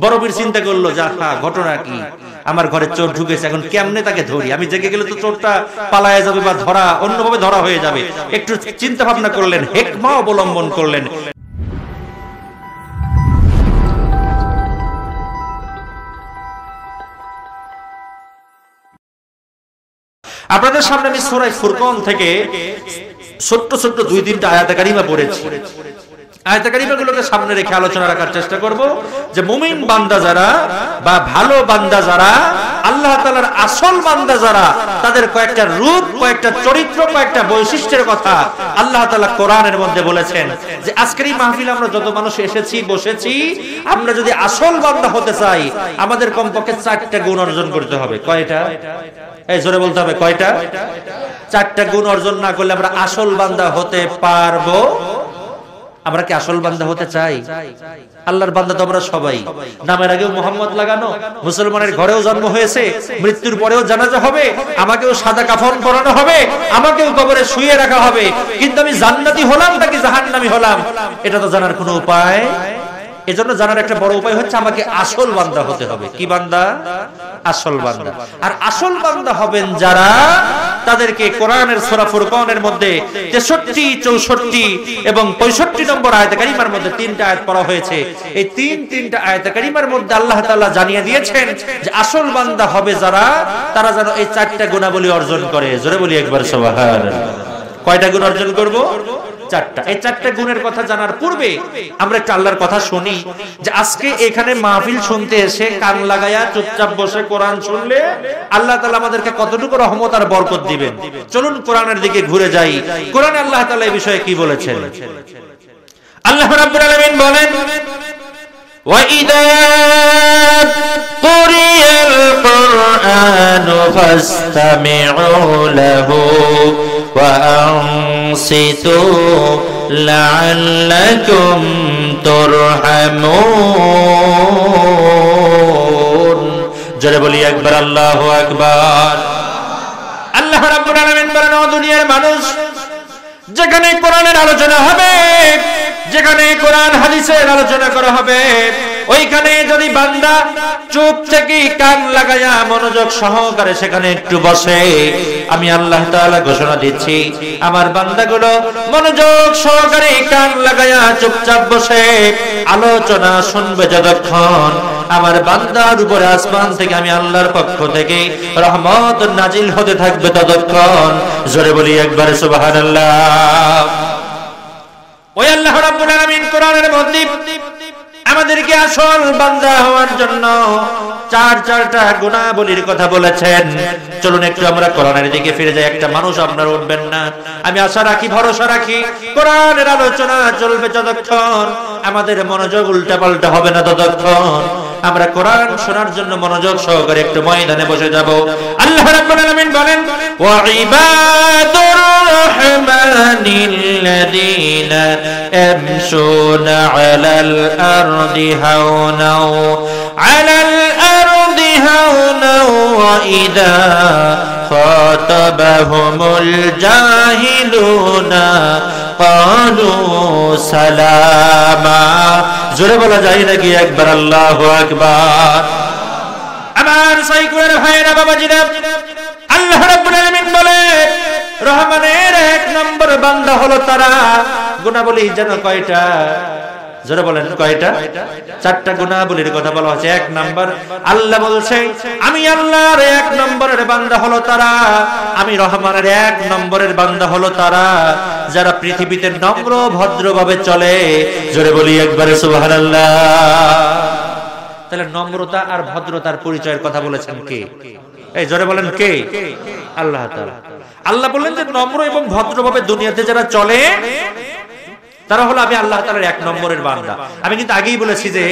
বড়বীর চিন্তা করলো যে ঘটনা কি, আমার ঘরে চোর ঢুকেছে, এখন কেমনে তাকে ধরি, আমি জেগে গেলে তো চোরটা পালায়ে যাবে বা ধরা অন্যভাবে ধরা হয়ে যাবে। একটু চিন্তা ভাবনা করলেন, হিকমা অবলম্বন করলেন। আপনাদের সামনে আমি সূরা ফুরকান থেকে ছোট্ট ছোট্ট 2-3টা আয়াত কারিমা পড়েছি। আয়াত কারিমাগুলোকে সামনে রেখে আলোচনা রাখার চেষ্টা করব যে মুমিন বান্দা যারা বা ভালো বান্দা যারা, আল্লাহ তাআলার আসল বান্দা যারা, তাদের কয়েকটা রূপ, কয়েকটা চরিত্র, কয়েকটা বৈশিষ্ট্যের কথা আল্লাহ তাআলা কোরআনের মধ্যে বলেছেন। যে আজকের এই মাহফিলে আমরা যত মানুষ এসেছি বসেছি, আমরা যদি আসল বান্দা হতে চাই আমাদের কমপক্ষে 4টা গুণ অর্জন করতে হবে। কয়টা? এই জোরে বলতে হবে, কয়টা? 4টা গুণ অর্জন না করলে আমরা আসল বান্দা হতে পারবো? আমরা কি আসল বান্দা হতে চাই? আল্লাহর বান্দা তো আমরা সবাই। নামের আগেও মোহাম্মদ লাগানো, মুসলমানের ঘরেও জন্ম হয়েছে, মৃত্যুর পরেও জানাজা হবে, আমাকেও সাদা কাফন পরানো হবে, আমাকেও কবরে শুইয়ে রাখা হবে। কিন্তু আমি জান্নাতি হলাম নাকি জাহান্নামী হলাম এটা তো জানার কোনো উপায়। এজন্য জানার একটা বড় উপায় হচ্ছে আমাকে আসল বান্দা হতে হবে। কি বান্দা? আসল বান্দা। আর আসল বান্দা হবেন যারা, তাদেরকে কোরআনের সূরা ফুরকানের মধ্যে 63, 64 এবং 65 নম্বর আয়াত কারিমার মধ্যে 3টা আয়াত পড়া হয়েছে। এই 3টা আয়াত কারিমার মধ্যে আল্লাহ তাআলা জানিয়ে দিয়েছেন যে আসল বান্দা হবে যারা, তারা যেন এই 4টা গুণাবলী অর্জন করে। জোরে বলি একবার সুবহানাল্লাহ। কয়টা গুণ অর্জন করব? 4টা। এই 4টা গুণের কথা জানার পূর্বে আমরা একটু আল্লাহর কথা শুনি যে আজকে এখানে মাহফিল শুনতে এসে কান লাগায়া চুপচাপ বসে কোরআন শুনলে আল্লাহ তাআলা আমাদেরকে কতটুকু রহমত আর বরকত দিবেন। চলুন কোরআনের দিকে ঘুরে যাই। কোরআনে আল্লাহ তাআলা এই বিষয়ে কি বলেছেন? আল্লাহ রাব্বুল আলামিন বলেন, وَإِذَا قُرِئَ الْقُرْآنُ فَاسْتَمِعُوا لَهُ وَأَنصِتُوا لَعَلَّكُمْ تُرْحَمُونَ। জোরে বলি একবার আল্লাহু আকবার। আল্লাহ রাব্বুল আলামিন বলেন, ও দুনিয়ার মানুষ, যেখানে কোরআনের আলোচনা হবে, যেখানে কোরআন হাদিসের আলোচনা করা হবে, ওইখানে যদি বান্দা চুপ থেকে কান লাগায়া মনোযোগ সহকারে সেখানে একটু বসে, আমি আল্লাহ তাআলা ঘোষণা দিচ্ছি আমার বান্দাগুলো মনোযোগ সহকারে কান লাগায়া চুপচাপ বসে আলোচনা শুনবে, যতক্ষণ আমার বান্দার উপরে আসমান থেকে আমি আল্লাহর পক্ষ থেকে রহমত নাজিল হতে থাকবে ততক্ষণ। জোরে বলি একবার সুবহানাল্লাহ। ওই আল্লাহ রাব্বুল আলামিন কোরআনের মধ্যে আমাদেরকে আসল বান্দা হওয়ার জন্য 4টা গুণাবলীর কথা বলেছেন। চলুন একটু আমরা কোরআনের দিকে ফিরে যাই। একটা মানুষ আপনারা উঠবেন না, আমি আশা রাখি, ভরসা রাখি, কোরআনের আলোচনা চলবে যতক্ষণ আমাদের মনোযোগ উল্টাপাল্টা হবে না, ততক্ষণ আমরা কোরআন শোনার জন্য মনোযোগ সহকারে একটু ময়দানে বসে যাব। আল্লাহ রাব্বুল আলামিন বলেন, ওয়া ইবাদুর রাহমানিল্লাযীনা ইয়ামশুনা আলাল আরদি হাওনা আলাল আরদি হাওনা ওয়া ইযা খাতাবাহুমুল জাহিলুনা ক্বালু সালামা। জোরে বলা যায় নাকি একবার আল্লাহু আকবার। আমার সাইকুলের ভাইরা বাবাজিরা, আল্লাহ রাব্বুল আলামিন বলেন রহমানের 1 নম্বর বান্দা হলো তারা। গুণাবলী যেন কয়টা? জোরে বলেন কয়টা? 4টা গুণাবলীর কথা বলা হয়েছে। 1 নম্বর আল্লাহ বলছে আমি আল্লাহর 1 নম্বরের বান্দা হলো তারা, আমি রহমানের 1 নম্বরের বান্দা হলো তারা যারা পৃথিবীতে নম্র ভদ্রভাবে চলে। জোরে বলি একবারে সুবহানাল্লাহ। তাহলে নম্রতা আর ভদ্রতার পরিচয়ের কথা বলেছেন কে? এই জোরে বলেন কে? আল্লাহ তাআলা। আল্লাহ বললেন যে নম্র এবং ভদ্রভাবে দুনিয়াতে যারা চলে তারা হলো আমি আল্লাহ তাআলার 1 নম্বরের বান্দা। আমি কিন্তু আগেই বলেছি যে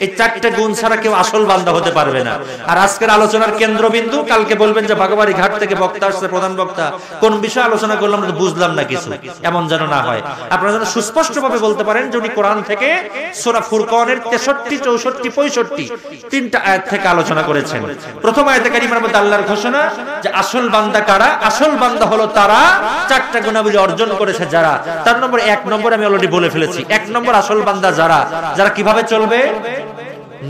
এই 4টা গুণ ছাড়া কেউ আসল বান্দা হতে পারবে না। আর আজকের আলোচনার কেন্দ্রবিন্দু, কালকে বলবেন যে ভাগাবাড়ি ঘাট থেকে বক্তা আসছে, প্রধান বক্তা, কোন বিষয়ে আলোচনা করলাম না, বুঝলাম না কিছু, এমন যেন না হয়। আপনারা যেন সুস্পষ্টভাবে বলতে পারেন যে উনি কোরআন থেকে সূরা ফুরকানের 63, 64, 65 3টা আয়াত থেকে আলোচনা করেছেন। প্রথম আয়াতে কারিমার মধ্যে আল্লাহর ঘোষণা যে আসল বান্দা কারা? আসল বান্দা হলো তারা 4টা গুণাবলী অর্জন করেছে যারা। তার নম্বর 1 নম্বর আমি অলরেডি বলে ফেলেছি। 1 নম্বর আসল বান্দা যারা, যারা কিভাবে চলবে?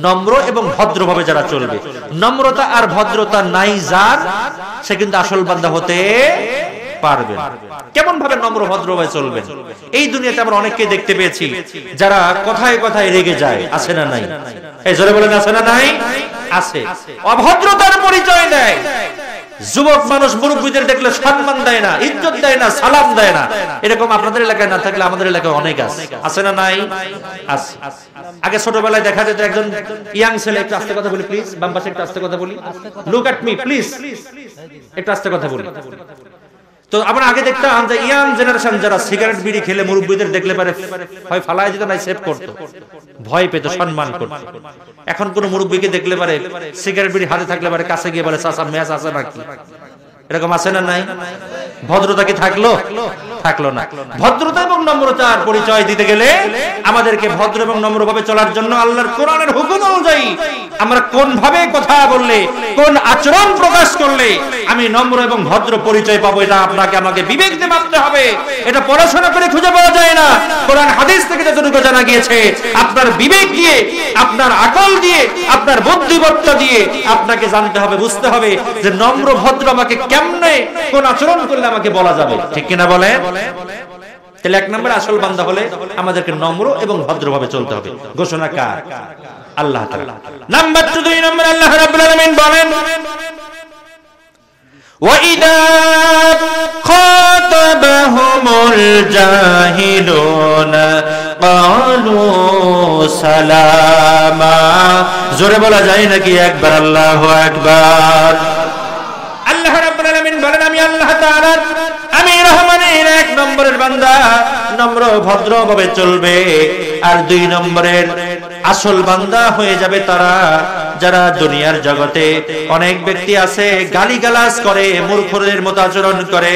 নম্র এবং ভদ্রভাবে যারা চলবে। নম্রতা আর ভদ্রতা নাই যার, সে কিন্তু আসল বান্দা হতে পারবে না। কেমন ভাবে নম্র ভদ্রভাবে চলবেন? এই দুনিয়াতে আমরা অনেককে দেখতে পেয়েছি যারা কথায় কথায় রেগে যায়, আছে না নাই? এই জোরে বলেন আছে না নাই? আছে। অভদ্রতার পরিচয় দেয়। যুবক মানুষ মুরব্বিদের দেখলে সম্মান দেয় না, ইজ্জত দেয় না, সালাম দেয় না। এরকম আপনাদের এলাকায় না থাকলে আমাদের এলাকায় অনেক আছে, আছে না নাই? আছে। আগে ছোটবেলায় দেখা যেত একজন ইয়াং ছেলে, একটু আস্তে কথা বলি প্লিজ, বাম পাশে একটু আস্তে কথা বলি, লুক এট মি প্লিজ, একটু আস্তে কথা বলি। তো আমরা আগে দেখতাম যে ইয়াং জেনারেশন যারা সিগারেট বিড়ি খেলে মুরব্বিদের দেখলে পারে হয় ফালায় দিত, নাই সেভ করতো, ভয় পেত, সম্মান করত। এখন কোন মুরব্বিকে দেখলে পারে সিগারেট বিড়ি হাতে থাকলে পারে কাছে গিয়ে বলে চাচা ম্যাচ আছে নাকি? এরকম আছে না নাই? ভদ্রতা কি থাকলো? থাকলো না। ভদ্রতা এবং নম্রতার পরিচয় দিতে গেলে আমাদেরকে ভদ্র এবং নম্রভাবে চলার জন্য আল্লাহর কোরআনের হুকুম অনুযায়ী আমরা কোন ভাবে কথা বললে, কোন আচরণ প্রকাশ করলে আমি নম্র এবং ভদ্র পরিচয় পাবো, এটা আপনাকে আমাকে বিবেক দিয়ে ভাবতে হবে। এটা পড়াশোনা করে খুঁজে পাওয়া যায় না। কোরআন হাদিস থেকে যতটুকু জানা গিয়েছে, আপনার বিবেক দিয়ে, আপনার আকল দিয়ে, আপনার বুদ্ধিমত্তা দিয়ে আপনাকে জানতে হবে, বুঝতে হবে যে নম্র ভদ্র আমাকে কেমনে কোন আচরণ করলে আমাকে বলা যাবে, ঠিক কিনা বলেন? তাহলে এক নম্বর আসল বান্দা হলে আমাদেরকে নম্র এবং ভদ্রভাবে চলতে হবে। ঘোষণা কার? আল্লাহ তাআলা। নাম্বার 2 নম্বর আল্লাহ রাব্বুল আলামিন বলেন, ওয়াইদা খাতাবাহুমুল জাহিলুনা ক্বালু সালামা। জোরে বলা যায় নাকি একবার? আল্লাহু আকবার। আল্লাহ রাব্বুল আলামিন বলেন, আমি আল্লাহ তাআলা, আমি রহমানের 1 নম্বরের বান্দা নম্র ভদ্রভাবে চলবে। আর 2 নম্বরের আসল বান্দা হয়ে যাবে তারা যারা দুনিয়ার জগতে অনেক ব্যক্তি আছে গালিগালাজ করে, মূর্খদের মতো আচরণ করে,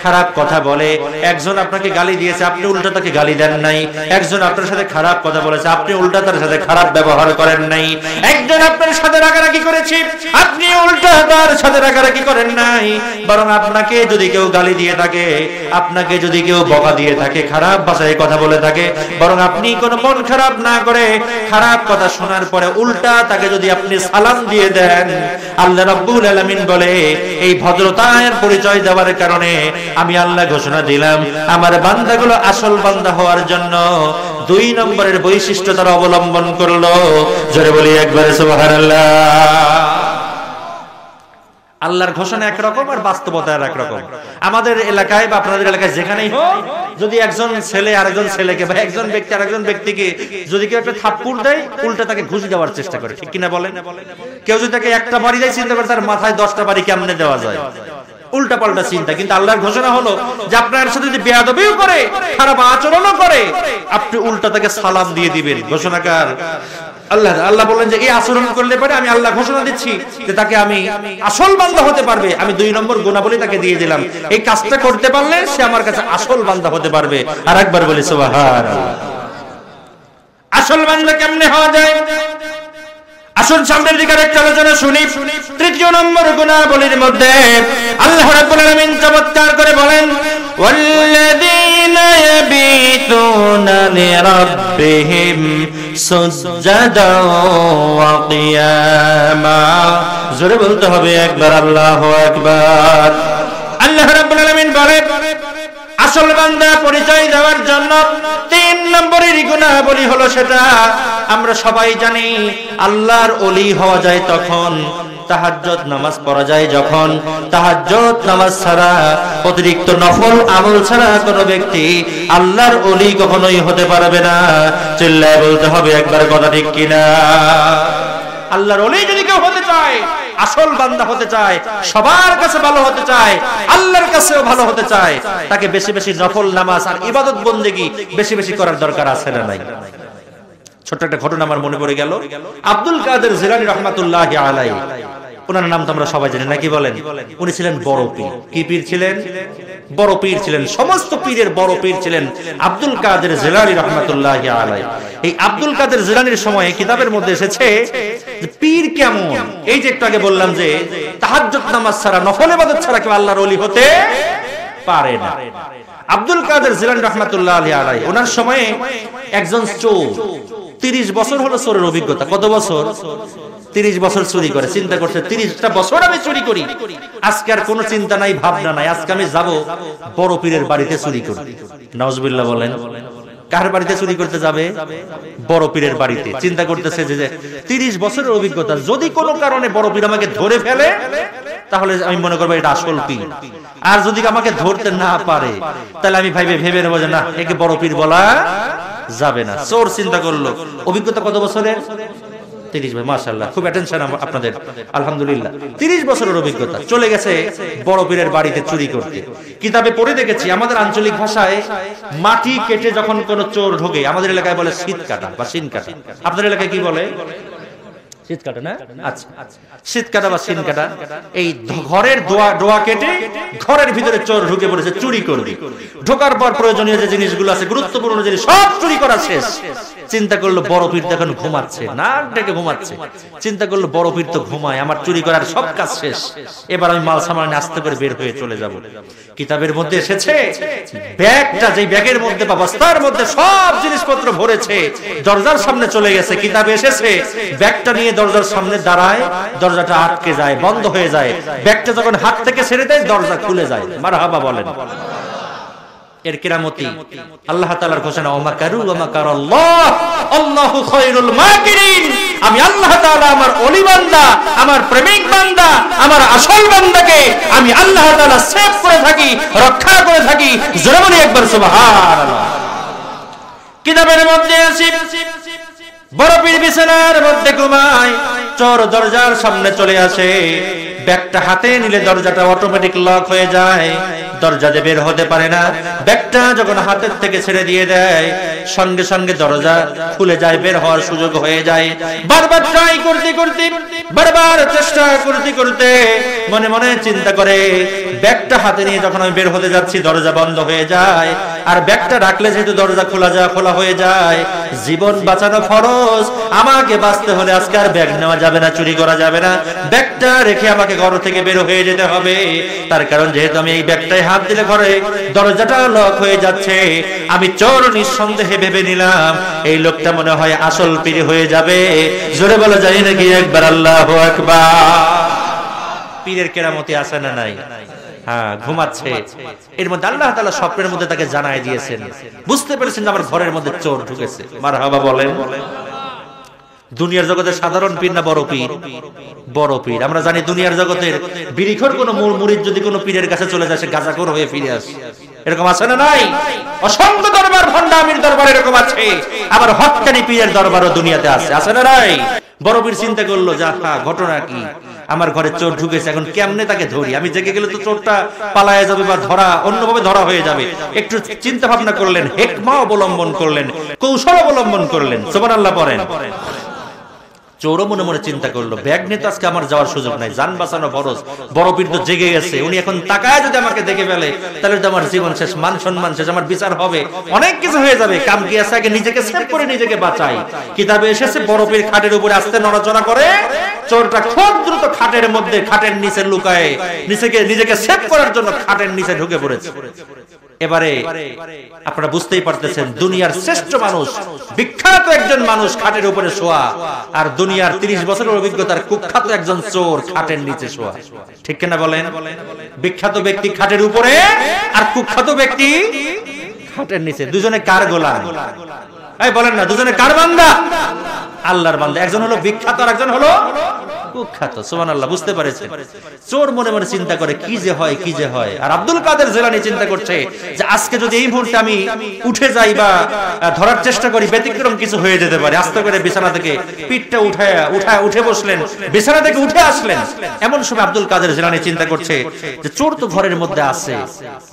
খারাপ কথা বলে। একজন আপনাকে গালি দিয়েছে, আপনি উল্টা তাকে গালি দেন নাই। একজন আপনার সাথে খারাপ কথা বলেছে, আপনি উল্টা তার সাথে খারাপ ব্যবহার করেন নাই। একজন আপনার সাথে রাগারাগি করেছে, আপনি উল্টা তার সাথে রাগারাগি করেন নাই। বরং আপনাকে যদি কেউ গালি দিয়ে থাকে, আপনাকে যদি কেউ বকা দিয়ে থাকে, খারাপ ভাষায় কথা বলে থাকে, বরং আপনি কোনো মন খারাপ না করে খারাপ কথা শোনার পরে উল্টা তাকে যদি আপনি সালাম দিয়ে দেন, আল্লাহ রাব্বুল আলামিন বলে এই ভদ্রতার পরিচয় দেওয়ার কারণে আমি আল্লাহ ঘোষণা দিলাম আমার বান্দাগুলো আসল বান্দা হওয়ার জন্য 2 নম্বরের বৈশিষ্ট্য তারা অবলম্বন করলো। জোরে বলি একবার সুবহানাল্লাহ। আল্লাহর ঘোষণা একরকম আর বাস্তবতা একরকম। আমাদের এলাকায় বা আপনাদের এলাকায় যেখানেই হোক, যদি একজন ছেলে আরেকজন ছেলেকে বা একজন ব্যক্তি আরেকজন ব্যক্তিকে যদি কেউ একটা থাপ্পড় দেয়, উল্টা তাকে ঘুষি দেওয়ার চেষ্টা করে, ঠিক কিনা বলেন? কেউ যদি তাকে একটা বাড়ি দেয়, চিন্তা করে তার মাথায় 10টা বাড়ি কেমনে দেওয়া যায়, উল্টা পাল্টা চিন্তা। কিন্তু আল্লাহর ঘোষণা হলো যে আপনার সাথে যদি বেয়াদবিও করে, খারাপ আচরণও করে, আপনি উল্টা তাকে সালাম দিয়ে দিবেন। ঘোষণাকার আল্লাহ। আল্লাহ বলেন যে এই আচরণ করলে পরে আমি আল্লাহ ঘোষণা দিচ্ছি যে তাকে আমি আসল বান্দা হতে পারবে। আমি 2 নম্বর গুণাবলী তাকে দিয়ে দিলাম। এই কাজটা করতে পারলে সে আমার কাছে আসল বান্দা হতে পারবে। আর একবার বলি সুবহানাল্লাহ। আসল বান্দা কেমনে হওয়া যায়? আসুন সামনের দিকে একটা আলোচনা শুনি। 3 নম্বর গুণাবলীর মধ্যে আল্লাহ রাব্বুল আলামিন চমৎকার করে বলেন, ওয়াল্লাযীনা ইয়াবিতুনা লিরাব্বিহিম সুজদাও ওয়া কিয়ামা। জোরে বলতে হবে একবার আল্লাহু আকবার। আল্লাহ রাব্বুল আলামিন বলেন আসল বান্দা পরিচয় দেওয়ার জন্য 3 নম্বরের গুণাবলী হলো সেটা আমরা সবাই জানি। আল্লাহর ওলি হওয়া যায় তখন তাহাজ্জুদ নামাজ পড়া যায় যখন। তাহাজ্জুদ নামাজ ছাড়া, অতিরিক্ত নফল আমল ছাড়া কোনো ব্যক্তি আল্লাহর ওলি কখনোই হতে পারবে না। চিল্লায় বলতে হবে একবার কথা ঠিক কিনা? আল্লাহর ওলি যদি কেউ হতে চায়, আসল বান্দা হতে চায়, সবার কাছে ভালো হতে চায়, আল্লাহর কাছেও ভালো হতে চায়, তাকে বেশি বেশি নফল নামাজ আর ইবাদত বন্দেগী বেশি বেশি করার দরকার আছে না নাই? ছোট্ট একটা ঘটনা আমার মনে পড়ে গেল। আব্দুল কাদের জিলানী রাহমাতুল্লাহি আলাইহি, ওনার নাম তো আমরা সবাই জানি নাকি বলেন? উনি ছিলেন বড় পীর। কি পীর ছিলেন? বড় পীর ছিলেন। সমস্ত পীরের বড় পীর ছিলেন আব্দুল কাদের জিলানী রাহমাতুল্লাহি আলাইহি। এই আব্দুল কাদের জিলানীর সময়ে কিতাবের মধ্যে এসেছে যে পীর কেমন। এই যে একটু আগে বললাম যে তাহাজ্জুদ নামাজ ছাড়া, নফল ইবাদত ছাড়া কেউ আল্লাহর ওলি হতে পারে না। আব্দুল কাদের জিলানী রাহমাতুল্লাহি আলাইহি ওনার সময়ে একজন চোর 30 বছর হলো চোরের অভিজ্ঞতা। কত বছর? 30 বছর চুরি করে। চিন্তা করছে 30টা বছর আমি চুরি করি, আজকে আর কোনো চিন্তা নাই, ভাবনা নাই, আজকে আমি যাব বড় পীরের বাড়িতে চুরি করি। নাউজুবিল্লাহ বলেন। কার বাড়িতে চুরি করতে যাবে? বড় পীরের বাড়িতে। চিন্তা করতেছে যে 30 বছরের অভিজ্ঞতা, যদি কোনো কারণে বড় পীর আমাকে ধরে ফেলে তাহলে আমি মনে করবো এটা আসল পীর, আর যদি আমাকে ধরতে না পারে তাহলে আমি ভেবে নেবো যে না, একে বড় পীর বলা যাবে না। চোর চিন্তা করলো অভিজ্ঞতা কত বছরের? 30 ভাই, মাশাআল্লাহ, খুব অ্যাটেনশন আপনাদের, আলহামদুলিল্লাহ। 30 বছরের অভিজ্ঞতা, চলে গেছে বড় পীরের বাড়িতে চুরি করতে। কিতাবে পড়ে দেখেছি আমাদের আঞ্চলিক ভাষায় মাটি কেটে যখন কোন চোর ঢোকে, আমাদের এলাকায় বলে শীত কাটা বা শিন কাটা। আপনাদের এলাকায় কি বলে? শীত কাটা না? আচ্ছা, শীত কাটা বা শিন কাটা। এই ঘরের ডোয়া কেটে ঘরের ভিতরে চোর ঢুকে পড়েছে চুরি করবে। ঢোকার পর প্রয়োজনীয় যে জিনিসগুলো আছে, গুরুত্বপূর্ণ জিনিস সব চুরি করা শেষ। চিন্তা করলো বড় পীর দেখুন ঘুমাচ্ছে, নাক ডেকে ঘুমাচ্ছে। চিন্তা করলো বড় পীর তো ঘুমায়, আমার চুরি করার সব কাজ শেষ, এবার আমি মাল সামান আস্তে করে বের হয়ে চলে যাব। কিতাবের মধ্যে এসেছে ব্যাগটা, যে ব্যাগের মধ্যে বা বস্তার মধ্যে সব জিনিসপত্র ভরেছে, দরজার সামনে চলে গেছে। কিতাবে এসেছে ব্যাগটা নিয়ে দরজার সামনে দাঁড়ায়, দরজাটা আটকে যায়, বন্ধ হয়ে যায়। ব্যাগটা যখন হাত থেকে ছেড়ে দেয় দরজা খুলে যায়। মারহাবা বলেন। এর কিরামতি আল্লাহ তাআলার ঘোষণা, ওয়া মাকারু ওয়া মাকারাল্লাহ আল্লাহু খায়রুল মাকিরিন। আমি আল্লাহ তাআলা আমার ওলি বান্দা, আমার প্রেমিক বান্দা, আমার আসল বান্দাকে আমি আল্লাহ তাআলা সেভ করে থাকি, রক্ষা করে থাকি। জোরে বলি একবার সুবহানাল্লাহ। কিতাবের মধ্যে আছে বড় পীর বিছানার মধ্যে ঘুমায়, চোর দরজার সামনে চলে আসে, ব্যাগটা হাতে নিলে দরজাটা অটোমেটিক লক হয়ে যায়, দরজা দিয়ে বের হতে পারে না। ব্যাগটা যখন হাতের থেকে ছেড়ে দিয়ে দেয় সঙ্গে সঙ্গে দরজা খুলে যায়, বের হওয়ার সুযোগ হয়ে যায়। বারবার ট্রাই করতে করতে, বারবার চেষ্টা করতে করতে মনে মনে চিন্তা করে ব্যাগটা হাতে নিয়ে যখন আমি বের হতে যাচ্ছি দরজা বন্ধ হয়ে যায়, আর ব্যাগটা রাখলে যেহেতু দরজা খোলা হয়ে যায়, জীবন বাঁচানো ফরজ, আমাকে বাঁচতে হলে আজকে আর ব্যাগ নেওয়া যাবে না, চুরি করা যাবে না, ব্যাগটা রেখে আমাকে ঘর থেকে বের হয়ে যেতে হবে। তার কারণ যেহেতু আমি এই ব্যাগটায় হাত দিলে ঘরে দরজাটা লক হয়ে যাচ্ছে, আমি চোর নিঃসন্দেহে ভেবে নিলাম এই লোকটা মনে হয় আসল পীর হয়ে যাবে। জোরে বলা যায় নাকি একবার আল্লাহু আকবার। পীরের কেরামতি আছে না নাই? হ্যাঁ, ঘুমাচ্ছে। এর মধ্যে আল্লাহ তাআলা স্বপ্নের মধ্যে তাকে জানায় দিয়েছেন, বুঝতে পেরেছেন আমার ঘরের মধ্যে চোর ঢুকেছে। মারহাবা বলেন। দুনিয়ার জগতের সাধারণ পীর না বড় পীর? বড় পীর। আমরা জানি দুনিয়ার জগতের বিরিখর কোন মুরিদ যদি কোন পীরের কাছে চলে যায় সে গাঁজাখোর হয়ে ফিরে আসে। এরকম আছে না নাই? অসংখ্য দরবার, ভণ্ডামির দরবার এরকম আছে। আবার হক্কানি পীরের দরবারও দুনিয়াতে আছে, আছে না নাই? বড় পীর চিন্তা করলো, যা ঘটনা কি, আমার ঘরে চোর ঢুকেছে, এখন কেমনে তাকে ধরি? আমি জেগে গেলে তো চোরটা পালায়ে যাবে বা অন্যভাবে ধরা হয়ে যাবে। একটু চিন্তা ভাবনা করলেন, হিকমা অবলম্বন করলেন, কৌশল অবলম্বন করলেন। সুবহানাল্লাহ পড়েন। চোরও মনে মনে চিন্তা করলো, ব্যাগ নিয়ে তো আজকে আমার যাওয়ার সুযোগ নাই, জান বাঁচানো ফরজ। বড় পীর তো জেগে গেছে, উনি এখন তাকায় যদি আমাকে দেখে ফেলে তাহলে তো আমার জীবন শেষ, মান সম্মান শেষ, আমার বিচার হবে, অনেক কিছু হয়ে যাবে। কাম কি আছে, আগে নিজেকে সেভ করে নিজেকে বাঁচাই। কিতাবে এসেছে বড় পীর খাটের উপরে আস্তে নড়াচড়া করে, চোরটা খুব দ্রুত খাটের মধ্যে, খাটের নিচে লুকায় নিজেকে সেভ করার জন্য খাটের নিচে ঢুকে পড়েছে। এবারে আপনারা বুঝতেই পারতেছেন, দুনিয়ার শ্রেষ্ঠ মানুষ, বিখ্যাত একজন মানুষ খাটের উপরে শোয়া, আর দুনিয়ার 30 বছরের অভিজ্ঞতার কুখ্যাত একজন চোর খাটের নিচে শোয়া। ঠিক কিনা বলেন? বিখ্যাত ব্যক্তি খাটের উপরে আর কুখ্যাত ব্যক্তি খাটের নিচে। দুজনে কার গোলাম? এই বলেন না, দুজনে কার বান্দা? আল্লাহর বান্দা। একজন হলো বিখ্যাত আর একজন হলো কুখ্যাত। সুবহানাল্লাহ, বুঝতে পারছেন? চোর মনে মনে চিন্তা করে কি যে হয়, কি যে হয়। আর আব্দুল কাদের জিলানী চিন্তা করছে যে আজকে যদি এই মুহূর্তে আমি উঠে যাই বা ধরার চেষ্টা করি, ব্যতিক্রম কিছু হয়ে যেতে পারে। আস্তে করে বিছানা থেকে পিঠটা উঠে বসলেন, বিছানা থেকে উঠে আসলেন। এমন সময় আব্দুল কাদের জিলানী চিন্তা করছে যে চোর তো ঘরের মধ্যে আছে,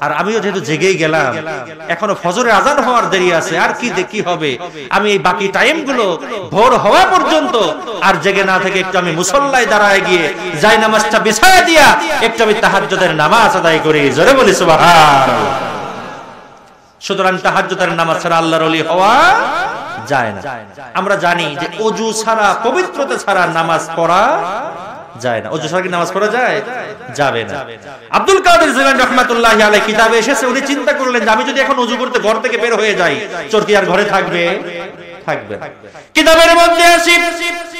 আর আমিও যেহেতু জেগেই গেলাম, এখনো ফজরের আজান হওয়ার দেরি আছে, আর কি হবে, আমি এই বাকি টাইমগুলো ভোর হওয়া পর্যন্ত আর জেগে না থেকে একটু আমি মুসল্লায় দাঁড়ায় গিয়ে যাই নামাজটা বিছায়া দিয়া একটু আমি তাহাজ্জুদের নামাজ আদায় করি। জোরে বলি সুবহানাল্লাহ। সুতরাং তাহাজ্জুদের নামাজ ছাড়া আল্লাহর ওলি হওয়া যায় না। আমরা জানি যে ওযু ছাড়া, পবিত্রতা ছাড়া নামাজ পড়া যায় না। ওযু ছাড়া কি নামাজ পড়া যায়? যাবে না। আব্দুল কাদের জিলানী রাহমাতুল্লাহি আলাইহি কিতাবে এসেছে, উনি চিন্তা করলেন যে আমি যদি এখন ওযু করতে ঘর থেকে বের হয়ে যাই, চোর কি আর ঘরে থাকবে? থাকবে। কিতাবের মধ্যে আসি,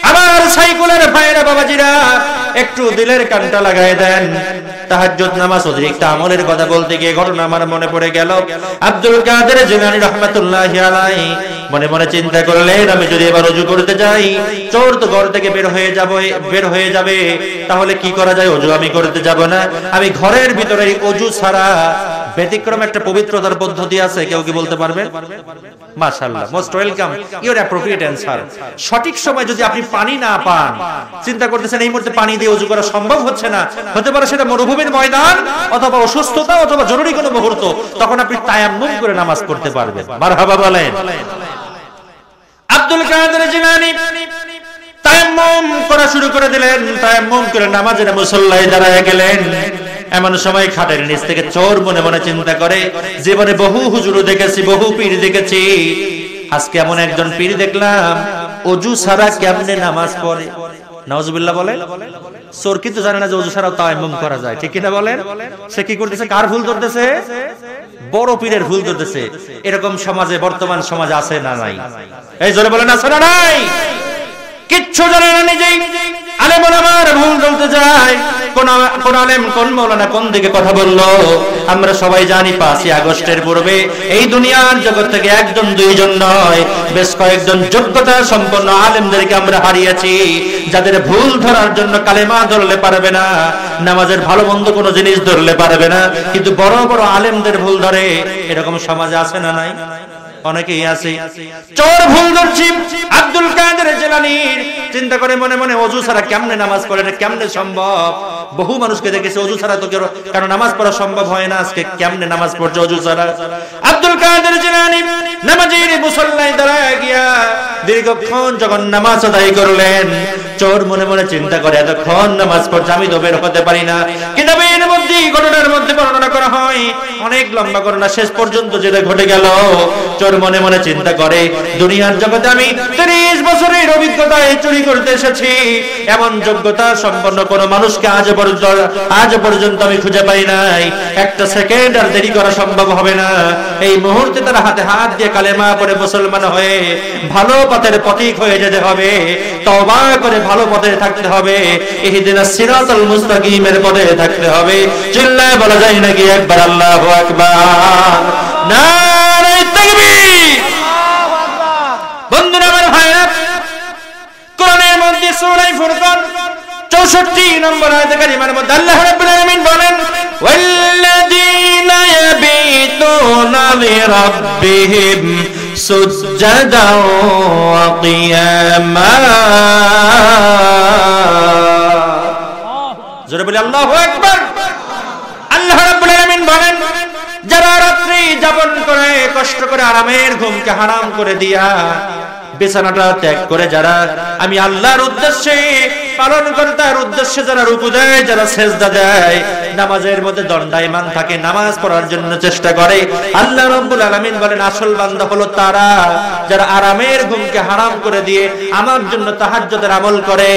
আমার সাইকুলার ভাইরা বাবাজিরা একটু দিলের কানটা লাগায় দেন। তাহাজ্জুদ নামাজ অতিরিক্ত আমলের কথা বলতে গিয়ে ঘটনা আমার মনে পড়ে গেল। আব্দুল কাদের জিলানী রাহমাতুল্লাহি আলাইহি মনে মনে চিন্তা করলেন, আমি যদি এবার ওযু করতে যাই, চোর তো ঘর থেকে বের হয়ে যাবে, তাহলে কি করা যায়? ওযু আমি করতে যাব না, আমি ঘরের ভিতরে ওযু ছাড়া ব্যতিক্রম একটা পবিত্রতার পদ্ধতি আছে। কেউ কি বলতে পারবেন? মাশাআল্লাহ, most welcome, your appropriate answer. সঠিক সময় যদি আপনি পানি না পান, চিন্তা করতেছেন এই মুহূর্তে পানি দিয়ে ওযু করা সম্ভব হচ্ছে না, হতে পারে সেটা মরুভূমির ময়দান অথবা অসুস্থতা অথবা জরুরি কোনো মুহূর্ত, তখন আপনি তায়াম্মুম করে নামাজ পড়তে পারবেন। মারহাবা বলেন। আব্দুল কাদের জিলানী তায়াম্মুম করা শুরু করে দিলেন। তায়াম্মুম করে নামাজের মুসল্লায় দাঁড়ায় গেলেন। এমন সময় খাটের নিচ থেকে চোর মনে মনে চিন্তা করে, জীবনে বহু হুজুর দেখেছি, বহু পীর দেখেছি, আজকে এমন একজন পীর দেখলাম ওযু ছাড়া কেমনে নামাজ পড়ে। নাউজুবিল্লাহ বলেন। চোর কিন্তু জানে না যে ওযু ছাড়াও তায়াম্মুম করা যায়, ঠিক কিনা বলেন? সে কি করতেছে? কার ভুল ধরতেছে? বড় পীরের ভুল ধরতেছে। এরকম সমাজে, বর্তমান সমাজে আছে না নাই? এই জোরে বলেন, আছে না নাই? কিচ্ছু জানে না, নিজেই আলেম ওলামার ভুল ধরতে যায়। কোন আলেম, কোন মাওলানা কোন দিকে কথা বললো আমরা সবাই জানি। 5ই আগস্টের পূর্বে এই দুনিয়ার জগৎ থেকে একজন দুইজন নয়, বেশ কয়েকজন যোগ্যতা সম্পন্ন আলেমদেরকে আমরা হারিয়েছি, যাদের ভুল ধরার জন্য কালেমা ধরলে পারবে না, নামাজের ভালো মন্দ কোনো জিনিস ধরলে পারবে না, কিন্তু বড় বড় আলেমদের ভুল ধরে। এরকম সমাজে আছে না নাই? অনেকেই আছে। চোর ভুল ধরছি। আব্দুল কাদের জিলানীর চিন্তা করে মনে মনে, ওযু ছাড়া কেমনে নামাজ পড়ে, কেমনে সম্ভব? বহু মানুষকে দেখেছে ওযু ছাড়া তো কারণ নামাজ পড়া সম্ভব হয় না, আজকে কেমনে নামাজ পড়ছে ওযু ছাড়া? আব্দুল কাদের জিলানী নামাজের মুসল্লায় দাঁড়ায় গিয়া দীর্ঘক্ষণ যখন নামাজ আদায় করলেন, চোর মনে মনে চিন্তা করে, এতক্ষণ নামাজ পড়ছে, আমি তো বের হতে পারি না। কিতাবের মধ্যে, ঘটনার মধ্যে বর্ণনা করা হয়, অনেক লম্বা ঘটনা, শেষ পর্যন্ত যেটা ঘটে গেল, চোর মনে মনে চিন্তা করে, দুনিয়ার জগতে আমি 30 বছরের অভিজ্ঞতায় চুরি করতে এসেছি, এমন যোগ্যতা সম্পন্ন কোন মানুষকে আজ পর্যন্ত আমি খুঁজে পাই নাই। একটা সেকেন্ড আর দেরি করা সম্ভব হবে না। এই মুহূর্তে তার হাতে হাত দিয়ে কালেমা পড়ে মুসলমান হয়ে ভালো পথের পথিক হয়ে যেতে হবে, তওবা করে ভালো পথে থাকতে হবে, ইহদিনাস সিরাতাল মুস্তাকিমের পথে থাকতে হবে। চিল্লায় বলা যায় নাকি একবার আল্লাহু আকবার? নারে তাকবীর! বন্ধুরা আমার ভাইরা, কোরআনের মধ্যে সূরা ফুরকান 64 নম্বর আয়াতে কারিমার মধ্যে আল্লাহ রাব্বুল আলামিন বলেন, ওয়াল্লাযীনা ইয়াবিতুনা লিরাব্বিহিম সুজদাও ওয়া কিয়ামা। জোরে বলি আল্লাহু আকবার। আল্লাহ রাব্বুল আলামিন বলেন, যারা রাত্রি যাপন করে, কষ্ট করে আরামের ঘুমকে হারাম করে দিয়া বিছানাটা ত্যাগ করে যারা আমি আল্লাহর উদ্দেশ্যে, পালন কর্তার উদ্দেশ্যে যারা রুকু দেয়, যারা সেজদা দেয়, নামাজের মধ্যে দণ্ডায়মান থাকে, নামাজ পড়ার জন্য চেষ্টা করে, আল্লাহ রাব্বুল আলামিন বলেন আসল বান্দা হলো তারা যারা আরামের ঘুমকে হারাম করে দিয়ে আমার জন্য তাহাজ্জুদের আমল করে,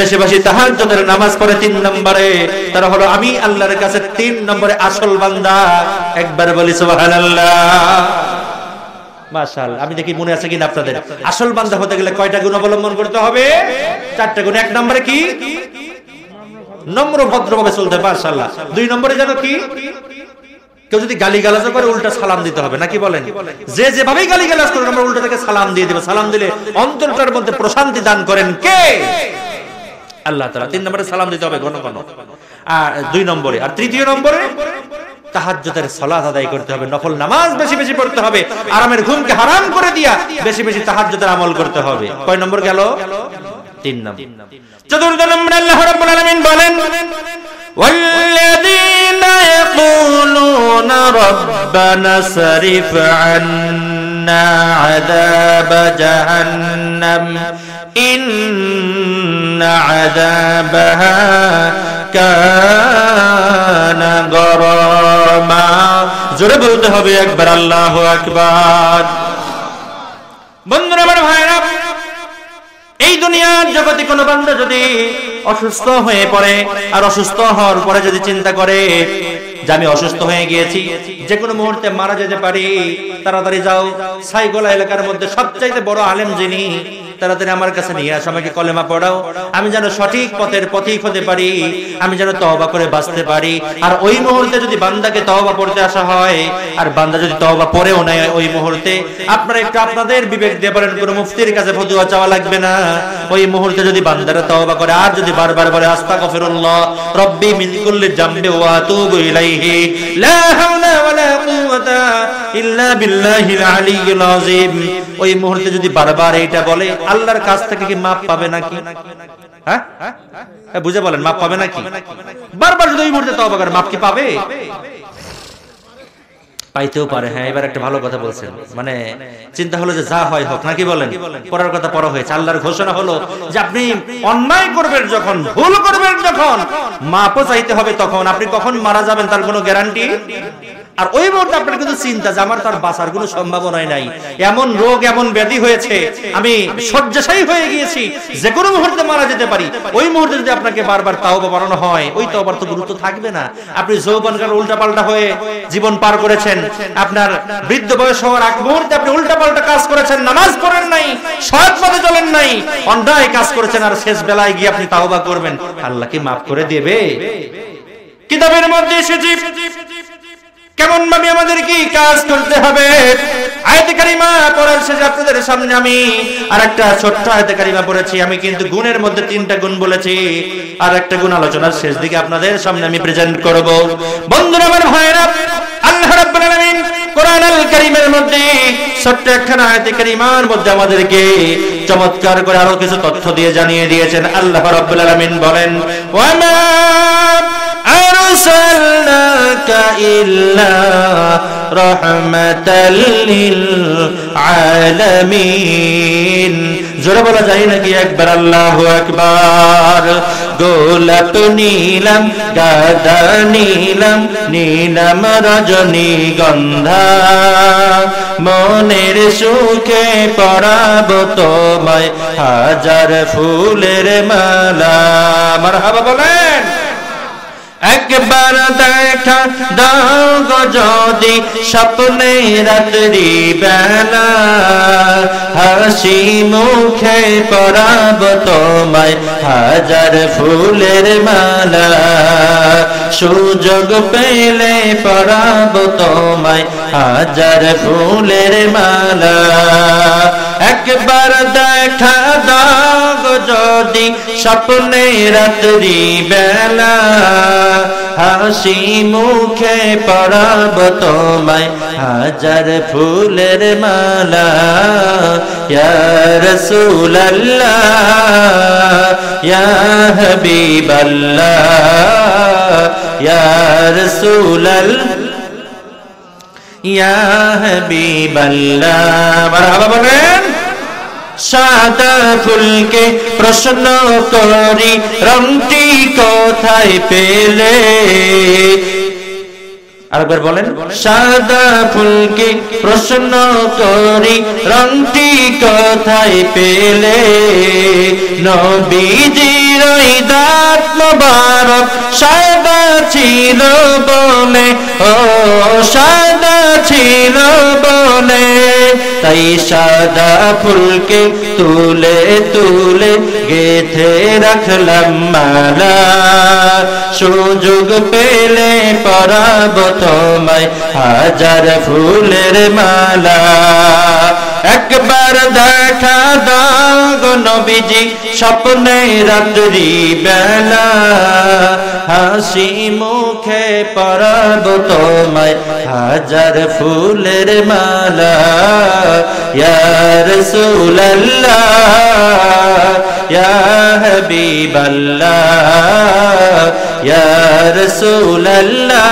বেশি বেশি তাহাজ্জুদের নামাজ পড়ে। 3 নম্বরে তারা হলো আমি আল্লাহর কাছে 3 নম্বরে আসল বান্দা। একবার বলি সুবহানাল্লাহ। মাশাআল্লাহ। আমি দেখি মনে আছে কিনা আপনাদের, আসল বান্দা হতে গেলে কয়টা গুণ অবলম্বন করতে হবে? 4টা গুণ। 1 নম্বরে কি? নম্র ভদ্রভাবে চলতে হবে। মাশাআল্লাহ। 2 নম্বরে জানো কি? কেউ যদি গালিগালাজ করে উল্টা সালাম দিতে হবে, নাকি বলেন? যে যেভাবেই গালিগালাজ করে আমরা উল্টা থেকে সালাম দিয়ে দেব। সালাম দিলে অন্তরটার মধ্যে প্রশান্তি দান করেন কে? আল্লাহ তাআলা। 3 নম্বরে সালাম দিতে হবে ঘন ঘন। আর 2 নম্বরে, আর 3য় নম্বরে তাহাজ্জুদের সালাত আদায় করতে হবে, নফল নামাজ বেশি বেশি পড়তে হবে, আরামের ঘুমকে হারাম করে দিয়া বেশি বেশি তাহাজ্জুদের আমল করতে হবে। কয় নম্বর গেল? 3 নম্বর। 4 নম্বরে আল্লাহ রাব্বুল আলামিন বলেন, ওয়াল্লাযীনা ইয়াকুলুনা রাব্বানা সরিফ আন্না আযাব জাহান্নাম ইন্না আযাবাহা কানা গরামা। জোরে বলতে হবে একবার আল্লাহু আকবার। বন্ধুরা আমার ভাইরা, এই দুনিয়ার জগতে কোনো বান্দা যদি অসুস্থ হয়ে পড়ে, আর অসুস্থ হওয়ার পরে যদি চিন্তা করে যে আমি অসুস্থ হয়ে গিয়েছি, যে কোনো মুহূর্তে মারা যেতে পারি, তাড়াতাড়ি যাও সাইগোলা এলাকার মধ্যে সবচাইতে বড় আলেম যিনি, তাড়াতাড়ি আমার কাছে নিয়ে আসো, আমাকে কলেমা পড়াও, আমি যেন সঠিক পথের পথিক হতে পারি, আমি যেন তওবা করে বাঁচতে পারি। আর ওই মুহূর্তে যদি বান্দাকে তওবা পড়তে আসা হয়, আর বান্দা যদি তওবা পড়েও নেয় ওই মুহূর্তে, আপনারা একটু আপনাদের বিবেক দিয়ে বলেন, কোনো মুফতির কাছে ফতোয়া চাওয়া লাগবে না। ওই মুহূর্তে যদি বান্দারা তওবা করে আর যদি বারবার বলে আস্তাগফিরুল্লাহ রব্বি মিন কুল্লি জামবি ওয়া আতুবু ইলাইহি লা হাওলা ওয়ালা কুওয়াতা ইল্লা বিল্লাহিল আলিয়্যিল আযীম, ওই মুহূর্তে যদি বারবার এইটা বলে, আল্লাহর কাছ থেকে কি মাপ পাবে নাকি? হ্যাঁ, বুঝে বলেন, মাপ পাবে নাকি? বারবার যদি ওই মুহূর্তে তওবা করে, মাপ কি পাবে? পাইতেও পারে। হ্যাঁ, এবার একটা ভালো কথা বলছেন, মানে চিন্তা হলো যে যা হয় হোক, নাকি বলেন? পড়ার কথা পড়া হয়েছে, আল্লাহর ঘোষণা হলো যে আপনি অন্যায় করবেন যখন, ভুল করবেন যখন, মাপও চাইতে হবে তখন। আপনি কখন মারা যাবেন তার কোনো গ্যারান্টি, আর ওই মুহূর্তে আপনার কিন্তু চিন্তা যে আমার তার বাঁচার কোনো সম্ভাবনাই নাই, এমন রোগ এমন ব্যাধি হয়েছে, আমি শয্যাশায়ী হয়ে গিয়েছি, যে কোনো মুহূর্তে মারা যেতে পারি। ওই মুহূর্তে যদি আপনাকে বারবার তাওবা বানানো হয়, ওই তাওবার তো গুরুত্ব থাকবে না। আপনি যৌবনকাল উল্টাপাল্টা হয়ে জীবন পার করেছেন, আপনার বৃদ্ধ বয়স হওয়ার আগ মুহূর্তে আপনি উল্টাপাল্টা কাজ করেছেন, নামাজ পড়েন নাই, সৎ পথে চলেন নাই, অন্যায় কাজ করেছেন, আর শেষ বেলায় গিয়ে আপনি তাওবা করবেন, আল্লাহ কি মাফ করে দেবে? কিতাবের মধ্যে এসেছে কেমন ভাবে আমাদের কি কাজ করতে হবে। আয়াতে কারিমা পড়ার শেষে আপনাদের সামনে আমি আরেকটা ছোট্ট আয়াতে কারিমা পড়েছি। আমি কিন্তু গুণের মধ্যে 3টা গুণ বলেছি, আর একটা গুণ আলোচনার শেষ দিকে আপনাদের সামনে আমি প্রেজেন্ট করব। বন্ধুরা আমার ভাইরা, আল্লাহ রাব্বুল আলামিন কোরআন আল কারীমের মধ্যে ছোট্ট একখানা আয়াতে কারিমার মধ্যে আমাদেরকে চমৎকার করে আরো কিছু তথ্য দিয়ে জানিয়ে দিয়েছেন। আল্লাহ রাব্বুল আলামিন বলেন, ওয়া মা আরসালনাকা ইল্লা রাহমাতাল লিল আলামিন। জোরে বলা যায় নাকি একবার? আল্লাহু আকবার। গোলাপ নীলাম, গাঁদা নীলাম, নীলাম রজনীগন্ধা, মনের সুখে পরাবো তোমায় হাজার ফুলের মালা। মারহাবা বলেন। একবার দেখা দাও গো যদি স্বপ্নে রাত্রি বেলা, হাসি মুখে পরাবো তোমায় হাজার ফুলের মালা, সুযোগ পেলে পরাবো তোমায় হাজার ফুলের মালা। একবার দেখা দাও গো যদি স্বপ্নে রাত্রি বেলা, হাসি মুখে পরাবো তোমায় হাজার ফুলের মালা। ইয়া রাসূলুল্লাহ ইয়া হাবিবাল্লাহ ইয়া রাসূলুল্লাহ ইয়া হাবিবাল্লাহ। মারহাবা বলেন। সাদা ফুলকে প্রশ্ন করি রংটি কোথায় পেলে, আরেকবার বলেন। সাদা ফুলকে প্রশ্ন করি রংটি কোথায় পেলে, নবীজির দাঁত মোবারক সাদা ছিল বলে, ও সাদা ছিল বলে, তাই সাদা ফুলকে তুলে তুলে গেথে রাখলাম মালা, সুযোগ পেলে পরাবো তোমায় হাজার ফুলের মালা। একবার দেখা দাও গো নবীজি স্বপ্নে রাত্রি বেলা, হাসি মুখে পরাবো তোমায় হাজার ফুলের মালা। ইয়া রাসূলুল্লাহ ইয়া হাবিবাল্লাহ ইয়া রাসূলুল্লাহ।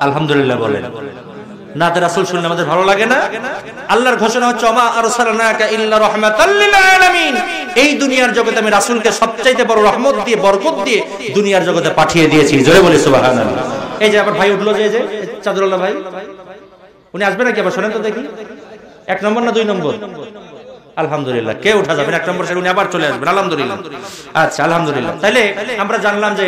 আলহামদুলিল্লাহ বলেন। নাতে রাসূল শুনলে আমাদের ভালো লাগে না? আল্লাহর ঘোষণা হচ্ছে ওমা আরসালনাকা ইল্লা রাহমাতাল লিল আলামিন। এই দুনিয়ার জগতে আমি রাসূলকে সবচাইতে বড় রহমত দিয়ে বরকত দিয়ে দুনিয়ার জগতে পাঠিয়ে দিয়েছি। জোরে বলি সুবহানাল্লাহ। এই যে আবার ভাই উঠলো, যে চাদরুল্লাহ ভাই, উনি আসবে নাকি আবার শোনেন তো দেখি, 1 নম্বর না 2 নম্বর? আলহামদুলিল্লাহ, কে উঠা যাবেন 1 নম্বর উনি আবার চলে আসবেন, আলহামদুলিল্লাহ। আচ্ছা আলহামদুলিল্লাহ, তাহলে আমরা জানলাম যে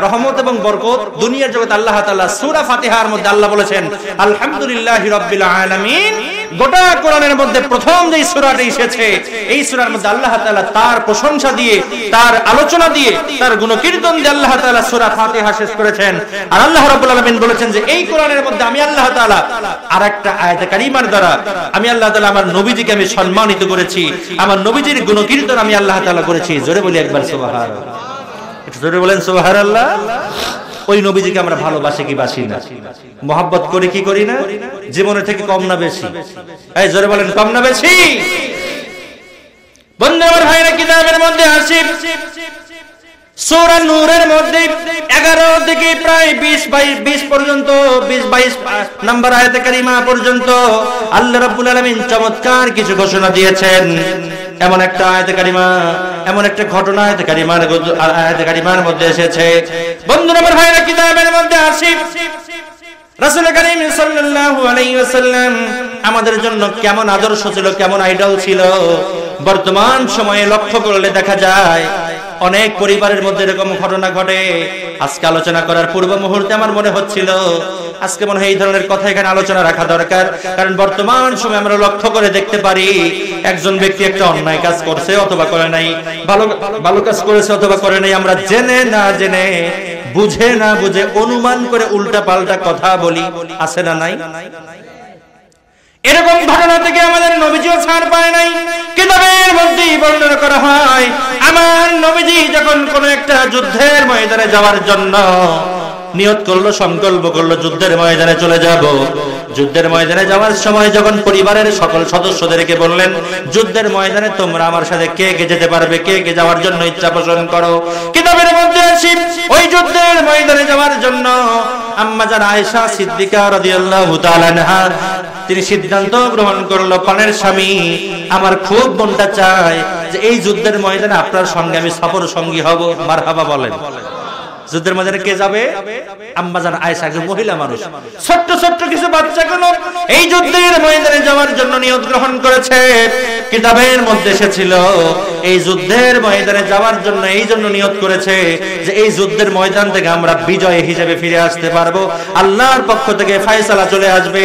রহমত এবং বরকত দুনিয়ার জগৎ আল্লাহ তাআলা সূরা ফাতিহার মধ্যে আল্লাহ বলেছেন আলহামদুলিল্লাহি রাব্বিল আলামিন। গোটা কোরআনের মধ্যে প্রথম যে সূরাটি এসেছে এই সূরার মধ্যে আল্লাহ তাআলা তার প্রশংসা দিয়ে, তার আলোচনা দিয়ে, তার গুণকীর্তন দিয়ে আল্লাহ তাআলা সূরা ফাতিহা শেষ করেছেন। আর আল্লাহ রাব্বুল আলামিন বলেছেন যে এই কোরআনের মধ্যে আমি আল্লাহ তাআলা আরেকটা আয়াতে কারিমার দ্বারা আমি আল্লাহ তাআলা আমার নবীজিকে আমি সম্মানিত করেছি, আমার নবীজির গুণকীর্তন আমি আল্লাহ তাআলা করেছি। জোরে বলি একবার সুবহানাল্লাহ, একটু জোরে বলেন সুবহানাল্লাহ। ওই নবীজিকে আমরা ভালোবাসি কি বাসি না? মহব্বত করি কি করি না? জীবনের থেকে কম না বেশি? এই জোরে বলেন, কম না বেশি? বন্ধু আমার ভাইরা, কিতাবের মধ্যে আসি সূরা নূরের মধ্যে 11 থেকে প্রায় 20 পর্যন্ত 20-22 নাম্বার আয়াতে কারিমা পর্যন্ত আল্লাহ রাব্বুল আলামিন চমৎকার কিছু ঘোষণা দিয়েছেন। এমন একটা আয়াতে কারিমা, এমন একটা ঘটনা আয়াতে কারিমার মধ্যে এসেছে। বন্ধুরা আমার ভাইরা, কিতাবের মধ্যে আসি রাসূল করিম সাল্লাল্লাহু আলাইহি ওয়াসাল্লাম আমাদের জন্য কেমন আদর্শ ছিল, কেমন আইডল ছিল। বর্তমান সময়ে লক্ষ্য করলে দেখা যায় অনেক পরিবারের মধ্যে এরকম ঘটনা ঘটে। আজকে আলোচনা করার পূর্ব মুহূর্তে আমার মনে হচ্ছিল আজকে মনে হয় এই ধরনের কথা এখানে আলোচনা রাখা দরকার। কারণ বর্তমান সময় আমরা লক্ষ্য করে দেখতে পারি একজন ব্যক্তি একটা অন্যায় কাজ করছে অথবা করে নাই, ভালো কাজ করেছে অথবা করে নাই, আমরা জেনে না জেনে, বুঝে না বুঝে, অনুমান করে উল্টা পাল্টা কথা বলি। আছে না নাই? এরকম ঘটনা থেকে আমাদের নবীজিও ছাড় পায় নাই। কিতাবের মধ্যে বর্ণনা করা হয় আমার নবীজি যখন কোন একটা যুদ্ধের ময়দানে যাওয়ার জন্য নিয়ত করলো, সংকল্প করলো যুদ্ধের ময়দানে চলে যাব। যুদ্ধের ময়দানে যাওয়ার সময় যখন পরিবারের সকল সদস্যদেরকে বললেন যুদ্ধের ময়দানে তোমরা আমার সাথে কে কে যেতে পারবে, কে কে যাওয়ার জন্য ইচ্ছা পোষণ করো। কিতাবের মধ্যে আসি ওই যুদ্ধের ময়দানে যাওয়ার জন্য আম্মা জান আয়েশা সিদ্দিকা রাদিয়াল্লাহু তাআলা আনহা তিনি সিদ্ধান্ত গ্রহণ করলো, প্রাণের স্বামী আমার খুব মনটা চায় যে এই যুদ্ধের ময়দানে আপনার সঙ্গে আমি সফর সঙ্গী হব। মারহাবা বলেন। যুদ্ধের ময়দানে কে যাবে? আম্মা জান আয়েশা, একজন মহিলা মানুষ। ছোট্ট ছোট্ট কিছু বাচ্চাগুলো এই যুদ্ধের ময়দানে যাওয়ার জন্য নিয়ত গ্রহণ করেছে। কিতাবের মধ্যে এসেছিল এই যুদ্ধের ময়দানে যাওয়ার জন্য এই জন্য নিয়ত করেছে যে এই যুদ্ধের ময়দান থেকে আমরা বিজয় হিসেবে ফিরে আসতে পারবো, আল্লাহর পক্ষ থেকে ফয়সালা চলে আসবে,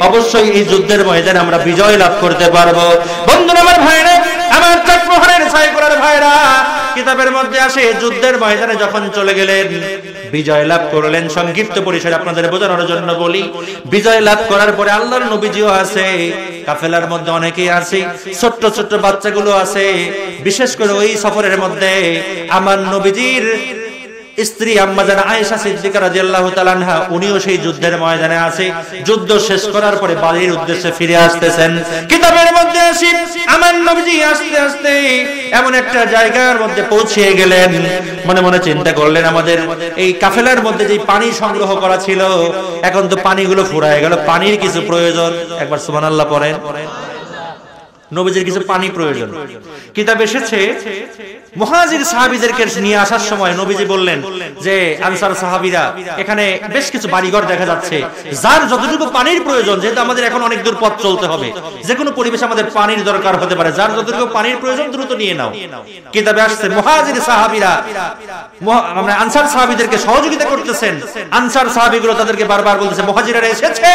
অবশ্যই এই যুদ্ধের ময়দানে আমরা বিজয় লাভ করতে পারবো। বন্ধুরা আমার ভাইরা, আমার চাকমোহরের ছাইকোলার ভাইরা, কিতাবের মধ্যে আসে যুদ্ধের ময়দানে যখন চলে গেলেন, বিজয় লাভ করলেন। সংক্ষিপ্ত পরিসরে আপনাদের বোঝানোর জন্য বলি, বিজয় লাভ করার পরে আল্লাহর নবীজিও আছে, কাফেলার মধ্যে অনেকেই আছে, ছোট্ট ছোট্ট বাচ্চাগুলো আছে। বিশেষ করে ওই সফরের মধ্যে আমার নবীজির স্ত্রী আম্মা জান আয়েশা সিদ্দিকা রাদিয়াল্লাহু তাআলা আনহা উনিও সেই যুদ্ধের ময়দানে আছে। যুদ্ধ শেষ করার পরে বাড়ির উদ্দেশ্যে ফিরে আসতেছেন। কিতাবের মধ্যে আসি আমার নবীজি আস্তে আস্তে এমন একটা জায়গার মধ্যে পৌঁছে গেলেন। মনে মনে চিন্তা করলেন আমাদের এই কাফেলার মধ্যে যে পানি সংগ্রহ করা ছিল এখন তো পানিগুলো ফুরায় গেল, পানির কিছু প্রয়োজন। একবার সুবহানাল্লাহ পড়েন। নবীজির কিছু পানি প্রয়োজন। কিতাব এসেছে মুহাজির সাহাবীদেরকে নিয়ে আসার সময় নবীজি বললেন যে আনসার সাহাবীরা এখানে বেশ কিছু বাড়িঘর দেখা যাচ্ছে, যার যতটুকু পানির প্রয়োজন, যেহেতু আমাদের এখন অনেক দূর পথ চলতে হবে, যে কোনো পরিবেশে আমাদের পানির দরকার হতে পারে, যার যতটুকু পানির প্রয়োজন দ্রুত নিয়ে নাও। কিতাবে আসছে মুহাজির সাহাবীরা আমরা আনসার সাহাবীদেরকে সহযোগিতা করতেছেন। আনসার সাহাবীগুলো তাদেরকে বারবার বলতেছে মুহাজিরেরা এসেছে,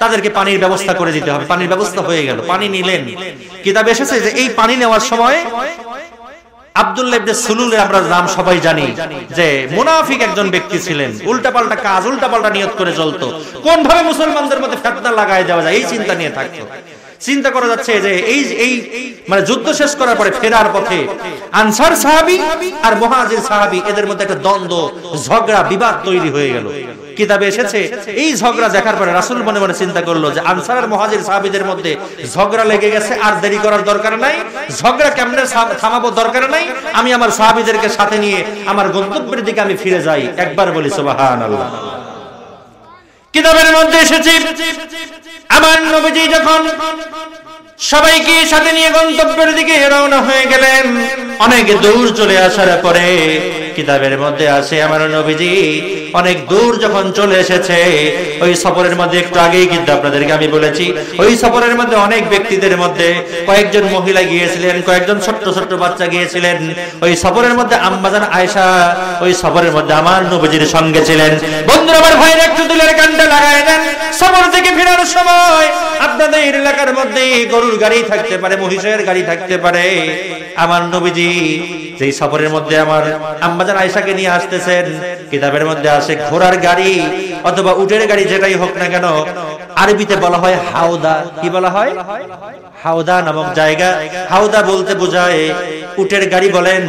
তাদেরকে পানির ব্যবস্থা করে দিতে হবে। পানির ব্যবস্থা হয়ে গেল, পানি নিলেন। কিতাবে এসেছে যে এই পানি নেওয়ার সময় আব্দুল্লাহ ইবনে সুলুলের আমরা নাম সবাই জানি, যে মুনাফিক একজন ব্যক্তি ছিলেন, উল্টাপাল্টা কাজ, উল্টাপাল্টা নিয়ত করে চলতো, কোন ভাবে মুসলমানদের মধ্যে ফিতনা লাগায় দেওয়া যায় এই চিন্তা নিয়ে থাকতো। চিন্তা করা যাচ্ছে যে এই মানে যুদ্ধ শেষ করার পরে ফেরার পথে আনসার সাহাবী আর মুহাজির সাহাবী এদের মধ্যে একটা দ্বন্দ্ব, ঝগড়া, বিবাদ তৈরি হয়ে গেল। কিতাবে এসেছে এই ঝগড়া দেখার পরে রাসূল মনে মনে চিন্তা করলো যে আনসার আর মুহাজির সাহাবীদের মধ্যে ঝগড়া লেগে গেছে, আর দেরি করার দরকার নাই, ঝগড়া কেমনে থামাবো দরকার নাই, আমি আমার সাহাবীদেরকে সাথে নিয়ে আমার গন্তব্যের দিকে আমি ফিরে যাই। একবার বলি সুবহানাল্লাহ। কিতাবের মধ্যে এসেছে আমার নবীজি যখন সবাইকে সাথে নিয়ে গন্তব্যের দিকে রওনা হয়ে গেলেন, অনেক দূর চলে আসার পরে কিতাবের মধ্যে আছে আমার নবীজি অনেক দূর যখন চলে এসেছে, ওই সফরের মধ্যে একটু আগেই কিন্তু আপনাদেরকে আমি বলেছি, ওই সফরের মধ্যে অনেক ব্যক্তিদের মধ্যে কয়েকজন মহিলা গিয়েছিলেন, কয়েকজন ছোট্ট ছোট্ট বাচ্চা গিয়েছিলেন। ওই সফরের মধ্যে আম্মা জান আয়েশা ওই সফরের মধ্যে আমার নবীজির সঙ্গে ছিলেন। বন্ধুরা আমার ভাইরা একটু দিলের কানটা লাগায় দেন। সফর থেকে ফেরার সময় আপনাদের এলাকার মধ্যে গরুর গাড়ি থাকতে পারে, মহিষের গাড়ি থাকতে পারে। আমার নবীজি যেই সফরের মধ্যে আমার আম্মা জান আয়েশাকে নিয়ে আসতেছেন, কিতাবের মধ্যে আসে ঘোড়ার গাড়ি অথবা উটের গাড়ি, যেটাই হোক না কেন, আরবিতে বলা হয় হাওদা। কি বলা হয়? হাওদা নামক জায়গা। হাওদা বলতে বোঝায় উটের গাড়ি বলেন,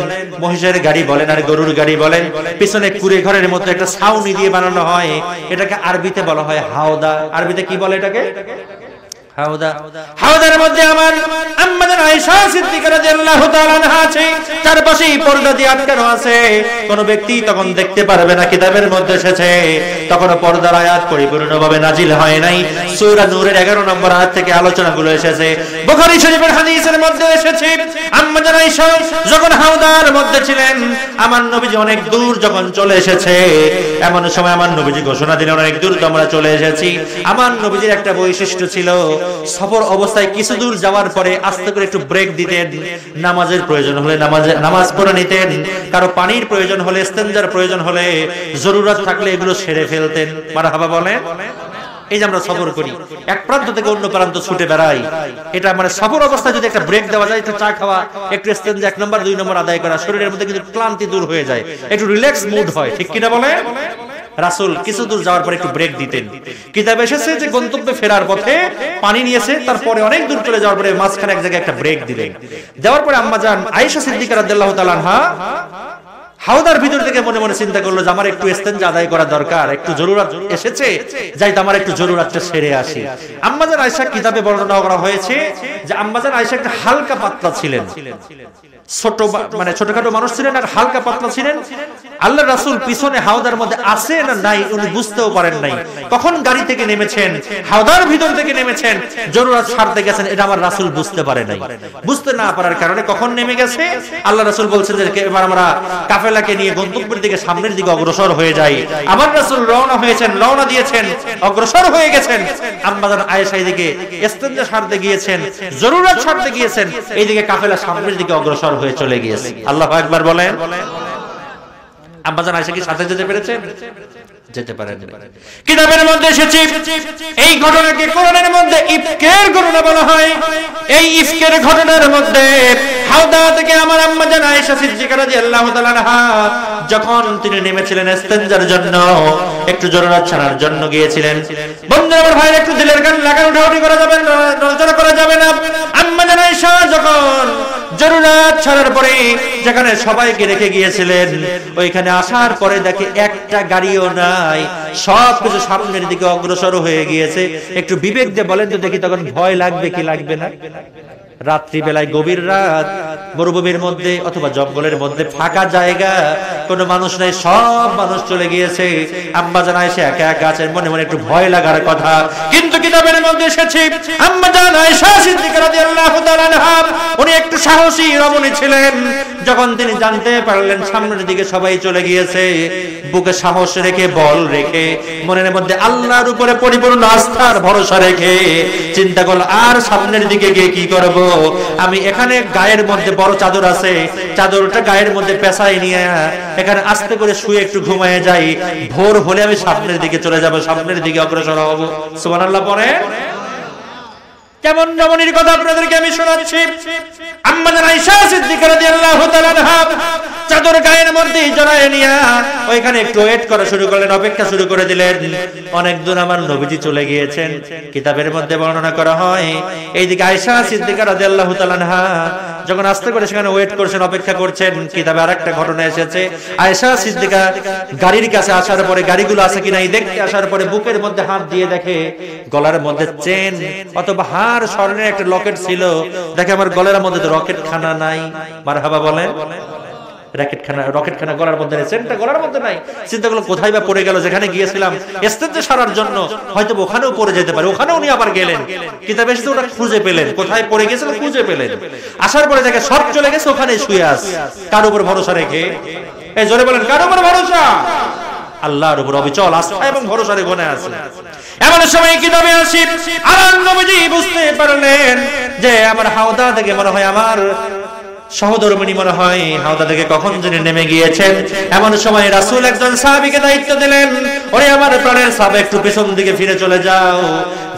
মহিষের গাড়ি বলেন, আর গরুর গাড়ি বলেন, পিছনে কুড়ে ঘরের মতো একটা ছাউনি দিয়ে বানানো হয়, এটাকে আরবিতে বলা হয় হাওদা। আরবিতে কি বলে এটাকে? হাওদা। হাওদার মধ্যে আমার আম্মা জান আয়েশা সিদ্দিকা রাদিয়াল্লাহু তাআলা আনহা আছে, তার পাশেই পর্দা দিয়ে আটকানো আছে, কোন ব্যক্তি তখন দেখতে পারবে না। কিতাবের মধ্যে এসেছে তখন পর্দার আয়াত পরিপূর্ণভাবে নাজিল হয় নাই। সূরা নূরের 11 নম্বর আয়াত থেকে আলোচনাগুলো এসেছে। বুখারী শরীফের হাদিসের মধ্যে এসেছে আম্মা জান আয়েশা যখন হাওদার মধ্যে ছিলেন, আমার নবীজি অনেক দূর যখন চলে এসেছে, এমন সময় আমার নবীজি ঘোষণা দিলেন অনেক দূর তো আমরা চলে এসেছি। আমার নবীজির একটা বৈশিষ্ট্য ছিল, সফর অবস্থায় কিছু দূর যাওয়ার পরে আস্তে করে একটু ব্রেক দিতেন, নামাজের প্রয়োজন হলে নামাজ পড়ে নিতেন, কারো পানির প্রয়োজন হলে, ইস্তেনজার প্রয়োজন হলে, জরুরত থাকলে এগুলো সেরে ফেলতেন। মারহাবা বলেন। এই যে আমরা সফর করি, এক প্রান্ত থেকে অন্য প্রান্ত ছুটে বেড়াই, এটা মানে সফর অবস্থায় যদি একটা ব্রেক দেওয়া যায়, একটু চা খাওয়া, একটু ইস্তেনজা 1 নম্বর 2 নম্বর আদায় করা, শরীরের মধ্যে কিন্তু ক্লান্তি দূর হয়ে যায়, একটু রিল্যাক্স মুড হয়। ঠিক কিনা বলে? রাসূল কিছু দূর যাওয়ার পরে একটু ব্রেক দিতেন। কিতাবে এসেছে যে গন্তব্যে ফেরার পথে পানি নিয়েছে, তারপরে অনেক দূর চলে যাওয়ার পরে মাঝখানে এক জায়গায় একটা ব্রেক দিলেন। দেওয়ার পরে আম্মা জান আয়েশা সিদ্দিকা রাদিয়াল্লাহু তাআলা আনহা হাওদার ভিতর থেকে মনে মনে চিন্তা করলো যে আমার একটু ইস্তেনজা আদায় করা দরকার, একটু জরুরত এসেছে, যাই তো আমার একটু জরুরতটা সেরে আসি। আম্মা জান আয়েশা কিতাবে বর্ণনা করা হয়েছে যে আম্মা জান আয়েশা একটা হালকা পাতলা ছিলেন, ছোট মানে ছোটখাটো মানুষ ছিলেন আর হালকা পাতলা ছিলেন। আল্লাহ রাসূল পিছনে হাওদার মধ্যে আছে না নাই উনি বুঝতেও পারেন নাই। কখন গাড়ি থেকে নেমেছেন, হাওদার ভিতর থেকে নেমেছেন, জরুরত সারতে গেছেন, এটা আমার রাসূল বুঝতে পারে নাই। বুঝতে না পারার কারণে কখন নেমে গেছে, আল্লাহ রাসূল বলছেন যে এবার আমরা কাফেলাকে নিয়ে গন্তব্যের দিকে সামনের দিকে অগ্রসর হয়ে যাই। আমার রাসূল রওনা হয়েছেন, রওনা দিয়েছেন, অগ্রসর হয়ে গেছেন। আম্মা জান আয়েশা এদিকে ইস্তেনজা সারতে গিয়েছেন, জরুরত সারতে গিয়েছেন, এইদিকে কাফেলা সামনের দিকে অগ্রসর হয়ে চলে গিয়েছে। আল্লাহু আকবার বলেন। আম্মা জান আয়েশা কি সাথে যেতে পেরেছেন? যেতে পারেন। কিতাবের মধ্যে এসেছে এই ঘটনাকে কোরআনের মধ্যে ইফকের ঘটনা বলা হয়। এই ইফকের ঘটনার মধ্যে হাওদা থেকে আমার আম্মা জান আয়েশা সিদ্দিকা রাদিয়াল্লাহু তাআলা আনহা যখন তিনি নেমেছিলেন ইস্তেনজার জন্য, একটু জরুরত ছাড়ার জন্য গিয়েছিলেন। বন্ধুরা আমার ভাইরা একটু দিলের কান লাগানো, উঠাউঠি করা যাবে না, নড়াচড়া করা যাবে না। আম্মা জান আয়েশা যখন জরুরত ছাড়ার পরে যেখানে সবাইকে রেখে গিয়েছিলেন, ওইখানে আসার পরে দেখে একটা গাড়িও নাই, সব কিছু সামনের দিকে অগ্রসর হয়ে গিয়েছে। একটু বিবেক দিয়ে বলেন তো দেখি, তখন ভয় লাগবে কি লাগবে না? রাত্রি বেলায়, গভীর রাত, মরুভূমির মধ্যে অথবা জঙ্গলের মধ্যে, ফাঁকা জায়গা, কোনো মানুষ নাই, সব মানুষ চলে গিয়েছে। আম্মা জান আয়েশা একা একা আছেন, মনে মনে একটু ভয় লাগার কথা। কিন্তু কিতাবের মধ্যে এসেছে আম্মা জান আয়েশা সিদ্দিকা রাদিয়াল্লাহু তাআলা আনহা উনি একটু সাহসী রমণী ছিলেন। যখন তিনি জানতে পারলেন সামনের দিকে সবাই চলে গিয়েছে, বুকে সাহস রেখে, বল রেখে, মনের মধ্যে আল্লাহর উপরে পরিপূর্ণ আস্থার ভরসা রেখে চিন্তা করল, আর সামনের দিকে গিয়ে কি করব? আমি এখানে গায়ের মধ্যে বড় চাদর আছে, চাদরটা গায়ের মধ্যে পেঁচাই নিয়ে এখানে আস্তে করে শুয়ে একটু ঘুমায় যাই, ভোর হলে আমি সামনের দিকে চলে যাব, সামনের দিকে অগ্রসর হব। সুবহানাল্লাহ পড়ে। কেমন রমণীর কথা আপনাদেরকে আমি শোনাচ্ছি। আম্মা জান আয়েশা সিদ্দিকা রাদিয়াল্লাহু তাআলা আনহা চাদর গায়ের মধ্যে জড়ায় নিয়ে ওইখানে একটু ওয়েট করা শুরু করলেন, অপেক্ষা শুরু করে দিলেন। অনেক দূর আমার নবীজি চলে গিয়েছেন। কিতাবের মধ্যে বর্ণনা করা হয় এইদিকে আয়েশা সিদ্দিকা রাদিয়াল্লাহু তাআলা আনহা যখন আস্তে করে সেখানে ওয়েট করছেন, অপেক্ষা করছেন, কিতাবে আরেকটা ঘটনা এসেছে। আয়েশা সিদ্দিকা গাড়ির কাছে আসার পরে, গাড়িগুলো আছে কিনা এই দেখতে আসার পরে বুকের মধ্যে হাত দিয়ে দেখে গলার মধ্যে চেন অথবা হার স্বর্ণের একটা লকেট ছিল। দেখে আমার গলার মধ্যে তো রকেট খানা নাই। মারহাবা বলে। রকেট খানা গলার মধ্যে নেই, চেনটা গলার মধ্যে নাই। চিন্তা করলো কোথায় বা পড়ে গেল, যেখানে গিয়েছিলাম ইস্তেনজা সারার জন্য, হয়তো ওখানেও পড়ে যেতে পারে। ওখানেও উনি আবার গেলেন, কিতাবে এসেছে ওটা খুঁজে পেলেন, কোথায় পড়ে গেছিল খুঁজে পেলেন। আসার পরে দেখে সব চলে গেছে, ওখানে শুয়ে আছে। কার উপর ভরসা রেখে? এই জোরে বলেন কার উপর ভরসা? আল্লাহর উপর অবিচল আস্থা এবং ভরসা রেখে গনে আছে। এমন সময় কিতাবে আসি আমার নবীজি বুঝতে পারলেন যে আমার হাওদা থেকে মনে হয় আমার সহধর্মিণী মনে হয় হাওদা থেকে কখন যিনি নেমে গিয়েছেন। এমন সময় রাসূল একজন সাহাবীকে দায়িত্ব দিলেন, ওরে আমার প্রাণের সাহাবী একটু পেছন দিকে ফিরে চলে যাও,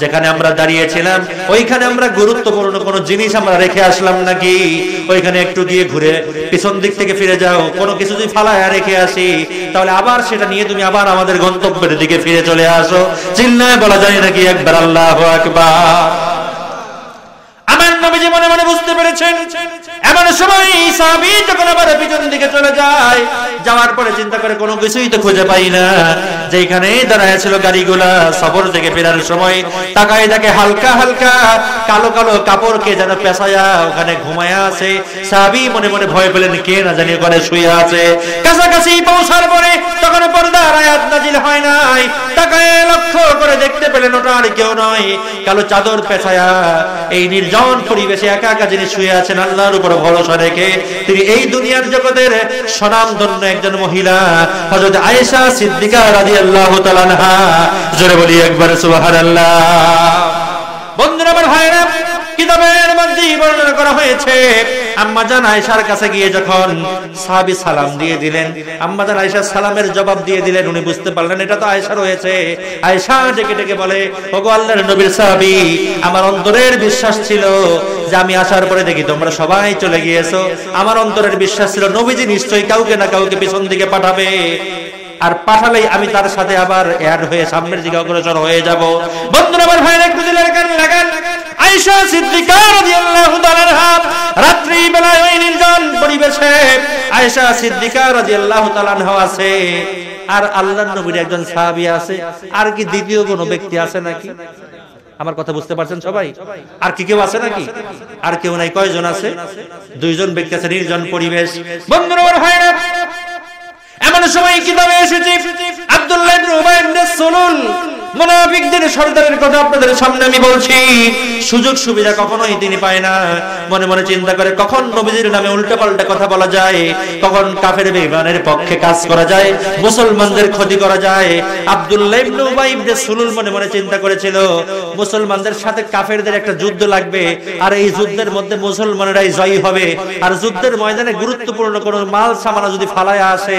যেখানে আমরা দাঁড়িয়েছিলাম ওইখানে আমরা গুরুত্বপূর্ণ কোনো জিনিস আমরা রেখে আসলাম নাকি, ওইখানে একটু গিয়ে ঘুরে পিছন দিক থেকে ফিরে যাও, কোনো কিছু যদি ফালায়া রেখে আসি তাহলে আবার সেটা নিয়ে তুমি আবার আমাদের গন্তব্যের দিকে ফিরে চলে আসো। চিল্লায় বলা যায় নাকি একবার আল্লাহু আকবার? আমার নবীজি মনে মনে বুঝতে পেরেছেন। এমন সময় সাহাবী যখন আবার পিছন দিকে চলে যায়, যাওয়ার পরে চিন্তা করে কোনো কিছুই তো খুঁজে পাই না, যেখানে দাঁড়ায় ছিল গাড়িগুলা সফর থেকে ফেরার সময় তাকায় দেখে হালকা হালকা কালো কালো কাপড়কে যেন পেছায়া ওখানে ঘুমায়া আছে। সাহাবী মনে মনে ভয় পেলেন, কে না জানি ওখানে শুয়ে আছে। কাছাকাছি পৌঁছার পরে তখন পর্দার আয়াত নাজিল হয় নাই, তাকায় লক্ষ্য করে দেখতে পেলেন ওটা আর কেউ নয়, কালো চাদর পেছায়া এই নির্জন পরিবেশে একা একা যিনি শুয়ে আছেন আল্লাহর উপর ভরসা রেখে, তিনি এই দুনিয়ার জগতের স্বনামধন্য একজন মহিলা হযরত আয়েশা সিদ্দিকা রাদিয়াল্লাহু তাআলা আনহা। জোরে বলি একবার সুবহানাল্লাহ। বন্ধুরা আমার ভাইরা, কিতাবের মধ্যে বর্ণনা করা হয়েছে আম্মা জান আয়েশার কাছে গিয়ে যখন সাহাবী সালাম দিয়ে দিলেন, আম্মা জান আয়েশা সালামের জবাব দিয়ে দিলেন, উনি বুঝতে পারলেন এটা তো আয়েশা রয়েছে। আয়েশা ডেকে ডেকে বলে, ওগো আল্লাহর নবীর সাহাবী, আমার অন্তরের বিশ্বাস ছিল যে আমি আসার পরে দেখি তোমরা সবাই চলে গিয়েছো, আমার অন্তরের বিশ্বাস ছিল নবীজি নিশ্চয়ই কাউকে না কাউকে পিছন দিকে পাঠাবে, আর পাঠালেই আমি তার সাথে আবার অ্যাড হয়ে সামনের দিকে অগ্রসর হয়ে যাব। বন্ধুরা আমার ভাইরা, একটু দিলের কান লাগান। আয়েশা সিদ্দিকা রাদিয়াল্লাহু তাআলা আনহা রাত্রি বেলায় ওই নির্জন পরিবেশে আয়েশা সিদ্দিকা রাদিয়াল্লাহু তাআলা আনহা আছে, আর আল্লাহর নবীর একজন সাহাবী আছে। আর কি দ্বিতীয় কোনো ব্যক্তি আছে নাকি? আমার কথা বুঝতে পারছেন সবাই? আর কি কেউ আছে নাকি? আর কেউ নাই। কয়জন আছে? দুইজন ব্যক্তি আছে, নির্জন পরিবেশ। বন্ধুরা আমার ভাইরা, এমন সময় কিতাবে এসেছে আব্দুল্লাহ ইবনে উবাই ইবনে সুলুল মুনাফিকদের সর্দারের কথা আপনাদের সামনে আমি বলছি। সুযোগ সুবিধা কখনোই তিনি পায় না, মনে মনে চিন্তা করে কখন নবীজির নামে উল্টাপাল্টা কথা বলা যায়, কখন কাফের বেঈমানের পক্ষে কাজ করা যায়, মুসলমানদের ক্ষতি করা যায়। আব্দুল্লাহ ইবনে উবাই ইবনে সুলুল মনে মনে চিন্তা করেছিল মুসলমানদের সাথে কাফেরদের একটা যুদ্ধ লাগবে, আর এই যুদ্ধের মধ্যে মুসলমানরাই জয়ী হবে, আর যুদ্ধের ময়দানে গুরুত্বপূর্ণ কোনো মাল সামানা যদি ফালায় আসে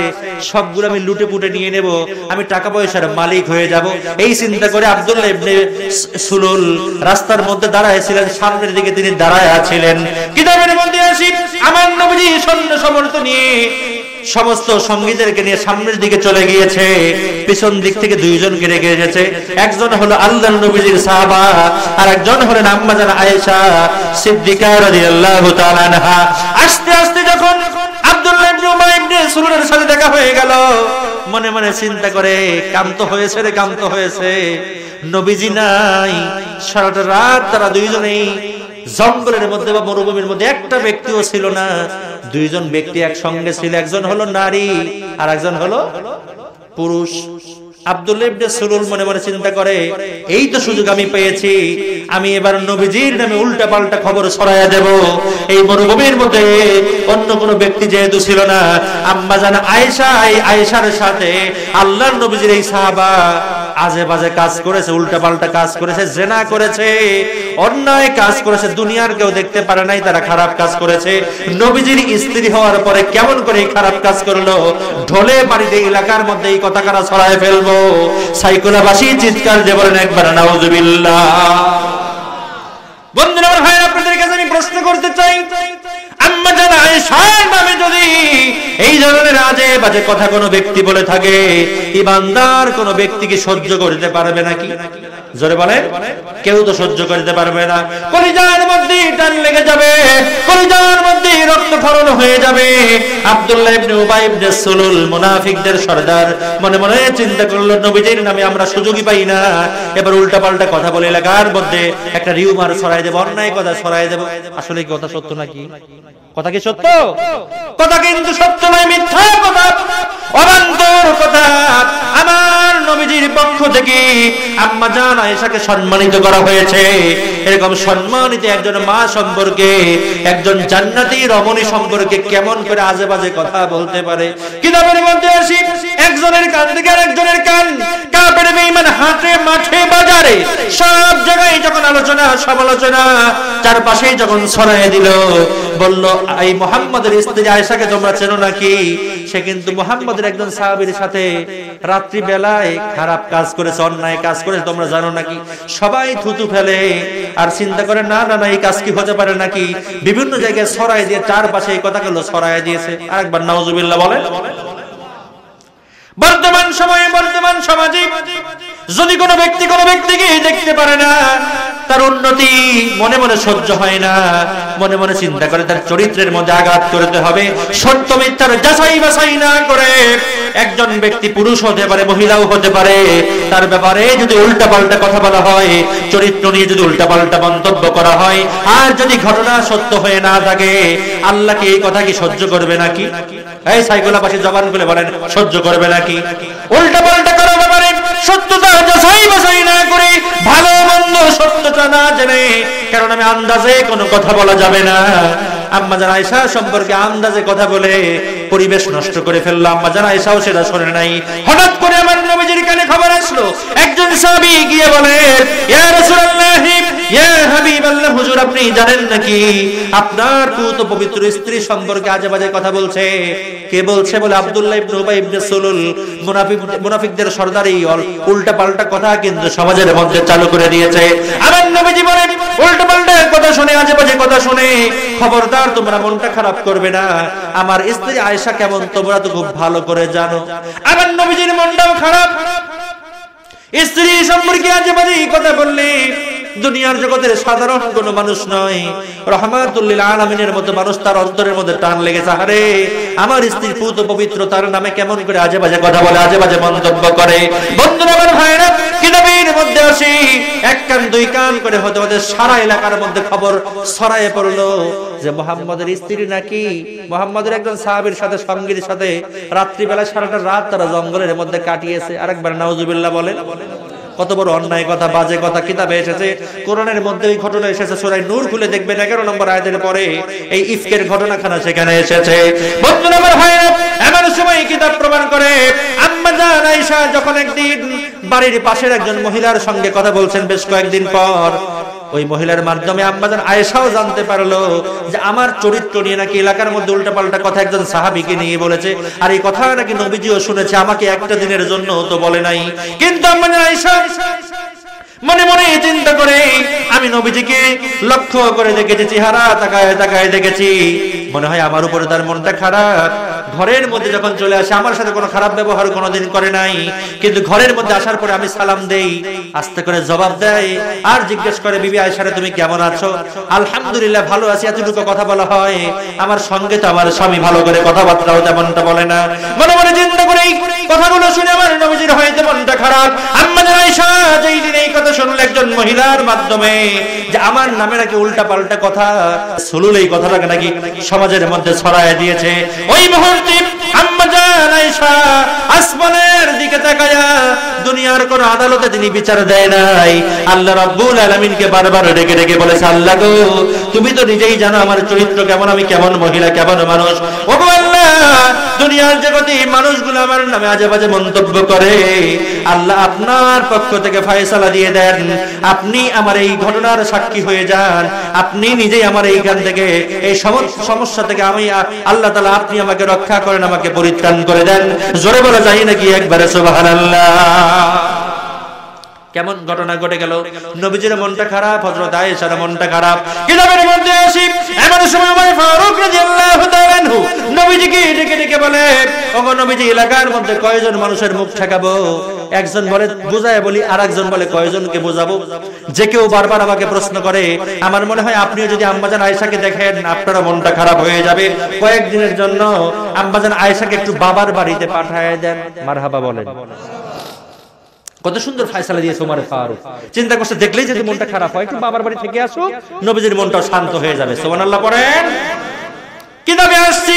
সবগুলো আমি লুটে পুটে নিয়ে নেব, আমি টাকা পয়সার মালিক হয়ে যাব। এই চিন্তা করে আব্দুল্লাহ ইবনে সুলুল রাস্তার মধ্যে দাঁড়ায়ছিলেন, সামনের দিকে তিনি দাঁড়ায় আছিলেন। কিতাবের মধ্যে আসি আমার নবীজি সৈন্য সমর্থ নিয়ে সমস্ত সঙ্গীদেরকে নিয়ে সামনের দিকে চলে গিয়েছে, পিছন দিক থেকে দুইজনকে রেখে এসেছে। একজন হলো আল্লাহর নবীজির সাহাবা, আর একজন হলেন আম্মা জান আয়েশা সিদ্দিকা রাদিয়াল্লাহু তাআলা আনহা। আস্তে আস্তে যখন আব্দুল্লাহ ইবনে উবাই ইবনে সুলুলের সাথে দেখা হয়ে গেল, মনে মনে চিন্তা করে কাম তো হয়েছে রে, কাম তো হয়েছে, নবীজি নাই। সারাটা রাত তারা দুইজনেই জঙ্গলের মধ্যে বা মরুভূমির মধ্যে, একটা ব্যক্তিও ছিল না। দুইজন ব্যক্তি একসঙ্গে ছিল, একজন হলো নারী আর একজন হলো পুরুষ। আব্দুল্লাহ ইবনে সুলুল মনে মনে চিন্তা করে, এই তো সুযোগ আমি পেয়েছি, আমি এবার নবীজির নামে উল্টা পাল্টা খবর ছড়াইয়া দেব। এই মরুভূমির মধ্যে অন্য কোনো ব্যক্তি যেহেতু ছিল না, আম্মা জান আয়েশা, এই আয়েশার সাথে আল্লাহর নবীজির এই সাহাবা আজে বাজে কাজ করেছে, উল্টা পাল্টা কাজ করেছে, জিনা করেছে, অন্যায় কাজ করেছে, দুনিয়ার কেউ দেখতে পারে নাই তারা খারাপ কাজ করেছে। নবীজির স্ত্রী হওয়ার পরে কেমন করে এই খারাপ কাজ করলো, ঢোলে বাড়িতে এলাকার মধ্যে এই কথা কারা ছড়ায় ফেলবো। সাইকুলাবাসী চিৎকার দিয়ে বলেন একবার নাউযুবিল্লাহ। বন্ধুরা আমার ভাই, আপনাদের কাছে আমি প্রশ্ন করতে চাই, আম্মা জান আয়েশার নামে যদি এই ধরনের আজে বাজে কথা কোনো ব্যক্তি বলে থাকে, ইমানদার কোনো ব্যক্তি কি সহ্য করতে পারবে নাকি? জোরে বলেন, কেউ তো সহ্য করতে পারবে না। কলিজার মধ্যে টান লেগে যাবে, কলিজার মধ্যে রক্তক্ষরণ হয়ে যাবে। আব্দুল্লাহ ইবনে উবাই ইবনে সুলুল মুনাফিকদের সর্দার মনে মনে চিন্তা করলো, নবীজির নামে আমরা সুযোগই পাই না, এবার উল্টা পাল্টা কথা বলে এলাকার মধ্যে একটা রিউমার ছড়াই দেব, অন্যায় কথা ছড়াই দেব। আসলে কি কথা সত্য নাকি? কথা কি সত্য? কথা কিন্তু সত্য নয়, মিথ্যা কথা, অবান্তর কথা। আমার নবীজির পক্ষ থেকে আম্মা জান আয়েশাকে সম্মানিত করা হয়েছে। এরকম সম্মানিত একজন মা সম্পর্কে, একজন জান্নাতি রমণী সম্পর্কে কেমন করে আজে বাজে কথা বলতে পারে? কিতাবের মধ্যে আসি, একজনের কান থেকে আরেকজনের কান, কাফের বেঈমান হাতে মাঠে বাজারে সব জায়গায় যখন আলোচনা সমালোচনা চারপাশেই যখন ছড়ায় দিল, বলল এই মুহাম্মদের স্ত্রী আয়েশাকে তোমরা চেনো নাকি? সে কিন্তু মুহাম্মদের একজন সাহাবীর সাথে রাত্রি বেলায় খারাপ কাজ করেছে, অন্যায় কাজ করেছে, তোমরা জানো নাকি? সবাই থুতু ফেলে আর চিন্তা করে না না না এই কাজ কি হতে পারে নাকি? বিভিন্ন জায়গায় ছড়ায় দিয়ে চারপাশে এই কথাগুলো ছড়ায় দিয়েছে। আরেকবার নাউজুবিল্লাহ বলেন। বর্তমান সময়ে বর্তমান সমাজে যদি কোনো ব্যক্তিকে দেখতে পারে না, তার উন্নতি মনে মনে সহ্য হয় না, মনে মনে চিন্তা করে তার চরিত্রের মধ্যে আঘাত করতে হবে। সত্য মিথ্যার যাচাই বাছাই না করে একজন ব্যক্তি পুরুষ হতে পারে, মহিলাও হতে পারে, তার ব্যাপারে যদি উল্টাপাল্টা কথা বলা হয়, চরিত্র নিয়ে যদি উল্টাপাল্টা মন্তব্য করা হয়, আর যদি ঘটনা সত্য হয়ে না থাকে, আল্লাহ কি এই কথা কি সহ্য করবে নাকি? এই সাইকোলাবাসী জবান খুলে বলেন, সহ্য করবে নাকি? উল্টাপাল্টা করার ব্যাপারে সত্যতা যাচাই বাছাই না করে, ভালো মন্দ সত্যটা না জেনে, কারণ আমি আন্দাজে কোনো কথা বলা যাবে না। আম্মা জান আয়েশা সম্পর্কে আন্দাজে কথা বলে পরিবেশ নষ্ট করে ফেললো। আম্মা জান আয়েশাও সেটা শোনে নাই। হঠাৎ করে আমার নবীজির কানে খবর আসলো, একজন সাহাবী গিয়ে বলে, ইয়া রাসূলুল্লাহ, ইয়া হাবিবাল্লাহ, হুজুর আপনি জানেন নাকি আপনার পুত পবিত্র স্ত্রী সম্পর্কে আজে বাজে কথা বলছে? কে বলছে? বলে আব্দুল্লাহ ইবনে উবাই ইবনে সুলুল, মুনাফিকদের সর্দারই উল্টা পাল্টা কথা কিন্তু সমাজের মধ্যে চালু করে দিয়েছে। আমার নবীজি বলেন, উল্টা পাল্টা কথা শুনে, আজে বাজে কথা শুনে খবরদার তোমরা মনটা খারাপ করবে না। আমার স্ত্রী আয়েশা কেমন তোমরা তো খুব ভালো করে জানো। আমার নবীজির মনটাও খারাপ। স্ত্রী সম্পর্কে আজে বাজে কথা বললে দুনিয়ার জগতের সাধারণ কোন মানুষ নয়, রহমাতুল লিল আলামিনের মতো মানুষ, তার অন্তরের মধ্যে টান লেগেছে। আরে আমার স্ত্রী পুত পবিত্র, তার নামে কেমন করে আজে বাজে কথা বলে, আজে বাজে মন্তব্য করে। বন্ধুরা আমার ভাইরা, কিতাবের মধ্যে আসি এক কান দুই কান করে হতে হতে সারা এলাকার মধ্যে খবর ছড়ায় পড়লো যে মুহাম্মদের স্ত্রী নাকি মুহাম্মদের একজন সাহাবীর সাথে, সঙ্গীর সাথে রাত্রিবেলা সারাটা রাত তারা জঙ্গলের মধ্যে কাটিয়েছে। আরেকবার নাউজুবিল্লাহ বলেন। কত বড় অন্যায় কথা, বাজে কথা কিতাবে এসেছে। কোরআনের মধ্যে এই ঘটনা এসেছে। সূরা নূর খুলে দেখবেন 11 নম্বর আয়াতের পরে এই ইফকের ঘটনাখানা সেখানে এসেছে। বন্ধুরা আমার ভাইরা, এমন সময় কিতাব প্রমাণ করে আম্মা জান আয়েশা যখন একদিন বাড়ির পাশের একজন মহিলার সঙ্গে কথা বলছেন, বেশ কয়েকদিন পর ওই মহিলার মাধ্যমে আম্মা জান আয়েশাও জানতে পারলো যে আমার চরিত্র নিয়ে নাকি এলাকার মধ্যে উল্টাপাল্টা কথা একজন সাহাবীকে নিয়ে বলেছে, আর এই কথা নাকি নবীজিও শুনেছে, আমাকে একটা দিনের জন্য তো বলে নাই। কিন্তু আম্মা জান আয়েশা মনে মনে চিন্তা করে, আমি নবীজিকে লক্ষ্য করে দেখেছি, চেহারা তাকায় তাকায় দেখেছি, মনে হয় আমার উপরে তার মনটা খারাপ। ঘরের মধ্যে যখন চলে আসে, আমার সাথে কোনো খারাপ ব্যবহার কোনোদিন করে নাই, কিন্তু ঘরের মধ্যে আসার পরে আমি সালাম দেই, আস্তে করে জবাব দেয় আর জিজ্ঞেস করে, বিবি আয়েশা তুমি কেমন আছো? আলহামদুলিল্লাহ ভালো আছি, এতটুকু কথা বলা হয়। আমার সঙ্গে তো আমার স্বামী ভালো করে কথাবার্তাও তেমনটা বলে না। মনে মনে চিন্তা করে এই কথাগুলো শুনে আমার নবীজির হয়তো মনটা খারাপ। আম্মা জান আয়েশা যেই দিন এই কথা শুনল একজন মহিলার মাধ্যমে যে আমার নামে নাকি উল্টা পাল্টা কথা, সুলুল এই কথাটাকে নাকি সমাজের মধ্যে ছড়ায় দিয়েছে, ওই মুহূর্তে আম্মা জান আয়েশা আসমানের দিকে তাকায়া, দুনিয়ার কোন আদালতে তিনি বিচার দেয় নাই, আল্লাহ রাব্বুল আলামিনকে বারবার ডেকে ডেকে বলেছে, আল্লাহ গো তুমি তো নিজেই জানো আমার চরিত্র কেমন, আমি কেমন মহিলা, কেমন মানুষ। ওগো আল্লাহ, দুনিয়ার জগতে মানুষগুলো আমার নামে আজে বাজে মন্তব্য করে, আল্লাহ আপনার পক্ষ থেকে ফয়সালা দিয়ে দেন, আপনি আমার এই ঘটনার সাক্ষী হয়ে যান, আপনি নিজেই আমার এইখান থেকে এই সমস্যা থেকে আমি আল্লাহ তাআলা আপনি আমাকে রক্ষা করেন, আমাকে পরিত্রাণ করে দেন। জোরে বলা যায় নাকি একবারে সুবহানাল্লাহ। কেমন ঘটনা ঘটে গেল, নবীজির মনটা খারাপ, হযরত আয়েশার মনটা খারাপ। কিতাবের মধ্যে আসি এমন সময় ওমর ফারুক রাদিয়াল্লাহু তাআলা আনহু নবীজিকে ডেকে ডেকে বলে, ওগো নবীজি এলাকার মধ্যে কয়জন মানুষের মুখ ঠেকাবো? একজন বলে বুঝায় বলি, আরেকজন বলে কয়জনকে বোঝাবো? যে কেউ বারবার আমাকে প্রশ্ন করে, আমার মনে হয় আপনিও যদি আম্মা জান আয়েশাকে দেখেন আপনারও মনটা খারাপ হয়ে যাবে। কয়েকদিনের জন্য আম্মা জান আয়েশাকে একটু বাবার বাড়িতে পাঠিয়ে দেন। মারহাবা বলেন। কত সুন্দর ফয়সালা দিয়েছে ওমর ফারুক। চিন্তা করছে দেখলেই যদি মনটা খারাপ হয় একটু বাবার বাড়ি থেকে আসো, নবীজির মনটাও শান্ত হয়ে যাবে। সুবহানাল্লাহ পড়েন। কিতাবে আসছে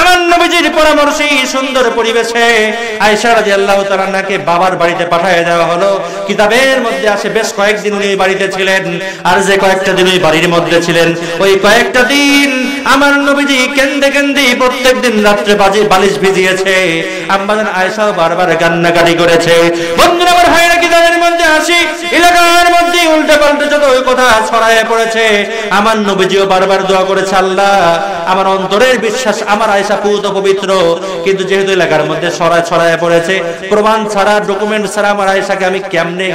আমার নবীজির পরামর্শে সুন্দর পরিবেশে আয়েশা রাদিয়াল্লাহু তাআলা আনহাকে বাবার বাড়িতে পাঠিয়ে দেওয়া হলো। কিতাবের মধ্যে আসে বেশ কয়েকদিন উনি বাড়িতে ছিলেন, আর যে কয়েকটা দিন ওই বাড়ির মধ্যে ছিলেন, ওই কয়েকটা দিন আমার নবীজি কেন্দে কেন্দে প্রত্যেকদিন রাত্রে বালিশ ভিজিয়েছে। আম্মাজান আয়েশা বারবার কান্নাকাটি করেছে। বন্ধুরা আমার ভাইরা, কিতাবের মধ্যে আসি এলাকার মধ্যে উল্টা পাল্টা যত কথা ছড়ায় পড়েছে, আমার নবীজিও বারবার দোয়া করেছে, আল্লাহ আমার অন্তরের বিশ্বাস আমার আয়েশা পুত পবিত্র, কিন্তু যেহেতু এলাকার মধ্যে ছড়ায় পড়েছে, প্রমাণ ছাড়া ডকুমেন্ট ছাড়া আমার আয়েশাকে আমি কেমনে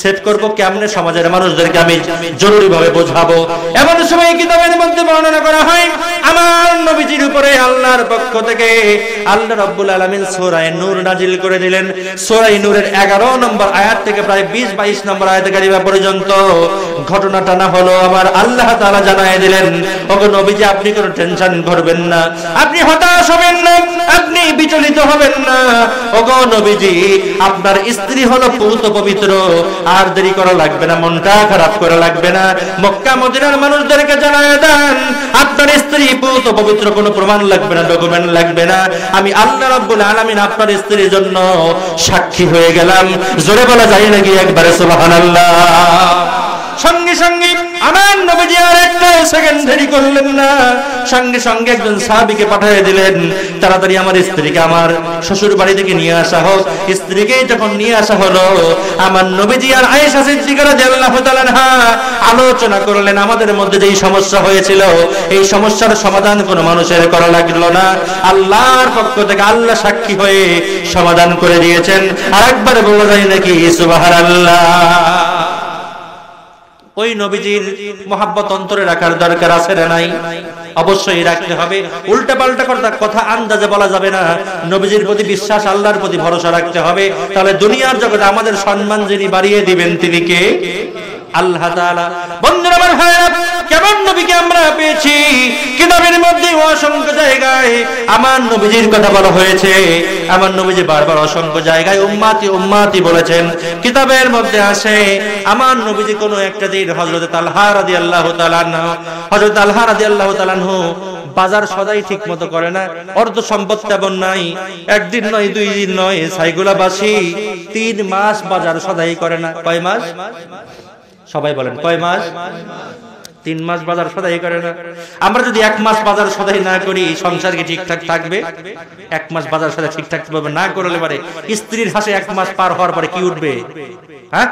সেট করব, কেমনে সমাজের মানুষদেরকে আমি জরুরি ভাবে বোঝাবো। এমন সময় কিতাবের মধ্যে বর্ণনা করা হয় আমার নবীজির উপরে আল্লাহর পক্ষ থেকে আল্লাহ রাব্বুল আলামিন সূরা নূর নাজিল করে দিলেন। সূরা নূরের 11 নম্বর আয়াত থেকে প্রায় 20-22 নম্বর আয়াত কারিমা পর্যন্ত ঘটনাটা না হলো আমার আল্লাহ তাআলা জানায় দিলেন, ওগো নবীজি আপনি কোনো টেনশন করবেন না, আপনি হতাশ হবেন না, আপনি বিচলিত হবেন না। ওগো নবীজি আপনার স্ত্রী হলো পুত পবিত্র, আর দেরি করা লাগবে না, মনটা খারাপ করা লাগবে না। মক্কা মদিনার মানুষদেরকে জানায় দেন আপনার স্ত্রী পুত পবিত্র, কোনো প্রমাণ লাগবে না, ডকুমেন্ট লাগবে না। আমি আল্লাহ রাব্বুল আলামিন আপনার স্ত্রীর জন্য সাক্ষী হয়ে গেলাম। জোরে বলা যায় নাকি একবারে সুবহানাল্লাহ। সঙ্গে সঙ্গে আমার নবীজি আর একটা সেকেন্ড দেরি করলেন না, সঙ্গে সঙ্গে একজন সাহাবীকে পাঠিয়ে দিলেন, তাড়াতাড়ি আমার স্ত্রীকে আমার শ্বশুর বাড়ি থেকে নিয়ে আসা হোক। স্ত্রীকে যখন নিয়ে আসা হলো, আমার নবীজি আর আয়েশা সিদ্দিকা রাদিয়াল্লাহু তাআলা আনহা আলোচনা করলেন আমাদের মধ্যে যেই সমস্যা হয়েছিল, এই সমস্যার সমাধান কোনো মানুষের করা লাগলো না, আল্লাহর পক্ষ থেকে আল্লাহ সাক্ষী হয়ে সমাধান করে দিয়েছেন। আর একবার বলা যায় নাকি সুবহানাল্লাহ। ওই নবীজির মহব্বত অন্তরে রাখার দরকার আছে না নাই? অবশ্যই রাখতে হবে। উল্টা পাল্টা কথা আন্দাজে বলা যাবে না। নবীজির প্রতি বিশ্বাস, আল্লাহর প্রতি ভরসা রাখতে হবে। তাহলে দুনিয়ার জগতে আমাদের সম্মান যিনি বাড়িয়ে দিবেন তিনি কে? আল্লাহ তাআলা। বন্ধুরা আমার ভাইরা, কেমন নবীকে আমরা পেয়েছি? কিতাবের মধ্যে অসংখ্য জায়গায় আমার নবীজির কথা বলা হয়েছে। আমার নবীজি বারবার অসংখ্য জায়গায় উম্মতি উম্মতি বলেছেন। কিতাবের মধ্যে আসে আমার নবীজি কোনো একটা দিন হযরত তালহা রাদিয়াল্লাহু তাআলা আনহু, হযরত তালহা রাদিয়াল্লাহু তাআলা আনহু বাজার সদাই ঠিক মতো করে না, অর্ধ সম্পদ তেমন নাই। একদিন নয়, 2 দিন নয়, সাইগুলাবাসী 3 মাস বাজার সদাই করে না। কয় মাস? সবাই বলেন কয় মাস? 3 মাস বাজার সদাই করে না। আমরা যদি 1 মাস বাজার সদাই না করি, সংসার কি ঠিকঠাক থাকবে? 1 মাস বাজার সদাই ঠিকঠাক ভাবে না করলে পারে স্ত্রীর হাসে 1 মাস পার হওয়ার পরে কি উঠবে? হ্যাঁ,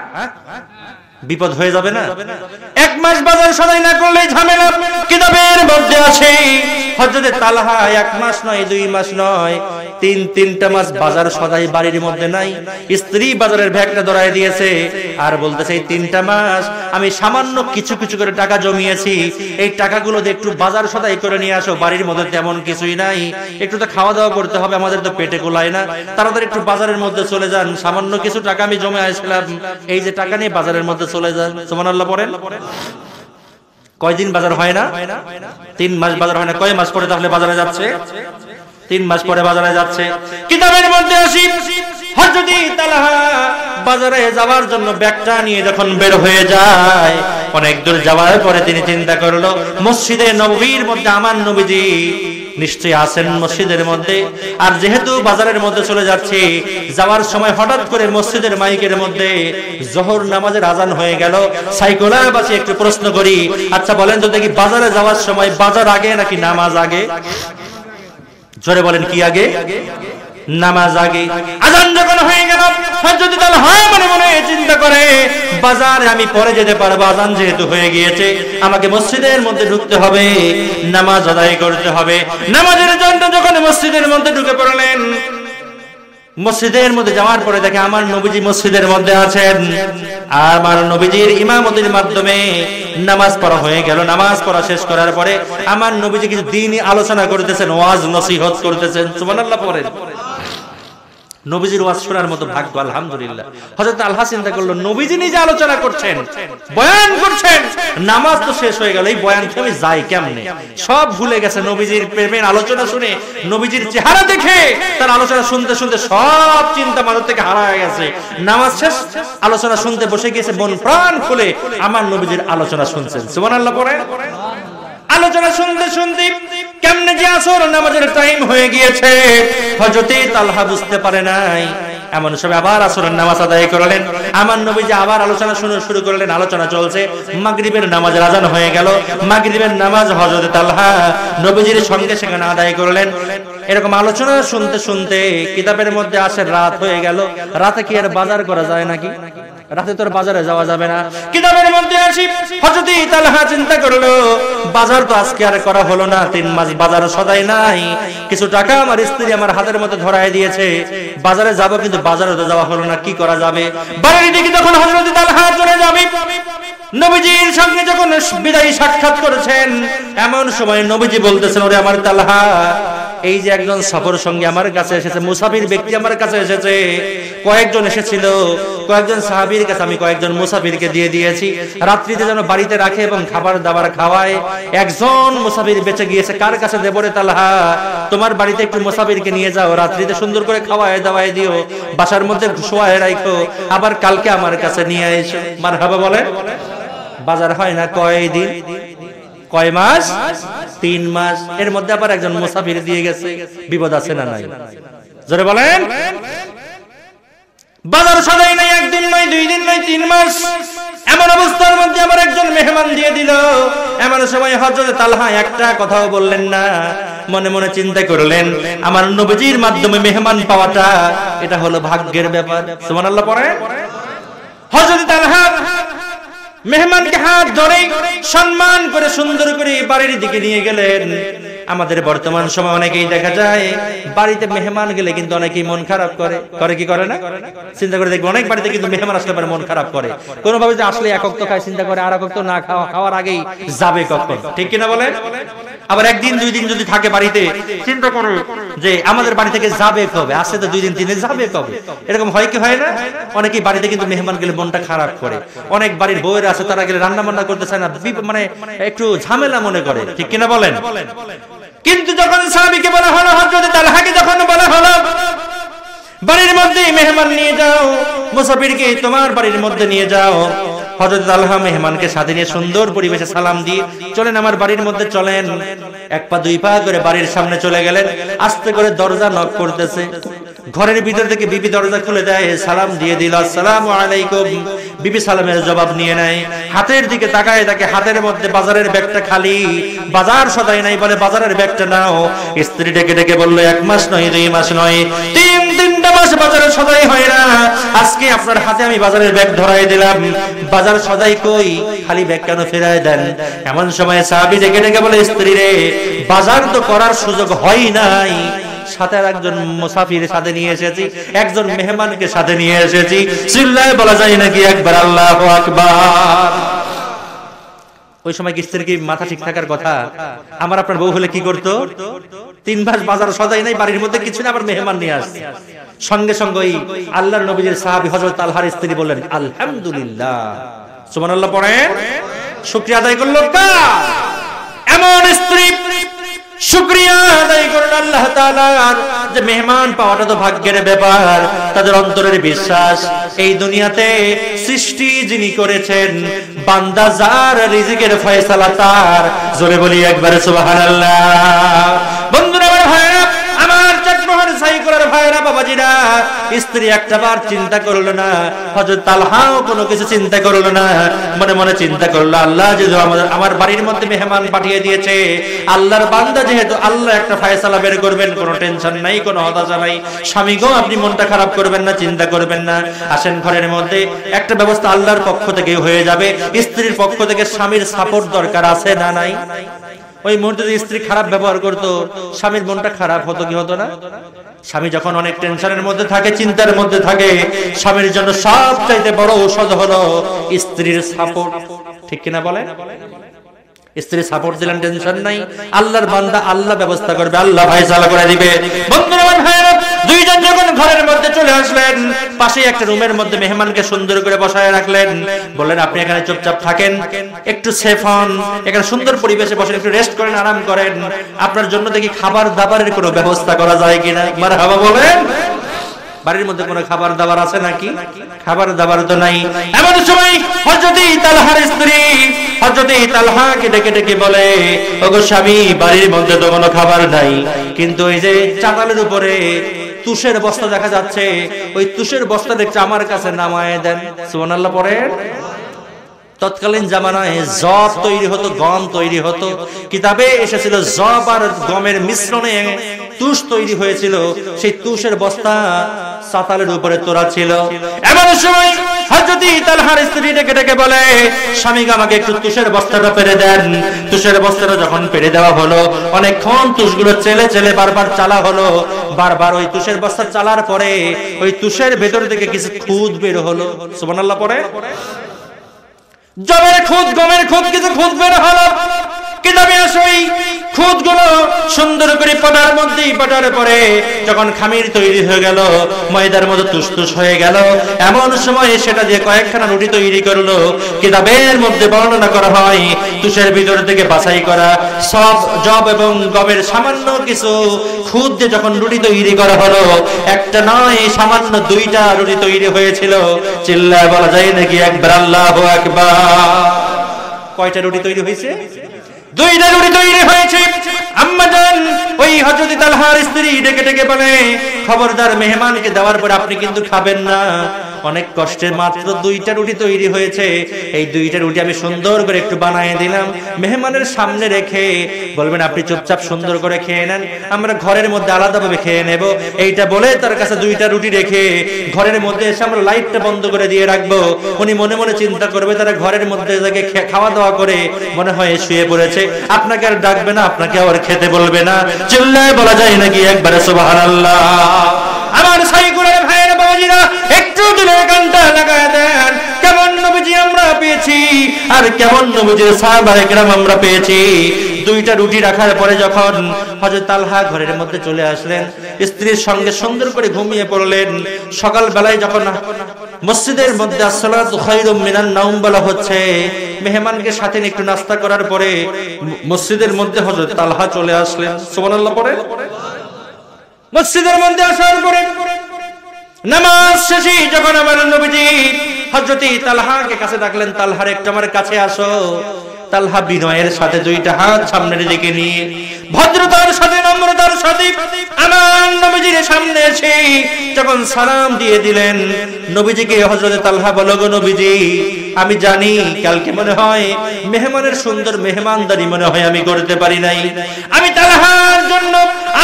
বিপদ হয়ে যাবে না? 1 মাস বাজার সদাই না করলে ঝামেলা। কিতাবের মধ্যে আছে হযরত তালহা 1 মাস নয়, 2 মাস নয়, 3টা মাস বাজার সদাই বাড়ির মধ্যে নাই। স্ত্রী বাজারের ব্যাগটা ধরায় দিয়েছে আর বলতেছে, এই 3টা মাস আমি সামান্য কিছু কিছু করে টাকা জমিয়েছি, এই টাকাগুলো দিয়ে একটু বাজার সদাই করে নিয়ে আসো। বাড়ির মধ্যে তেমন কিছুই নাই, একটু তো খাওয়া দাওয়া করতে হবে, আমাদের তো পেটে গোলায় না। তাড়াতাড়ি একটু বাজারের মধ্যে চলে যান, সামান্য কিছু টাকা আমি জমে আসলাম, এই যে টাকা নিয়ে বাজারের মধ্যে চলে যান। সুবহানাল্লাহ পড়েন। কয়দিন বাজার হয় না? 3 মাস বাজার হয় না। কয় মাস পরে তাহলে বাজারে যাচ্ছে? 3 মাস পরে বাজারে যাচ্ছে। কিতাবের মধ্যে আসি হযরত তালহা বাজারে যাওয়ার জন্য ব্যাগটা নিয়ে যখন বের হয়ে যায়, অনেক দূর যাওয়ার পরে তিনি চিন্তা করলো, মসজিদে নববীর মধ্যে আমার নবীজি নিশ্চয়ই আছেন মসজিদের মধ্যে। আর যেহেতু বাজারের মধ্যে চলে যাচ্ছে, যাওয়ার সময় হঠাৎ করে মসজিদের মাইকের মধ্যে জোহর নামাজের আজান হয়ে গেল। সাইকোলাবাসী একটু প্রশ্ন করি, আচ্ছা বলেন তো দেখি, বাজারে যাওয়ার সময় বাজার আগে নাকি নামাজ আগে? জোরে বলেন, কি আগে? নামাজ আগে। আজান যখন হয়ে গেল, হযরত তালহা মনে মনে চিন্তা করে, বাজারে আমি পরে যেতে পারবো, আজান যেহেতু হয়ে গিয়েছে আমাকে মসজিদের মধ্যে ঢুকতে হবে, নামাজ আদায় করতে হবে। নামাজের জন্য যখন মসজিদের মধ্যে ঢুকে পড়লেন, মসজিদের মধ্যে যাওয়ার পরে দেখে আমার নবীজি মসজিদের মধ্যে আছেন। আর আমার নবীজির ইমামতির মাধ্যমে নামাজ পড়া হয়ে গেল। নামাজ পড়া শেষ করার পরে আমার নবীজি কিছু দ্বীনি আলোচনা করতেছেন, ওয়াজ নসিহত করতেছেন। সুবহানাল্লাহ পড়েন। নবীজির ওয়াজ শোনার মতো ভাগ্য আলহামদুলিল্লাহ। হযরত তালহা চিন্তা করলো, নবীজি নিজে আলোচনা করছেন, বয়ান করছেন, নামাজ তো শেষ হয়ে গেল, এই বয়ান থেকে আমি যাই কেমনে? সব ভুলে গেছে। নবীজির প্রেমের আলোচনা শুনে, নবীজির চেহারা দেখে, তার আলোচনা শুনতে শুনতে সব চিন্তা মাথা থেকে হারায় গেছে। নামাজ শেষ, আলোচনা শুনতে বসে গিয়েছে, মন প্রাণ খুলে আমার নবীজির আলোচনা শুনছেন। সুবহানাল্লাহ পড়ে। আলোচনা শুনতে শুনতে কেমনে যে আসর নামাজের টাইম হয়ে গিয়েছে হযরত তালহা বুঝতে পারে নাই। এমন সময় আবার আসরের নামাজ আদায় করলেন। আমার নবীজি আবার আলোচনা শুরু করলেন। আলোচনা চলছে, মাগরিবের নামাজের আজান হয়ে গেল। মাগরিবের নামাজ হযরত তালহা নবীজির সঙ্গে সেখানে আদায় করলেন। এরকম আলোচনা শুনতে শুনতে কিতাবের মধ্যে আসে রাত হয়ে গেল। রাতে কি আর বাজার করা যায় নাকি? রাতে তোর বাজারে যাওয়া যাবে না। কিতাবের মধ্যে আসি হযরত তালহা চিন্তা করলো, বাজার তো আজকে আর করা হলো না, 3 মাস বাজার সদাই নাই। কিছু টাকা আমার স্ত্রী আমার হাতের মধ্যে ধরায় দিয়েছে, বাজারে যাব কিন্তু বাজারে তো যাওয়া হলো না, কি করা যাবে? বাড়ির দিকে যখন হযরত তালহা চলে যাবে, নবীজির সঙ্গে যখন বিদায়ী সাক্ষাৎ করেছেন, এমন সময় নবীজি বলতেছেন, ওরে আমার তালহা, এই যে একজন সফর সঙ্গে আমার কাছে এসেছে, মুসাফির ব্যক্তি আমার কাছে এসেছে। কয়েকজন এসেছিল, কয়েকজন সাহাবীর কাছে আমি কয়েকজন মুসাফিরকে দিয়ে দিয়েছি, রাত্রিতে যেন বাড়িতে রাখে এবং খাবার দাবার খাওয়ায়। একজন মুসাফির বেঁচে গিয়েছে, কার কাছে দেব রে তালহা? তোমার বাড়িতে একটু মুসাফিরকে নিয়ে যাও, রাত্রিতে সুন্দর করে খাওয়ায় দাওয়ায় দিও, বাসার মধ্যে শোয়ায় রাখো, আবার কালকে আমার কাছে নিয়ে এসো। মারহাবা বলে। বাজার হয় না কয়দিন, কয় মাস? 3 মাস। এর মধ্যে আবার একজন মুসাফির দিয়ে গেছে, বিপদ আছে না নাই? জোরে বলেন। বাজার সদাই নাই, 1 দিন নয়, 2 দিন নয়, 3 মাস। এমন অবস্থার মধ্যে আবার একজন মেহমান দিয়ে দিল। এমন সময় হযরত তালহা একটা কথাও বললেন না, মনে মনে চিন্তা করলেন, আমার নবীজির মাধ্যমে মেহমান পাওয়াটা এটা হলো ভাগ্যের ব্যাপার। সুবহানাল্লাহ পড়ে। হযরত তালহা মেহমানকে হাত ধরে সম্মান করে সুন্দর করে বাড়ির দিকে নিয়ে গেলেন। আমাদের বর্তমান সময় অনেকেই দেখা যায় বাড়িতে মেহমান গেলে কিন্তু অনেকেই মন খারাপ করে কি করে না? চিন্তা করে দেখবে, অনেক বাড়িতে কিন্তু মেহমান আসলে পরে মন খারাপ করে। কোন ভাবে যে আসলে এক ওয়াক্ত খায় চিন্তা করে, আর এক ওয়াক্ত না খাওয়ার আগেই যাবে কখন, ঠিক কিনা বলেন? আবার 1 দিন 2 দিন যদি থাকে বাড়িতে, চিন্তা করে যে আমাদের বাড়ি থেকে যাবে কবে, আসলে তো 2 দিন 3 দিন যাবে কবে। এরকম হয় কি হয় না? অনেকেই বাড়িতে কিন্তু মেহমান গেলে মনটা খারাপ করে। অনেক বাড়ির বউয়েরা আছে, তারা গেলে রান্না বান্না করতে চায় না, মানে একটু ঝামেলা মনে করে, ঠিক কিনা বলেন? কিন্তু যখন সাহাবীকে বলা হলো, হযরত তালহাকে যখন বলা হলো বাড়ির মধ্যে মেহমান নিয়ে যাও, মুসাফিরকে তোমার বাড়ির মধ্যে নিয়ে যাও, হযরত তালহা মেহমানকে সাথে নিয়ে সুন্দর পরিবেশে সালাম দিয়ে চলেন আমার বাড়ির মধ্যে চলেন। 1 পা 2 পা করে বাড়ির সামনে চলে গেলেন। আস্তে করে দরজা নক করতেছে। ঘরের ভিতর থেকে বিবি দরজা খুলে দেয়, সালাম দিয়ে দিল, আসসালামু আলাইকুম। বিবি সালামের জবাব নিয়ে নেয়, হাতের দিকে তাকায়, তাকে হাতের মধ্যে বাজারের ব্যাগটা খালি, বাজার সদাই নাই, বলে বাজারের ব্যাগটা নাও। স্ত্রী ডেকে ডেকে বলল, 1 মাস নয়, 2 মাস নয়, 3-3টা মাস বাজারে সদাই হয় না, আজকে আপনার হাতে আমি বাজারের ব্যাগ ধরাই দিলাম, বাজার সদাই কই, খালি ব্যাগ কেন ফেরায় দেন? এমন সময় সাহাবী ডেকে ডেকে বলে, স্ত্রী রে, বাজার তো করার সুযোগ হয় নাই, সাথে একজন মুসাফির সাথে নিয়ে এসেছি, একজন মেহমানকে সাথে নিয়ে এসেছি, চিল্লায় বলা যায় নাকি একবার আল্লাহু আকবার? ওই সময় কি স্ত্রীর কি মাথা ঠিক থাকার কথা? আমার আপনার বউ হলে কি করতো? 3 মাস বাজার সদাই নাই, বাড়ির মধ্যে কিছু না, আবার মেহমান নিয়ে আসছে। সঙ্গে সঙ্গে আল্লাহর নবীর সাহাবী হযরত তালহার স্ত্রী বললেন, আলহামদুলিল্লাহ। সুবহানাল্লাহ পড়েন। শুকরিয়া আদায় করলো কার? এমন স্ত্রী শুকরিয়া আদায় করল আল্লাহ তাআলার, যে মেহমান পাওয়াটা তো ভাগ্যের ব্যাপার। তাদের অন্তরের বিশ্বাস, এই দুনিয়াতে সৃষ্টি যিনি করেছেন, বান্দা যার রিজিকের ফয়সালা তার। জোরে বলি একবার সুবহানাল্লাহ। বন্ধুরা আমার ভাইরা, আমার চাটমোহর সাইকুলার ভাইরা, বাবাজিরা, স্ত্রী একটাবার চিন্তা করলো না, হযরত তালহাও কোনো কিছু চিন্তা করলো না, মনে মনে চিন্তা করলো, আল্লাহ যেহেতু আমার বাড়ির মধ্যে মেহমান পাঠিয়ে দিয়েছে, আল্লাহর বান্দা যেহেতু, আল্লাহ একটা ফয়সালা বের করবেন, কোনো টেনশন নাই, কোনো হতাশা নাই। স্বামী গো, আপনি মনটা খারাপ করবেন না, চিন্তা করবেন না, আসেন ঘরের মধ্যে, একটা ব্যবস্থা আল্লাহর পক্ষ থেকে হয়ে যাবে। স্ত্রীর পক্ষ থেকে স্বামীর সাপোর্ট দরকার আছে না নাই? ওই মুহূর্তে যদি স্ত্রী খারাপ ব্যবহার করতো, স্বামীর মনটা খারাপ হতো কি হতো না? স্বামী যখন অনেক টেনশনের মধ্যে থাকে, চিন্তার মধ্যে থাকে, স্বামীর জন্য সবচাইতে বড় ঔষধ হলো স্ত্রীর সাপোর্ট, ঠিক কিনা বলে? স্ত্রী সাপোর্ট দিলেন, টেনশন নাই, আল্লাহর বান্দা আল্লাহ ব্যবস্থা করবে, আল্লাহ ফয়সালা করে দিবে। বন্ধুরা আমার ভাইরা, দুইজন যখন ঘরের মধ্যে চলে আসলেন, পাশে একটা রুমের মধ্যে মেহমানকে সুন্দর করে বসায় রাখলেন, বললেন, আপনি এখানে চুপচাপ থাকেন, একটু সেফ হন, এখানে সুন্দর পরিবেশে বসেন, একটু রেস্ট করেন, আরাম করেন, আপনার জন্য দেখি খাবার দাবারের কোনো ব্যবস্থা করা যায় কিনা। মারহাবা বলেন। বাড়ির মধ্যে কোনো খাবার দাবার আছে নাকি? খাবার দাবার তো নাই। এমন সময় হযরত তালহার স্ত্রী হযরত তালহাকে ডেকে ডেকে বলে, ওগো স্বামী, বাড়ির মধ্যে তো কোনো খাবার নাই, কিন্তু এই যে চাতালের উপরে তুষের বস্তা দেখা যাচ্ছে, ওই তুষের বস্তা দেখছে, আমার কাছে নামায় দেন। সুবহানাল্লাহ পড়েন। তৎকালীন জামানায় জব তৈরি হতো, গম তৈরি হতো, কিতাবে এসেছিল জব আর গমের মিশ্রণে তুষ তৈরি হয়েছিল, সেই তুষের বস্তা চাতালের উপরে তোলা ছিল। এমন সময় হযরত তালহার স্ত্রী ডেকে ডেকে বলে, স্বামী আমাকে একটু তুষের বস্তাটা পেরে দেন। তুষের বস্তাটা যখন পেরে দেওয়া হলো, অনেকক্ষণ তুষগুলো চেলে চেলে বারবার চালা হলো। বারবার ওই তুষের বস্তা চালার পরে ওই তুষের ভেতর থেকে কিছু খুদ বের হলো। সুবহানাল্লাহ পড়ে। জবের খুদ, গমের খুদ, কিছু খুদ বের হলো। কিতাবে আসে ওই খুদগুলো সুন্দর করে পাটার মধ্যে পাটার পরে যখন খামির তৈরি হয়ে গেল, ময়দার মতো তুসতুস হয়ে গেল, এমন সময় সেটা দিয়ে কয়েকখানা রুটি তৈরি করলো। কিতাবের মধ্যে বর্ণনা করা হয়, তুষের ভিতর থেকে বাছাই করা সব জব এবং গমের সামান্য কিছু খুদ দিয়ে যখন রুটি তৈরি করা হলো, একটা নয়, সামান্য দুইটা রুটি তৈরি হয়েছিল। চিল্লায় বলা যায় নাকি একবার আল্লাহু আকবার? কয়টা রুটি তৈরি হয়েছে? দুইটা রুটি তৈরি হয়েছে। আম্মা জান ওই হযরত তালহার স্ত্রী ডেকে ডেকে বলে, খবরদার, মেহমানকে দেওয়ার পর আপনি কিন্তু খাবেন না। অনেক কষ্টে মাত্র দুইটা রুটি তৈরি হয়েছে, এই দুইটা রুটি আমি সুন্দর করে একটু বানিয়ে দিলাম, মেহমানের সামনে রেখে বলবেন আপনি চুপচাপ সুন্দর করে খেয়ে নেন, আমরা ঘরের মধ্যে আলাদাভাবে খেয়ে নেব। এইটা বলে তার কাছে দুইটা রুটি রেখে ঘরের মধ্যে এসে আমরা লাইটটা বন্ধ করে দিয়ে রাখবো। উনি মনে মনে চিন্তা করবে তারা ঘরের মধ্যে থেকে খাওয়া দাওয়া করে মনে হয় শুয়ে পড়েছে, আপনাকে আর ডাকবে না, আপনাকে আর খেতে বলবে না। চিল্লায় বলা যায় নাকি একবারে সুবহানাল্লাহ? আমার সাইকুলের ভাইয়ের বাবাজিরা, একটু দিলে কানটা লাগায় দেন, কেমন নবীজি আমরা পেয়েছি আর কেমন নবীজির সাহাবায়ে কেরাম আমরা পেয়েছি। দুইটা রুটি রাখার পরে যখন হযরত তালহা ঘরের মধ্যে চলে আসলেন, স্ত্রীর সঙ্গে সুন্দর করে ঘুমিয়ে পড়লেন। সকাল বেলায় যখন মসজিদের মধ্যে আসসালাতু খায়রুম মিনান নাওম বলা হচ্ছে, মেহমানকে সাথে নিয়ে একটু নাস্তা করার পরে মসজিদের মধ্যে হযরত তালহা চলে আসলেন। সুবহানাল্লাহ পড়ে। মসজিদের মধ্যে আসার পরে নামাজ শেষে যখন আমার নবীজি হযরত তালহাকে কাছে ডাকলেন, তালহার একটু আমার কাছে আসো। তালহা বিনয়ের সাথে দুইটা হাত সামনের দিকে নিয়ে ভদ্রতার সাথে নম্রতার সাথে আমার নবীজির সামনে এসে যখন সালাম দিয়ে দিলেন, নবীজিকে হযরত তালহা বলো, গো নবীজি, আমি জানি কালকে মনে হয় মেহমানের সুন্দর মেহমানদারি মনে হয় আমি করতে পারি নাই। আমি তালহার জন্য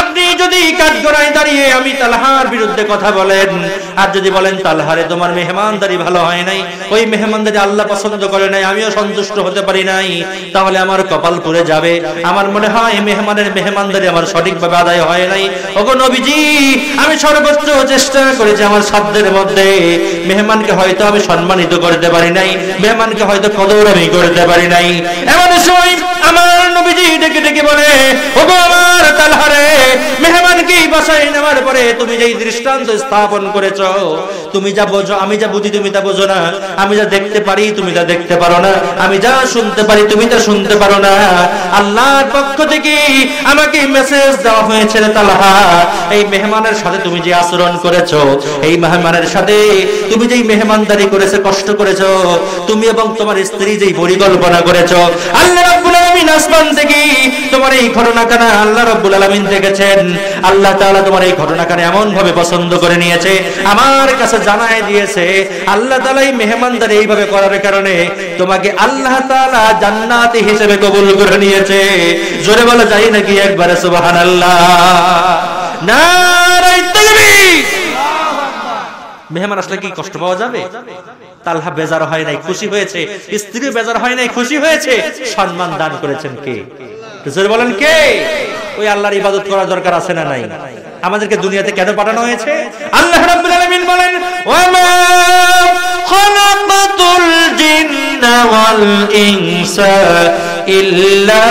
আপনি যদি কাঠগড়ায় দাঁড়িয়ে আমি তালহার বিরুদ্ধে কথা বলেন, আর যদি বলেন তালহারে তোমার মেহমানদারি ভালো হয় নাই, ওই মেহমানদারি আল্লাহ পছন্দ করে নাই, আমিও সন্তুষ্ট হতে পারি নাই, তাহলে আমার কপাল পুড়ে যাবে। আমার মনে হয় মেহমানের মেহমানদারি আমার সঠিকভাবে আদায় হয় নাই। ওগো নবীজি, আমি সর্বোচ্চ চেষ্টা করেছি আমার সাধ্যের মধ্যে, মেহমানকে হয়তো আমি সম্মানিত করতে পারি নাই, মেহমানকে হয়তো কদর আমি করতে পারি নাই। এমন সময় আমার নবীজি ডেকে ডেকে বলে, ওগো আমার তালহারে, মেহমানকে বাসায় নেওয়ার পরে তুমি যেই দৃষ্টান্ত স্থাপন করেছো, তুমি যা বোঝো আমি যা বুঝি তুমি তা বোঝো না, আমি যা দেখতে পারি তুমি তা দেখতে পারো না, আমি যা শুনতে পারি তুমি তা শুনতে পারো না। আল্লাহর পক্ষ থেকে আমাকে মেসেজ দেওয়া হয়েছে, তালহা, এই মেহমানের সাথে তুমি যে আচরণ করেছো, এই মেহমানের সাথে তুমি যেই মেহমানদারি করেছো, কষ্ট করেছো, তুমি এবং তোমার স্ত্রী যেই পরিকল্পনা করেছো, আল্লাহ রাব্বুল আলামিন আসমান থেকে তোমার এই ঘটনাখানা আল্লাহ রাব্বুল আলামিন দেখেছেন। আল্লাহ তাআলা তোমার এই ঘটনাখানা এমন ভাবে পছন্দ করে নিয়েছে, আমার কাছে জানায় দিয়েছে, আল্লাহ তাআলা এই মেহমানদারি এইভাবে করার কারণে তোমাকে আল্লাহ তাআলা জান্নাতি হিসেবে কবুল করে নিয়েছে। জোরে বলা যায় নাকি একবারে সুবহানাল্লাহ? নারে তাকবীর! মেহমান আসলে কি কষ্ট পাওয়া যাবে? তালহা বেজার হয় নাই, খুশি হয়েছে, স্ত্রী বেজার হয় নাই, খুশি হয়েছে। সম্মান দান করেছেন কে? জোরে বলেন কে? ওই আল্লাহর ইবাদত করার দরকার আছে না নাই? আমাদেরকে দুনিয়াতে কেন পাঠানো হয়েছে? আল্লাহ রাব্বুল আলামিন বলেন, ওয়ামা খালাকাতুল জিন্না ওয়াল ইনসা ইল্লা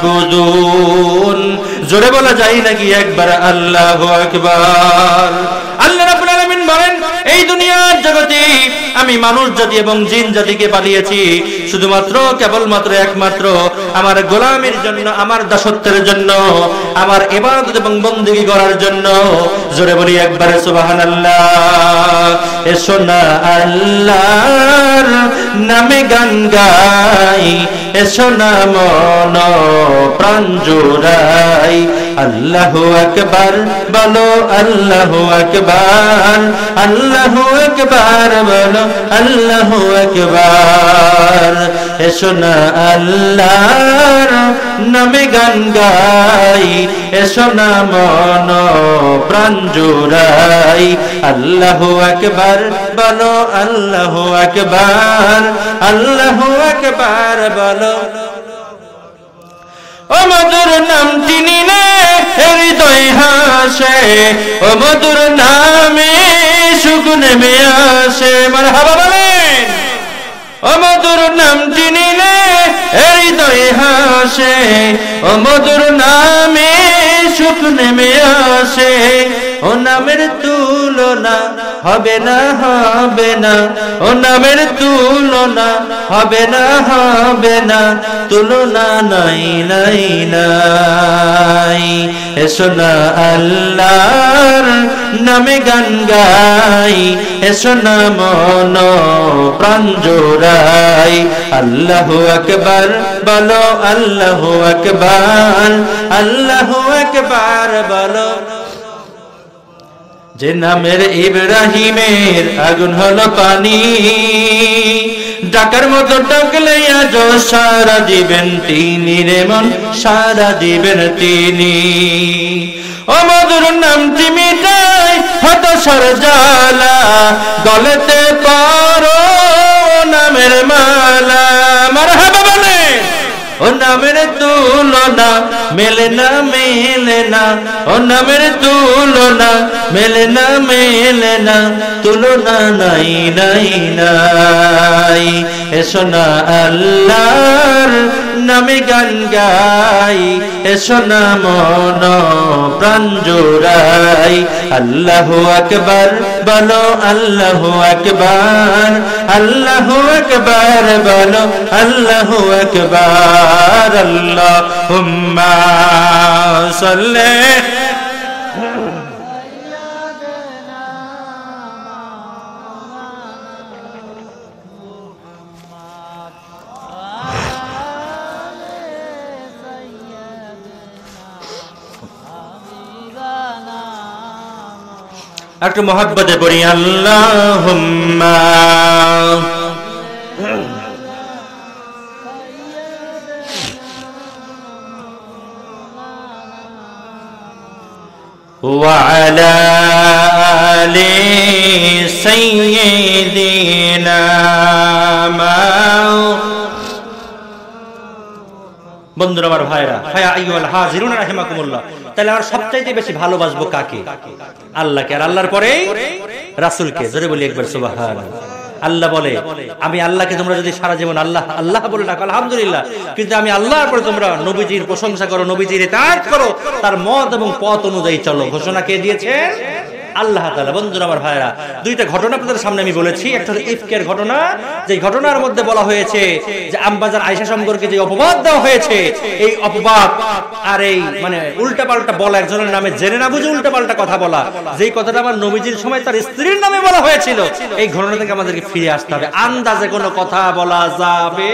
লিয়াবুদুন। জোরে বলা যায় নাকি একবার আল্লাহু আকবার? আল্লাহ রাব্বুল আলামিন বলেন, এই দুনিয়ার জগতে আমি মানুষ জাতি এবং জিন জাতিকে পাঠিয়েছি শুধুমাত্র কেবলমাত্র একমাত্র আমার গোলামের জন্য, আমার দাসত্বের জন্য, আমার ইবাদত এবং বন্দেগী করার জন্য। জোরে বলি একবার সুবহানাল্লাহ। এসো না আল্লাহর নামে গান গাই, এসো না মন প্রাণ জোড়াই। আল্লাহু আকবার বলো, আল্লাহু আকবার, আল্লাহু আকবার বলো, আল্লাহু আকবার। এসো না আল্লাহর নামে গান গাই, এসো না মন প্রাণ জোড়াই। আল্লাহু আকবার বলো, আল্লাহু আকবার, আল্লাহু আকবার বলো। ও মধুর নামটি নিলে হৃদয় হাসে, ও মধুর নামে সুখ নেমে আসে। মারহাবা বলেন। ও মধুর নামটি নিলে হৃদয় হাসে, ও মধুর নামে সুখ নেমে আসে। ও নামের তুলনা হবে না, হবে না, ও নামের তুলনা হবে না, হবে না, তুলনা নাই নাই নাই। এসো না আল্লাহর নামে গান গাই, এসো না মন প্রাণ জোড়াই। আল্লাহু আকবার বলো, আল্লাহু আকবার, আল্লাহু আকবার বলো। যে নামের ইব্রাহিমের আগুন হলো পানি, ডাকার মতো ডাকলে আজ সারা দিবেন তিনি রে মন, সারা দিবেন তিনি। ও মধুর নামটি মিটাই হতাশার জ্বালা, গলেতে পারো নামের মালা। মারহাবা বলে। ও নামের তুলনা মেলে না, মেলে না, ও নামের তুলনা মেলে না, মেলে না, তুলনা নাই নাই নাই। এসো না আল্লাহর নামে গান গাই, এসো না মন প্রাণ জোড়াই। আল্লাহু আকবার বলো, আল্লাহু আকবার, আল্লাহু আকবার বলো, আল্লাহু আকবার। আল্লাহুম্মা সাল্লি একটু মহব্বতে পড়ি। আল্লাহুম্মা وعلى آل سيدنا বন্ধুরা আমার ভাইরা, হায়া আইয়ুহাল হাজিরুন রাহিমাকুমুল্লাহ। তাহলে আমরা সবচাইতে বেশি ভালোবাসবো কাকে? আল্লাহকে। আর আল্লাহর পরে রাসূলকে। জোরে বলি একবার সুবহানাল্লাহ। আল্লাহ বলে, আমি আল্লাহকে তোমরা যদি সারা জীবন আল্লাহ আল্লাহ বলে ডাকো আলহামদুলিল্লাহ, কিন্তু আমি আল্লাহর পরে তোমরা নবীজির প্রশংসা করো, নবীজির ইতাআত করো, তার মত এবং পথ অনুযায়ী চলো। ঘোষণা কে দিয়েছেন? আল্লাহ তাআলা। বন্ধুরা আমার ভাইরা, দুইটা ঘটনা আপনাদের সামনে আমি বলেছি। একটা হলো ইফকের ঘটনা, যে ঘটনার মধ্যে বলা হয়েছে যে আম্মাজান আয়েশা সম্পর্কে যে অপবাদ দেওয়া হয়েছে, এই অপবাদ আর এই মানে উল্টাপাল্টা বলা, একজনের নামে জেনে না বুঝে উল্টাপাল্টা কথা বলা, যেই কথাটা আমার নবীজির সময় তার স্ত্রীর নামে বলা হয়েছিল, এই ঘটনা থেকে আমাদেরকে ফিরে আসতে হবে। আন্দাজে কোনো কথা বলা যাবে?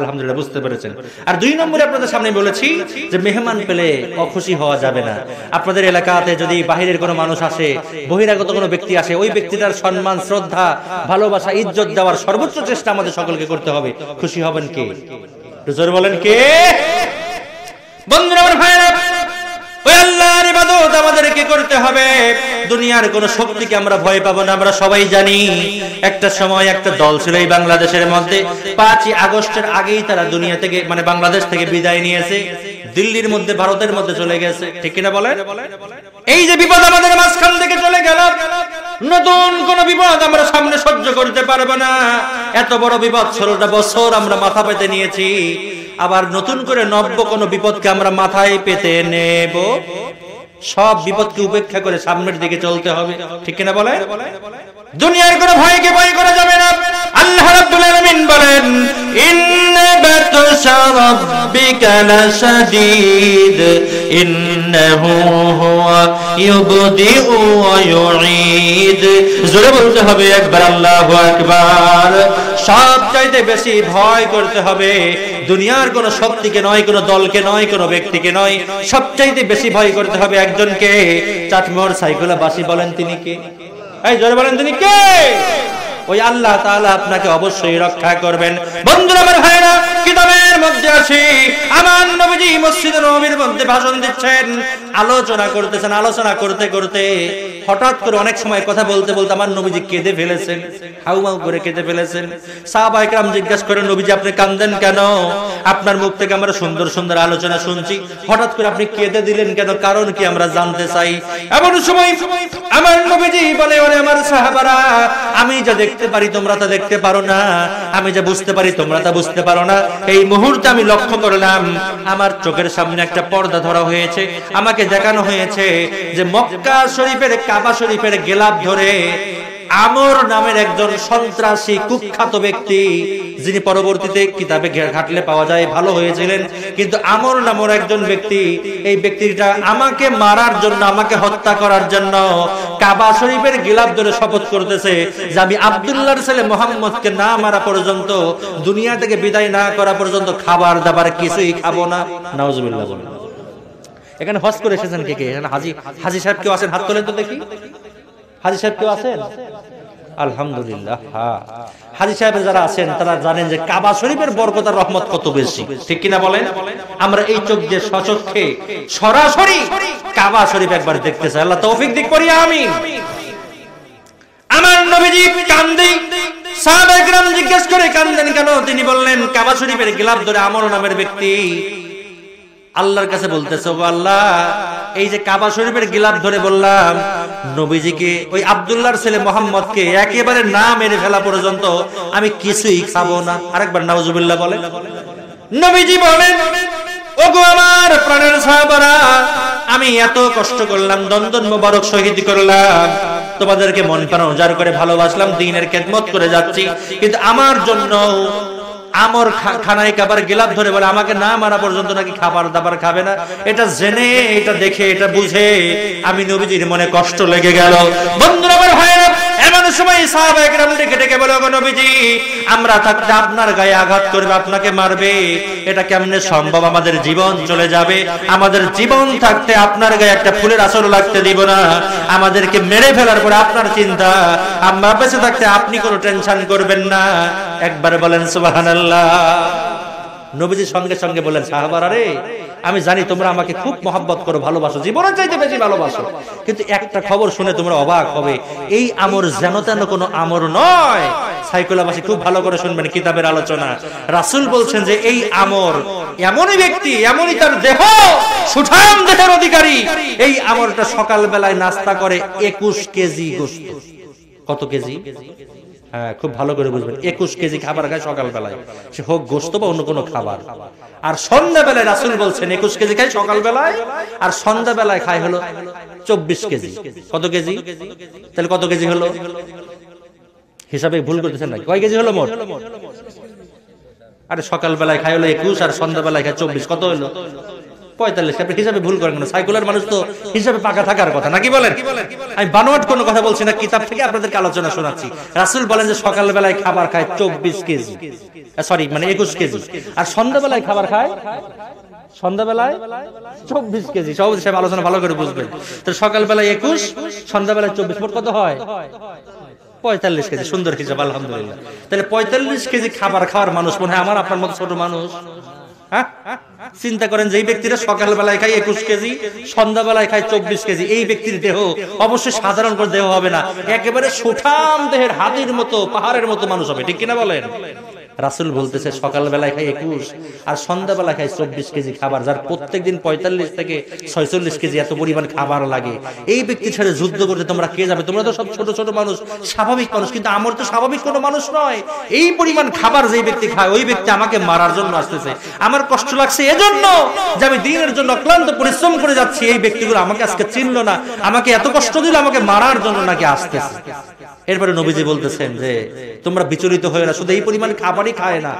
আলহামদুলিল্লাহ, বুঝতে পেরেছেন। আর দুই নম্বরে আপনাদের সামনে বলেছি যে মেহমান পেলে অখুশি হওয়া যাবে না। আপনাদের এলাকাতে যদি বাহিরের কোনো মানুষ আসে, বহিরাগত কোনো ব্যক্তি আসে, ওই ব্যক্তিটার সম্মান, শ্রদ্ধা, ভালোবাসা, ইজ্জত দেওয়ার সর্বোচ্চ চেষ্টা আমাদের সকলকে করতে হবে। খুশি হবেন কে? জোরে বলেন কে? বন্ধুরা আমার ভাইরা, ওই আল্লাহর ইবাদত আমাদেরকে করতে হবে। দুনিয়ার কোন শক্তিকে আমরা ভয় পাবো না। আমরা সবাই জানি একটা সময় একটা দল ছিল এই বাংলাদেশের মধ্যে, 5ই আগস্টের আগেই তারা দুনিয়া থেকে মানে বাংলাদেশ থেকে বিদায় নিয়েছে, দিল্লির মধ্যে ভারতের মধ্যে চলে গেছে। ঠিক কিনা বলেন? এই যে বিপদ আমাদের মাঝখান থেকে চলে গেল, নতুন কোন বিপদ আমরা সামনে সহ্য করতে পারবো না। এত বড় বিপদ 16টা বছর আমরা মাথা পেতে নিয়েছি, আবার নতুন করে নব্য কোন বিপদকে আমরা মাথায় পেতে নেব? সব বিপদকে উপেক্ষা করে সামনের দিকে চলতে হবে, ঠিক কিনা বলে? দুনিয়ার কোনো ভয়কে ভয় করা যাবে না। আল্লাহ রাব্বুল আলামিন বলেন, ইন্না বাতশা রাব্বিকা লাশাদীদ ইন্নাহু হুয়া ইউবদিউ ওয়া ইউঈদ। জোরে বলতে হবে একবার আল্লাহু আকবার। সবচাইতে বেশি ভয় করতে হবে দুনিয়ার কোনো শক্তিকে নয়, কোনো দলকে নয়, কোনো ব্যক্তিকে নয়, সবচাইতে বেশি ভয় করতে হবে একজনকে। চাটমোহর সাইকুলা বাসী বলেন তিনি কে? এই জোরে বলেন তিনি কে? ওই আল্লাহ তাআলা আপনাকে অবশ্যই রক্ষা করবেন। বন্ধুরা আমার ভাইরা, কিতাবের মধ্যে আছে আমার নবীজি মসজিদে নববীর মধ্যে ভাষণ দিচ্ছেন, আলোচনা করতেছেন। আলোচনা করতে করতে হঠাৎ করে অনেক সময় কথা বলতে বলতে আমার নবীজি কেঁদে ফেলেছেন, হাউমাউ করে কেঁদে ফেলেছেন। সাহাবায়ে কেরাম জিজ্ঞাসা করেন, নবীজি আপনি কাঁদেন কেন? আপনার মুখ থেকে আমরা সুন্দর সুন্দর আলোচনা শুনছি, হঠাৎ করে আপনি কেঁদে দিলেন কেন? কারণ কি আমরা জানতে চাই। এমন সময় আমার নবীজি বলে, ওরে আমার সাহাবারা, আমি যা দেখতে পারি তোমরা তা দেখতে পারো না, আমি যা বুঝতে পারি তোমরা তা বুঝতে পারো না। এই মুহূর্তে আমি লক্ষ্য করলাম আমার চোখের সামনে একটা পর্দা ধরা হয়েছে। আমাকে দেখানো হয়েছে যে মক্কা শরীফের, কাবা শরীফের গেলাপ ধরে আমর নামের একজন সন্ত্রাসী কুখ্যাত ব্যক্তি, যিনি পরবর্তীতে কিতাবে ঘাটলে পাওয়া যায় ভালো হয়েছিলেন, কিন্তু আমর নামের একজন ব্যক্তি, এই ব্যক্তিটা আমাকে মারার জন্য, আমাকে হত্যা করার জন্য কাবা শরীফের গিলাফ ধরে শপথ করতেছে যে আমি আব্দুল্লাহর ছেলে মুহাম্মদকে না মারা পর্যন্ত, দুনিয়া থেকে বিদায় না করা পর্যন্ত খাবার দাবার কিছুই খাবো না। নাউজুবিল্লাহ বলেন। এখানে হজ করে এসেছেন কে কে? এখানে হাজী সাহেব কেউ আছেন? হাত তোলেন তো দেখি। হাজী সাহেব কেউ আছেন? আলহামদুলিল্লাহ। হ্যাঁ, হাজী সাহেবের যারা আছেন তারা জানেন যে কাবা শরীফের বরকত আর রহমত কত বেশি, ঠিক কিনা বলেন? আমরা এই চোখ দিয়ে সচক্ষে সরাসরি কাবা শরীফ একবার দেখতে চাই। আল্লাহ তৌফিক দিক করি, আমিন। আমার নবীজি কান্দেন। সাহাবায়ে কেরাম জিজ্ঞেস করে, কান্দেন কেন? তিনি বললেন, কাবা শরীফের গিলাফ ধরে আমর নামের ব্যক্তি আল্লাহর কাছে বলতেছে, ও আল্লাহ, এই যে কাবা শরীফের গিলাফ ধরে বললাম নবীজিকে, ওই আব্দুল্লাহর ছেলে মুহাম্মদকে একেবারে না মেরে ফেলা পর্যন্ত আমি কিছুই খাবো না। আরেকবার নাউজুবিল্লাহ বলেন। নবীজি বলেন, ওগো আমার প্রাণের সাহাবারা, আমি এত কষ্ট করলাম, দন্দন মোবারক শহীদ করলাম, তোমাদেরকে মন প্রাণ উজাড় করে ভালোবাসলাম, দ্বীনের খেদমত করে যাচ্ছি, কিন্তু আমার জন্য আমর খানায় কাবার গিলাফ ধরে বলে আমাকে না মারা পর্যন্ত নাকি খাবার দাবার খাবে না। এটা জেনে, এটা দেখে, এটা বুঝে আমি নবীজির মনে কষ্ট লেগে গেল। বন্ধুরা আমার ভাইরা, এমন সময় সাহাবায়ে কেরাম ডেকে ডেকে বলে, ওগো নবীজি, আমরা থাকতে আপনার গায়ে আঘাত করবে, আপনাকে মারবে, এটা কেমনে সম্ভব? আমাদের জীবন চলে যাবে, আমাদের জীবন থাকতে আপনার গায়ে একটা ফুলের আসর লাগতে দিব না, আমাদেরকে মেরে ফেলার পরে আপনার চিন্তা, আমরা বেঁচে থাকতে আপনি কোনো টেনশন করবেন না। একবার বলেন সুবহানাল্লাহ। নবীজি সঙ্গে সঙ্গে বলেন, সাহাবারা রে, আমি জানি তোমরা আমাকে খুব মহব্বত করো, ভালোবাসো, জীবনের চাইতে বেশি ভালোবাসো, কিন্তু একটা খবর শুনে তোমরা অবাক হবে, এই আমর যেন তেন কোনো আমর নয়। সাইকুলাবাসী খুব ভালো করে শুনবেন, কিতাবের আলোচনা। রাসূল বলছেন যে এই আমর এমনই ব্যক্তি, এমনই তার দেহ, সুঠাম দেহের অধিকারী, এই আমরটা সকাল বেলায় নাস্তা করে 21 কেজি গোশত। কত কেজি? হ্যাঁ, খুব ভালো করে বুঝবেন, 21 কেজি খাবার খায় সকাল বেলায়, সে হোক গোশত বা অন্য কোনো খাবার। আর সন্ধ্যা বেলায় রাসূল বলছেন 21 কেজি খায় সকাল বেলায়, আর সন্ধ্যা বেলায় খায় হলো 24 কেজি। কত কেজি? তাহলে কত কেজি হলো? হিসাবে ভুল করতেছেন নাকি? কয় কেজি হলো মোট? আরে সকাল বেলায় খায় হলো 21 আর সন্ধ্যা বেলায় খায় 24, কত হলো? 45। আপনি হিসাবে ভুল করেন না, সাইকুলার মানুষ তো হিসাবে পাকা থাকার কথা, নাকি বলেন? আমি বানোয়াট কোনো কথা বলছি না, কিতাব থেকে আপনাদেরকে আলোচনা শোনাচ্ছি। রাসূল বলেন যে সকাল বেলায় খাবার খায় 24 কেজি, সরি মানে 21 কেজি, আর সন্ধ্যা বেলায় খাবার খায় সন্ধ্যা বেলায় 24 কেজি। সব হিসাবে আলোচনা ভালো করে বুঝবেন। তো সকাল বেলায় 21, সন্ধ্যা বেলায় 24, মোট কত হয়? 45 কেজি। সুন্দর হিসাব, আলহামদুলিল্লাহ। তাহলে 45 কেজি খাবার খাওয়ার মানুষ মনে হয় আমার আপনার মতো ছোট মানুষ? চিন্তা করেন, যে ব্যক্তিরা সকাল বেলায় খায় 21 কেজি, সন্ধ্যা বেলায় খায় 24 কেজি, এই ব্যক্তির দেহ অবশ্যই সাধারণ করে দেহ হবে না, একেবারে সুঠাম দেহের, হাতির মতো, পাহাড়ের মতো মানুষ হবে, ঠিক কিনা বলেন? রাসূল বলতেছে সকালবেলায় খাই 21 আর সন্ধ্যাবেলা খাই 24 কেজি খাবার, যার প্রত্যেকদিন 45 থেকে 46 কেজি এত পরিমাণ খাবার লাগে। এই ব্যক্তি ছেড়ে যুদ্ধ করতে তোমরা কে যাবে? তোমরা তো সব ছোট ছোট মানুষ, স্বাভাবিক মানুষ, কিন্তু আমার তো স্বাভাবিক কোনো মানুষ নয়। এই পরিমাণ খাবার যেই ব্যক্তি খায় ওই ব্যক্তি আমাকে মারার জন্য আসতেছে। আমার কষ্ট লাগছে এজন্য যে আমি দিনের জন্য অক্লান্ত পরিশ্রম করে যাচ্ছি, এই ব্যক্তিগুলো আমাকে আজকে চিনলো না, আমাকে এত কষ্ট দিল, আমাকে মারার জন্য নাকি আসতেছে। এরপরে নবীজি বলতেছেন যে তোমরা বিচলিত হয়ে না, শুধু এই পরিমাণ খাবারই খায় না,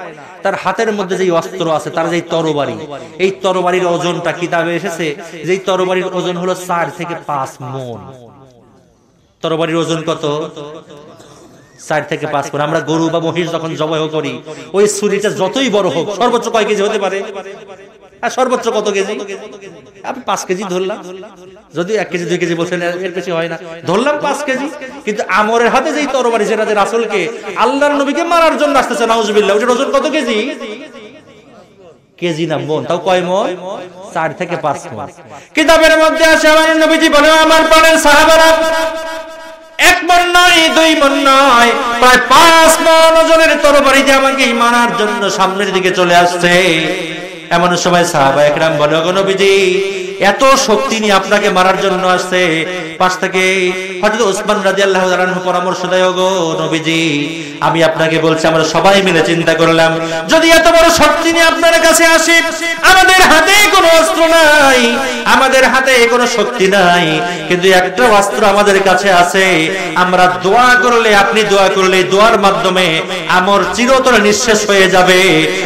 তার হাতের মধ্যে যেই অস্ত্র আছে, তার যেই তরবারি, এই তরবারির ওজনটা কিতাবে এসেছে যে এই তরবারির ওজন হলো 4 থেকে 5 মণ। তরবারির ওজন কত? 4 থেকে 5 মণ। আমরা গরু বা মহিষ যখন জবাই করি, ওই ছুরিটা যতই বড় হোক সর্বোচ্চ কয় কেজি হতে পারে? আর সর্বোচ্চ কত কেজি? আপনি 5 কেজি ধরলাম, যদি 1 কেজি 2 কেজি বলছেন এর বেশি হয় না, ধরলাম 5 কেজি। কিন্তু আমরের হাতে যেই তরবারি, যেটা রাসূলকে আল্লাহর নবীকে মারার জন্য আসতেছে, নাউজুবিল্লাহ, ওটার ওজন কত কেজি? কেজি না মণ। তাও কয় মণ? 4 থেকে 5 মণ। কিতাবের মধ্যে আছে আমার নবীজি বলে, আমার প্রাণের সাহাবারা 1 মণ নয়, 2 মণ নয়, প্রায় 5 মণ ওজনের তরবারি দিয়ে আমাকে মারার জন্য সামনের দিকে চলে আসছে। এমন সময় সাহাবায়ে কেরাম বলে, ওগো নবীজি, এত শক্তি নিয়ে আপনাকে মারার জন্য আসছে। পাশ থেকে হযরত ওসমান রাদিয়াল্লাহু তাআলা আনহু পরামর্শ দেয়, ওগো নবীজি, আমি আপনাকে বলছি, আমরা সবাই মিলে চিন্তা করলাম, যদি এত বড় শক্তি নিয়ে আপনার কাছে আসি, আমাদের হাতে কোনো অস্ত্র নাই, আমাদের হাতে কোনো শক্তি নাই, কিন্তু একটা অস্ত্র আমাদের কাছে আছে। আমরা দোয়া করলে, আপনি দোয়া করলে, দোয়ার মাধ্যমে আমর চিরতরে নিঃশেষ হয়ে যাবে।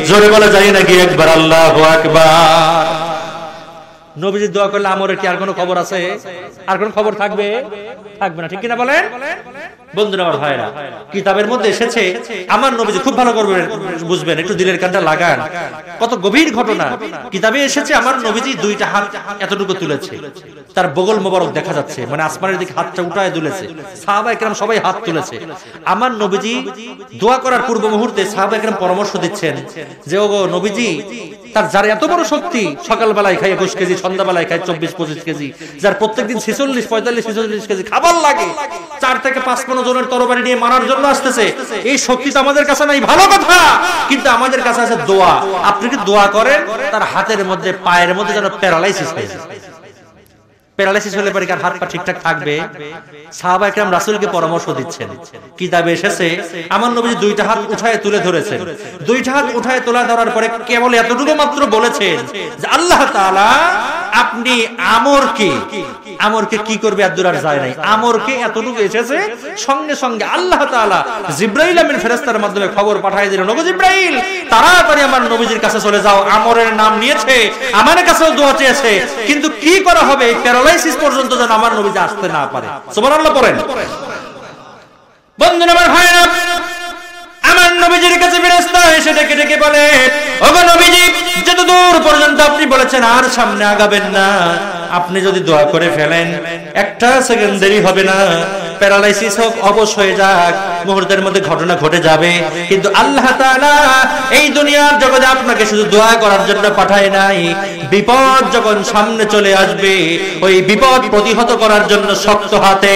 জোরে বলা যায় নাকি একবার আল্লাহু আকবার? নবীজি দোয়া করলে আমরের কি আর কোনো খবর আছে? আর কোনো খবর থাকবে? থাকবে না, ঠিক কিনা বলেন? বন্ধুরা আমার ভাইরা, কিতাবের মধ্যে এসেছে, আমার নবীজি, খুব ভালো করবেন, বুঝবেন, একটু দিলের কানটা লাগান, কত গভীর ঘটনা। কিতাবে এসেছে আমার নবীজি 2টা হাত এতটুকু তুলেছে, তার বগল মোবারক দেখা যাচ্ছে, মানে আসমানের দিকে হাতটা উঠায় তুলেছে। সাহাবায়ে কেরাম সবাই হাত তুলেছে। আমার নবীজি দোয়া করার পূর্ব মুহূর্তে সাহাবায়ে কেরাম পরামর্শ দিচ্ছেন যে, ওগো নবীজি, তার যার এত বড় শক্তি, সকালবেলায় খায় 21 কেজি, সন্ধ্যাবেলায় খায় 24-25 কেজি, যার প্রত্যেকদিন 46-45-46 কেজি খাবার লাগে, 4 থেকে 5 মণ ওজনের তরবারি নিয়ে মারার জন্য আসতেছে। এই শক্তি তো আমাদের কাছে নাই, ভালো কথা, কিন্তু আমাদের কাছে আছে দোয়া। আপনি কি দোয়া করেন তার হাতের মধ্যে, পায়ের মধ্যে যেন প্যারালাইসিস হয়ে যায়। প্যারালাইসিস হলে পরে কার হাত পা ঠিকঠাক থাকবে? সাহাবায়ে কেরাম রাসূলকে পরামর্শ দিচ্ছেন। কিতাবে এসেছে আমার নবীজি 2টা হাত উঠায় তুলে ধরেছেন। 2টা হাত উঠায় তোলা ধরার পরে কেবল এতটুকু মাত্র বলেছেন যে, আল্লাহ তাআলা, আপনি আমরকে কি করবে এত দূর আর যায় নাই। আমরকে এতটুকু এসেছে, সঙ্গে সঙ্গে আল্লাহ তাআলা জিবরাইল আমিন ফেরেশতার মাধ্যমে খবর পাঠিয়ে দিলেন, ওগো জিবরাইল, তাড়াতাড়ি আমার নবীজির কাছে চলে যাও, আমরের নাম নিয়েছে, আমার কাছেও দোয়া চেয়েছে, কিন্তু কি করা হবে, প্যারালাইসিস পর্যন্ত যেন আমার নবীজি আসতে না পারে। সুবহানাল্লাহ পড়েন। বন্ধুরা আমার ভাইরা, আমার নবীজির কাছে ফেরেশতা এসে ডেকে ডেকে বলে, ওগো নবীজি, যত দূর পর্যন্ত আপনি বলেছেন আর সামনে আগাবেন না, আপনি যদি দোয়া করে ফেলেন 1 সেকেন্ড দেরি হবে না, প্যারালাইসিস হোক, অবশ হয়ে যাক, মুহূর্তের মধ্যে ঘটনা ঘটে যাবে। কিন্তু আল্লাহ তাআলা এই দুনিয়ার জগতে আপনাকে শুধু দোয়া করার জন্য পাঠায় নাই, বিপদ যখন সামনে চলে আসবে, ওই বিপদ প্রতিহত করার জন্য শক্ত হাতে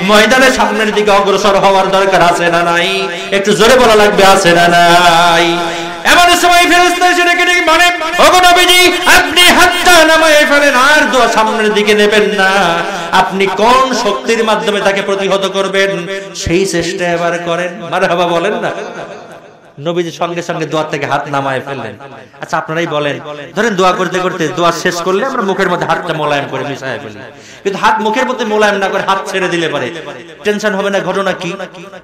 ময়দানের সামনের দিকে অগ্রসর হওয়ার দরকার আছে না নাই? একটু জোরে বলা লাগবে, আছে না নাই? এমন সময় ফেরেশতা এসে ডেকে ডেকে বলে, ওগো নবীজি, আপনি হাতটা নামায়ে ফেলেন, আর দোয়া সামনের দিকে নেবেন না। আপনি কোন শক্তির মাধ্যমে তাকে প্রতিহত করবেন সেই চেষ্টা এবার করেন। মারহাবা বলেন না? নবীজি সঙ্গে সঙ্গে দোয়া থেকে হাত নামায়ে ফেললেন। আচ্ছা, আপনারাই বলেন, ধরেন দোয়া করতে করতে দোয়া শেষ করলে আমরা মুখের মধ্যে হাতটা মোলায়েম করে মিশায়ে ফেলি, কিন্তু হাত মুখের মধ্যে মোলায়েম না করে হাত ছেড়ে দিলে পারে টেনশন হবে না? ঘটনা কি?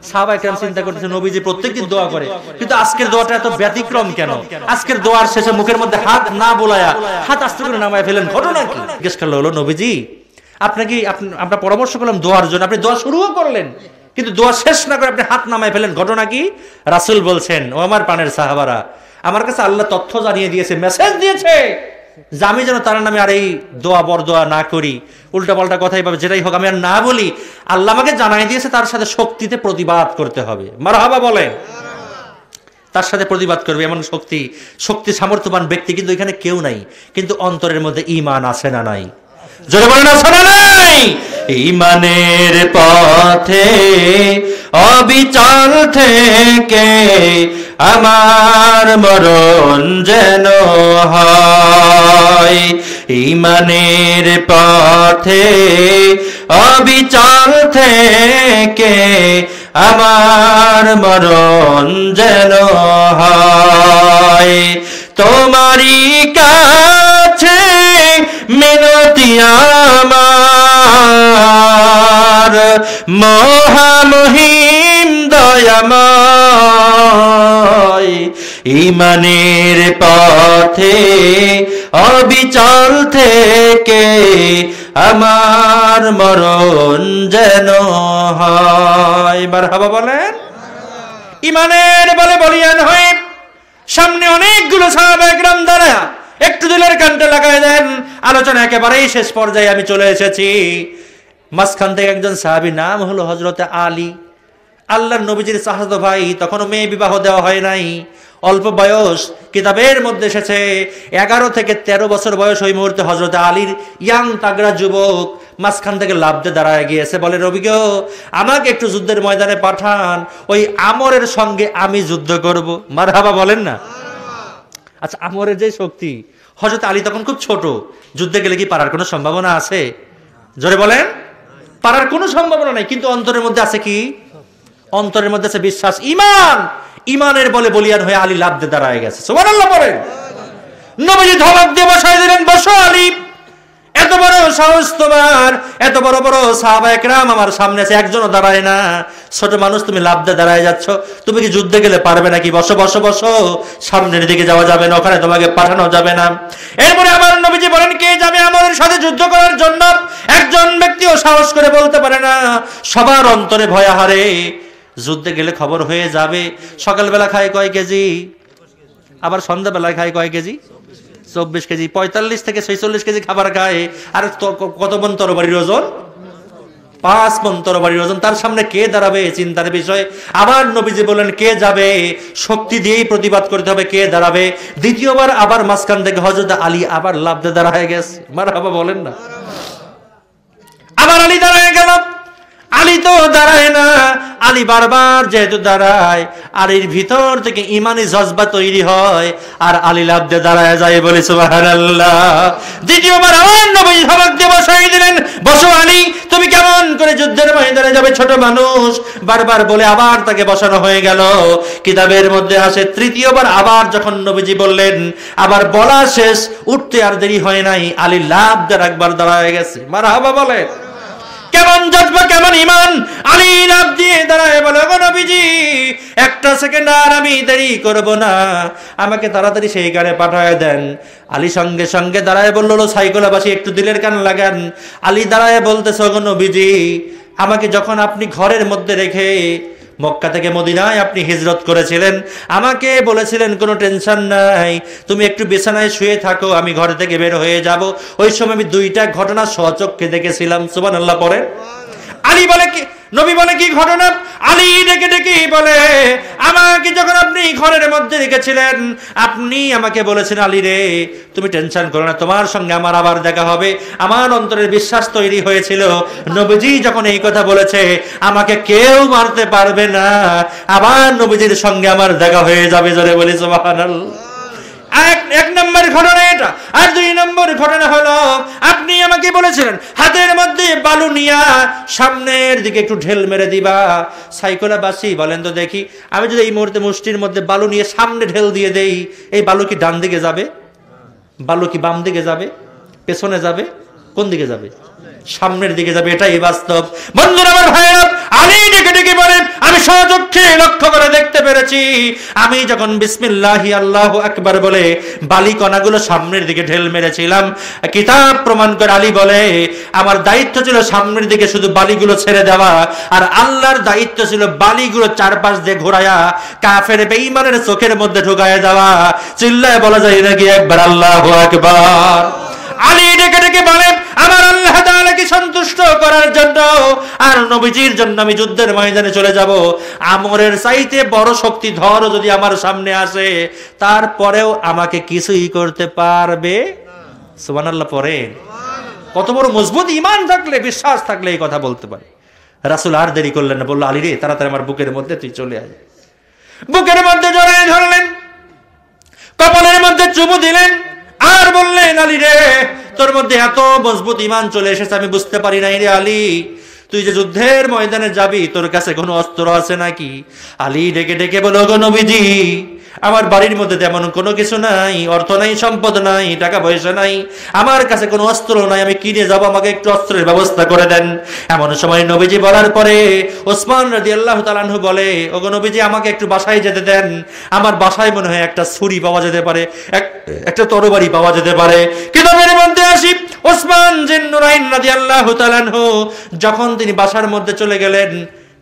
সাহাবায়ে কেরাম চিন্তা করতেছে, নবীজি প্রত্যেকদিন দোয়া করে, কিন্তু আজকের দোয়াটা এত ব্যতিক্রম কেন? আজকের দোয়ার শেষে মুখের মধ্যে হাত না বোলায়া হাত আস্তে করে নামায়ে ফেলেন, ঘটনা কি? জিজ্ঞেস করলো, হলো নবীজি, আমরা পরামর্শ করলাম দোয়ার জন্য, আপনি দোয়া শুরুও করলেন, কিন্তু দোয়া শেষ না করে আপনি হাত নামায় ফেলেন, ঘটনা কি? রাসূল বলছেন, ও আমার প্রাণের সাহাবারা, আমার কাছে আল্লাহ তথ্য জানিয়ে দিয়েছে, মেসেজ দিয়েছে যে আমি যেন তার নামে আর এই দোয়া বরদোয়া না করি, উল্টাপাল্টা কথাই পাবে, যেটাই হোক আমি আর না বলি। আল্লাহ আমাকে জানিয়ে দিয়েছে তার সাথে শক্তিতে প্রতিবাদ করতে হবে। মারহাবা বলেন। তার সাথে প্রতিবাদ করবে এমন শক্তি সামর্থ্যবান ব্যক্তি কিন্তু এখানে কেউ নাই, কিন্তু অন্তরের মধ্যে ঈমান আছে না নাই? জোরে বলেন, আছে না নাই? ইমানের পথে অবিচল থেকে আমার মরণ যেন হয়। ইমানের পথে অবিচল থেকে আমার মরণ যেন হয়। তোমারই কাছে মিনতি আমার মহামহিম দয়াময়। ইমানের পথে অবিচল থেকে আমার মরণ যেন হয়। মারহাবা বলেন। ইমানের বলে বলিয়ান হয়ে সামনে অনেকগুলো সাহাবায়ে কেরাম দাঁড়ায়া একটু দিলের কানটা লাগায় দেন। আলোচনা একেবারেই শেষ পর্যায়ে আমি চলে এসেছি। মাঝখান থেকে একজন সাহাবী, নাম হলো হযরতে আলী, আল্লাহর নবীজির চাচাতো ভাই। তখনও মেয়ে বিবাহ দেওয়া হয় নাই, অল্প বয়স। কিতাবের মধ্যে এসেছে 11 থেকে 13 বছর বয়স। ওই মুহূর্তে হযরতে আলীর ইয়াং তাগড়া যুবক মাঝখান থেকে লাফ দিয়ে দাঁড়ায় গিয়েছে, বলে নবী গো, আমাকে একটু যুদ্ধের ময়দানে পাঠান, ওই আমরের সঙ্গে আমি যুদ্ধ করব। মারহাবা বলেন না। আচ্ছা, আমরের যে শক্তি, হযরত আলী তখন খুব ছোট, যুদ্ধে গেলে কি পারার কোনো সম্ভাবনা আছে? জোরে বলেন। পারার কোনো সম্ভাবনা নাই, কিন্তু অন্তরের মধ্যে আছে কি? অন্তরের মধ্যে আছে বিশ্বাস, ইমান। ইমানের বলে বলিয়ান হয়ে আলী লাফ দিয়ে দাঁড়ায় গেছে। সুবহানাল্লাহ বলেন। নবীজি ধমক দিয়ে বসায় দিলেন, বসো আলী। এত বড় সাহস তোমার, এত বড় বড় সাহাবায়ে কেরাম আমার সামনে আছে, একজনও দাঁড়ায় না। ছোট মানুষ, তুমি লাফ দিয়ে দাঁড়ায় যাচ্ছ, তুমি কি যুদ্ধে গেলে পারবে নাকি? বসো বসো বসো, সামনের দিকে যাওয়া যাবে না, ওখানে তোমাকে পাঠানো যাবে না। এরপরে আমার নবীজি বলেন, কে যাবে আমাদের সাথে যুদ্ধ করার জন্য? একজন ব্যক্তিও সাহস করে বলতে পারে না, সবার অন্তরে ভয় হারে। যুদ্ধে গেলে খবর হয়ে যাবে। সকালবেলা খায় কয় কেজি, আবার সন্ধ্যাবেলায় খায় কয় কেজি? 24 কেজি। 45 থেকে 46 কেজি খাবার খায়। আর কত মন তরবারির ওজন? 5 মন তরবারির ওজন। তার সামনে কে দাঁড়াবে? চিন্তার বিষয়। আবার নবীজি বলেন, কে যাবে? শক্তি দিয়েই প্রতিবাদ করতে হবে, কে দাঁড়াবে? দ্বিতীয়বার আবার মাঝখান থেকে হযরত আলী আবার লাফ দিয়ে দাঁড়ায় গেছে। মারহাবা বলেন না। আবার আলী দাঁড়ায় গেল। আলী তো দাঁড়ায় না। আলী বারবার যেহেতু দাঁড়ায়, আলীর ভিতর থেকে ইমানি জজবা তৈরি হয়, আর আলী লাফ দিয়ে দাঁড়ায় যায়, বলে সুবহানাল্লাহ। দ্বিতীয়বার আমার নবী ধমক দিয়ে বসাই দিলেন, বসো আলী, তুমি কেমন করে যুদ্ধের ময়দানে যাবে, ছোট মানুষ। বারবার বলে আবার তাকে বসানো হয়ে গেল। কিতাবের মধ্যে আসে, তৃতীয়বার আবার যখন নবীজি বললেন, আবার বলা শেষ, উঠতে আর দেরি হয় নাই, আলী লাফ দিয়ে একবার দাঁড়ায় গেছে। মারহাবা বলে। কেমন জজবা, কেমন ইমান। আলী লাফ দিয়ে দাঁড়ায় বলে, গো নবীজি, একটা সেকেন্ড আর আমি দেরি করব না, আমাকে তাড়াতাড়ি সেই গাড়ি পাঠায় দেন। আলী সঙ্গে সঙ্গে দাঁড়ায় বলল, সাইকেলাবাসী একটু দিলের কান লাগান। আলী দাঁড়ায় বলতেছে, গো নবীজি, আমাকে যখন আপনি ঘরের মধ্যে রেখে মক্কা থেকে মদিনায় আপনি হিজরত করেছিলেন, আমাকে বলেছিলেন কোনো টেনশন নাই, তুমি একটু বিছানায় শুয়ে থাকো, আমি ঘর থেকে বের হয়ে যাব। ওই সময় আমি 2টা ঘটনা স্বচক্ষে দেখেছিলাম। সুবহানাল্লাহ পড়ে। আলী বলে, কি নবী বলে, কি ঘটনা? আলী ডেকে ডেকে বলে, আমাকে যখন আপনি ঘরের মধ্যে রেখেছিলেন, আপনি আমাকে বলেছেন, আলী রে, তুমি টেনশন করো না, তোমার সঙ্গে আমার আবার দেখা হবে। আমার অন্তরের বিশ্বাস তৈরি হয়েছিল, নবীজি যখন এই কথা বলেছে, আমাকে কেউ মারতে পারবে না, আবার নবীজির সঙ্গে আমার দেখা হয়ে যাবে। জোরে বলি সুবহানাল্লাহ। এক নম্বর ঘটনা এটা। আর 2 নম্বর ঘটনা হলো, আপনি আমাকে বলেছিলেন হাতের মধ্যে বালু নিয়া সামনের দিকে একটু ঢেল মেরে দিবা। সাইকেলাবাসী বলেন তো দেখি, আমি যদি এই মুহূর্তে মুষ্টির মধ্যে বালু নিয়ে সামনে ঢেল দিয়ে দেই, এই বালু কি ডান দিকে যাবে? বালু কি বাম দিকে যাবে? পেছনে যাবে? কোন দিকে যাবে? সামনের দিকে যাবে। এটাই বাস্তব। বন্ধুরা আমার, ভাইরা, আলী ডেকে ডেকে বলেন, আমি স্বচক্ষে লক্ষ্য করে দেখতে পেরেছি, আমি যখন বিসমিল্লাহি আল্লাহু আকবার বলে বালি কণাগুলো সামনের দিকে ঢেল মেরেছিলাম, কিতাব প্রমাণ করে আলী বলে, আমার দায়িত্ব ছিল সামনের দিকে শুধু বালিগুলো ছেড়ে দেওয়া, আর আল্লাহর দায়িত্ব ছিল বালিগুলো চারপাশ দিয়ে ঘোরায়া কাফের বেঈমানের চোখের মধ্যে ঢুকায়া দেওয়া। চিল্লায় বলা যায় নাকি একবার আল্লাহু আকবার? আলী ডেকে ডেকে বলেন, আমার আল্লাহ তাআলাকে সন্তুষ্ট করার জন্য আর নবীজির জন্য আমি যুদ্ধের ময়দানে চলে যাব। আমরের চাইতে বড় শক্তিধর যদি আমার সামনে আসে, তারপরেও আমাকে কিছুই করতে পারবে। সুবহানাল্লাহ পড়ে। কত বড় মজবুত ঈমান থাকলে, বিশ্বাস থাকলে এই কথা বলতে পারে। রাসূল আর দেরি করলেন না, বলল আলী রে তাড়াতাড়ি আমার বুকের মধ্যে তুই চলে আয়। বুকের মধ্যে জড়িয়ে ধরলেন, কপালের মধ্যে চুমু দিলেন, আর বললেন আলী রে তোর মধ্যে এত মজবুত ঈমান চলে এসেছে আমি বুঝতে পারি নাই রে আলী, তুই যে যুদ্ধের ময়দানে যাবি তোর কাছে কোনো অস্ত্র আছে নাকি? আলী ডেকে ডেকে বলো গো নবীজি আমার বাড়ির মধ্যে তেমন কোনো কিছু নাই, অর্থ নাই, সম্পদ নাই, টাকা পয়সা নাই, আমার কাছে কোনো অস্ত্র নাই, আমি কিনে যাব, আমাকে একটু অস্ত্রের ব্যবস্থা করে দেন। এমন সময় নবীজি বলার পরে ওসমান রাদিয়াল্লাহু তাআলা আনহু বলে ওগো নবীজি আমাকে একটু বাসায় যেতে দেন, আমার বাসায় মনে হয় একটা ছুরি পাওয়া যেতে পারে, একটা তরবারি পাওয়া যেতে পারে। কিতাবের মধ্যে আসি ওসমান জিন্নুরাইন রাদিয়াল্লাহু তাআলা আনহু যখন তিনি বাসার মধ্যে চলে গেলেন,